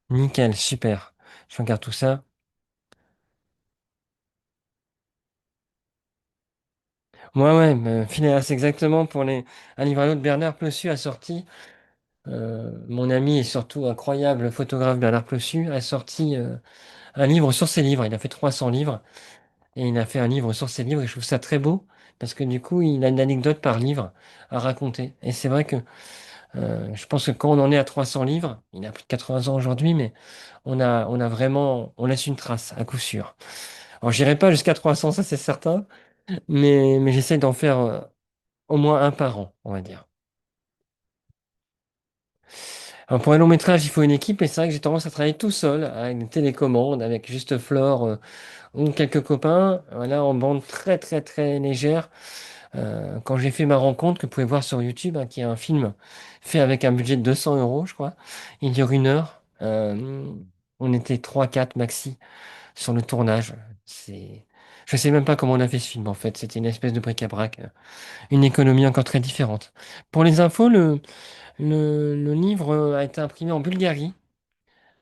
Nickel, super. Je regarde tout ça. Ouais, Phileas, exactement pour les. Un livre à l'autre, Bernard Plossu a sorti. Mon ami et surtout incroyable photographe Bernard Plossu a sorti un livre sur ses livres. Il a fait 300 livres et il a fait un livre sur ses livres et je trouve ça très beau parce que du coup, il a une anecdote par livre à raconter. Et c'est vrai que je pense que quand on en est à 300 livres, il a plus de 80 ans aujourd'hui, mais on a vraiment, on laisse une trace à coup sûr. Alors, j'irai pas jusqu'à 300, ça c'est certain, mais j'essaie d'en faire au moins un par an, on va dire. Alors, pour un long métrage, il faut une équipe, et c'est vrai que j'ai tendance à travailler tout seul, avec des télécommandes, avec juste Flore ou quelques copains, voilà, en bande très très très légère. Quand j'ai fait ma rencontre, que vous pouvez voir sur YouTube, qui est un film fait avec un budget de 200 euros, je crois, il dure 1 heure. On était trois quatre maxi sur le tournage. C'est... Je sais même pas comment on a fait ce film, en fait. C'était une espèce de bric-à-brac, une économie encore très différente. Pour les infos, le livre a été imprimé en Bulgarie,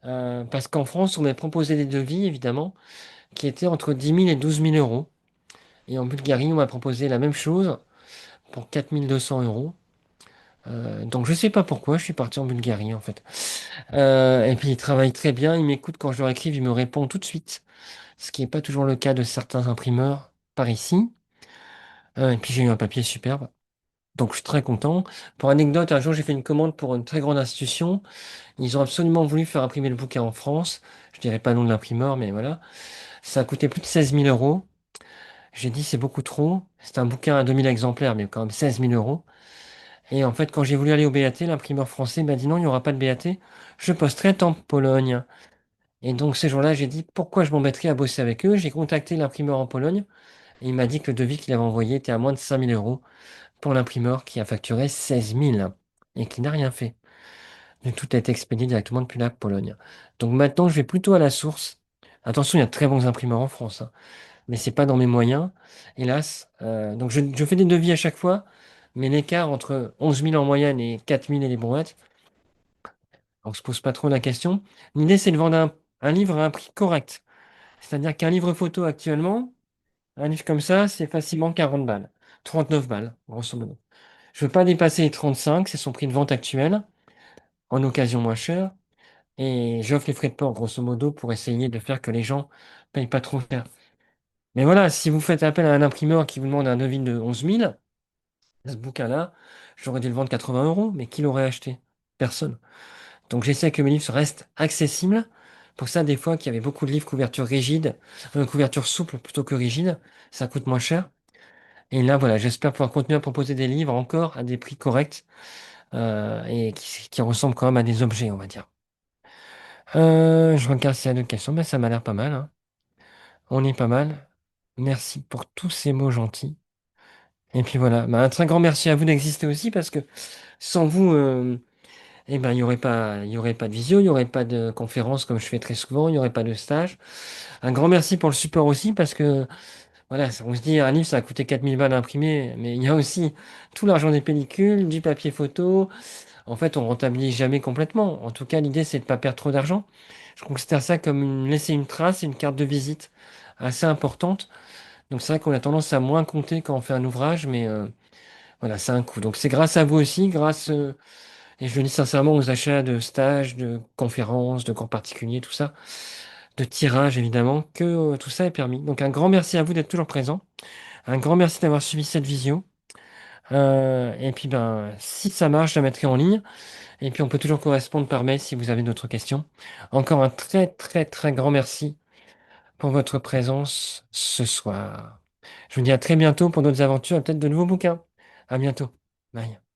parce qu'en France, on m'a proposé des devis, évidemment, qui étaient entre 10 000 et 12 000 euros. Et en Bulgarie, on m'a proposé la même chose pour 4 200 euros. Donc je sais pas pourquoi, je suis parti en Bulgarie, en fait. Et puis ils travaillent très bien, ils m'écoutent quand je leur écris, ils me répondent tout de suite, ce qui n'est pas toujours le cas de certains imprimeurs par ici. Et puis j'ai eu un papier superbe. Donc je suis très content. Pour anecdote, un jour j'ai fait une commande pour une très grande institution. Ils ont absolument voulu faire imprimer le bouquin en France. Je dirais pas le nom de l'imprimeur, mais voilà. Ça a coûté plus de 16 000 euros. J'ai dit c'est beaucoup trop. C'est un bouquin à 2 000 exemplaires, mais quand même 16 000 euros. Et en fait, quand j'ai voulu aller au BAT, l'imprimeur français m'a dit non, il n'y aura pas de BAT. Je posterai en Pologne. Et donc ce jour-là, j'ai dit pourquoi je m'embêterais à bosser avec eux. J'ai contacté l'imprimeur en Pologne et il m'a dit que le devis qu'il avait envoyé était à moins de 5 000 euros pour l'imprimeur qui a facturé 16 000 et qui n'a rien fait. Tout a été expédié directement depuis la Pologne. Donc maintenant, je vais plutôt à la source. Attention, il y a de très bons imprimeurs en France, mais c'est pas dans mes moyens, hélas. Donc je fais des devis à chaque fois, mais l'écart entre 11 000 en moyenne et 4 000 et les brouettes, on se pose pas trop la question. L'idée, c'est de vendre un livre à un prix correct. C'est-à-dire qu'un livre photo actuellement, un livre comme ça, c'est facilement 40 balles, 39 balles, grosso modo. Je veux pas dépasser les 35, c'est son prix de vente actuel, en occasion moins cher. Et j'offre les frais de port, grosso modo, pour essayer de faire que les gens payent pas trop cher. Mais voilà, si vous faites appel à un imprimeur qui vous demande un devis de 11 000, ce bouquin-là, j'aurais dû le vendre 80 euros, mais qui l'aurait acheté? Personne. Donc j'essaie que mes livres restent accessibles. Pour ça, des fois, qu'il y avait beaucoup de livres couverture rigide, couverture souple plutôt que rigide, ça coûte moins cher. Et là, voilà, j'espère pouvoir continuer à proposer des livres encore à des prix corrects et qui ressemblent quand même à des objets, on va dire. Je regarde s'il y a d'autres questions. Ben, ça m'a l'air pas mal, hein. On est pas mal. Merci pour tous ces mots gentils. Et puis voilà, ben, un très grand merci à vous d'exister aussi parce que sans vous, eh ben, il y aurait pas de visio, il y aurait pas de conférence comme je fais très souvent, il y aurait pas de stage. Un grand merci pour le support aussi parce que voilà, on se dit un livre ça a coûté 4000 balles à imprimer, mais il y a aussi tout l'argent des pellicules, du papier photo. En fait, on rentabilise jamais complètement. En tout cas, l'idée c'est de pas perdre trop d'argent. Je considère ça comme laisser une trace et une carte de visite assez importante. Donc c'est vrai qu'on a tendance à moins compter quand on fait un ouvrage, mais voilà, c'est un coût. Donc c'est grâce à vous aussi, et je le dis sincèrement, aux achats de stages, de conférences, de cours particuliers, tout ça, de tirages évidemment, que tout ça est permis. Donc un grand merci à vous d'être toujours présent. Un grand merci d'avoir suivi cette visio. Et puis ben, si ça marche, je la mettrai en ligne. Et puis on peut toujours correspondre par mail si vous avez d'autres questions. Encore un très très très grand merci pour votre présence ce soir. Je vous dis à très bientôt pour d'autres aventures et peut-être de nouveaux bouquins. À bientôt. Bye.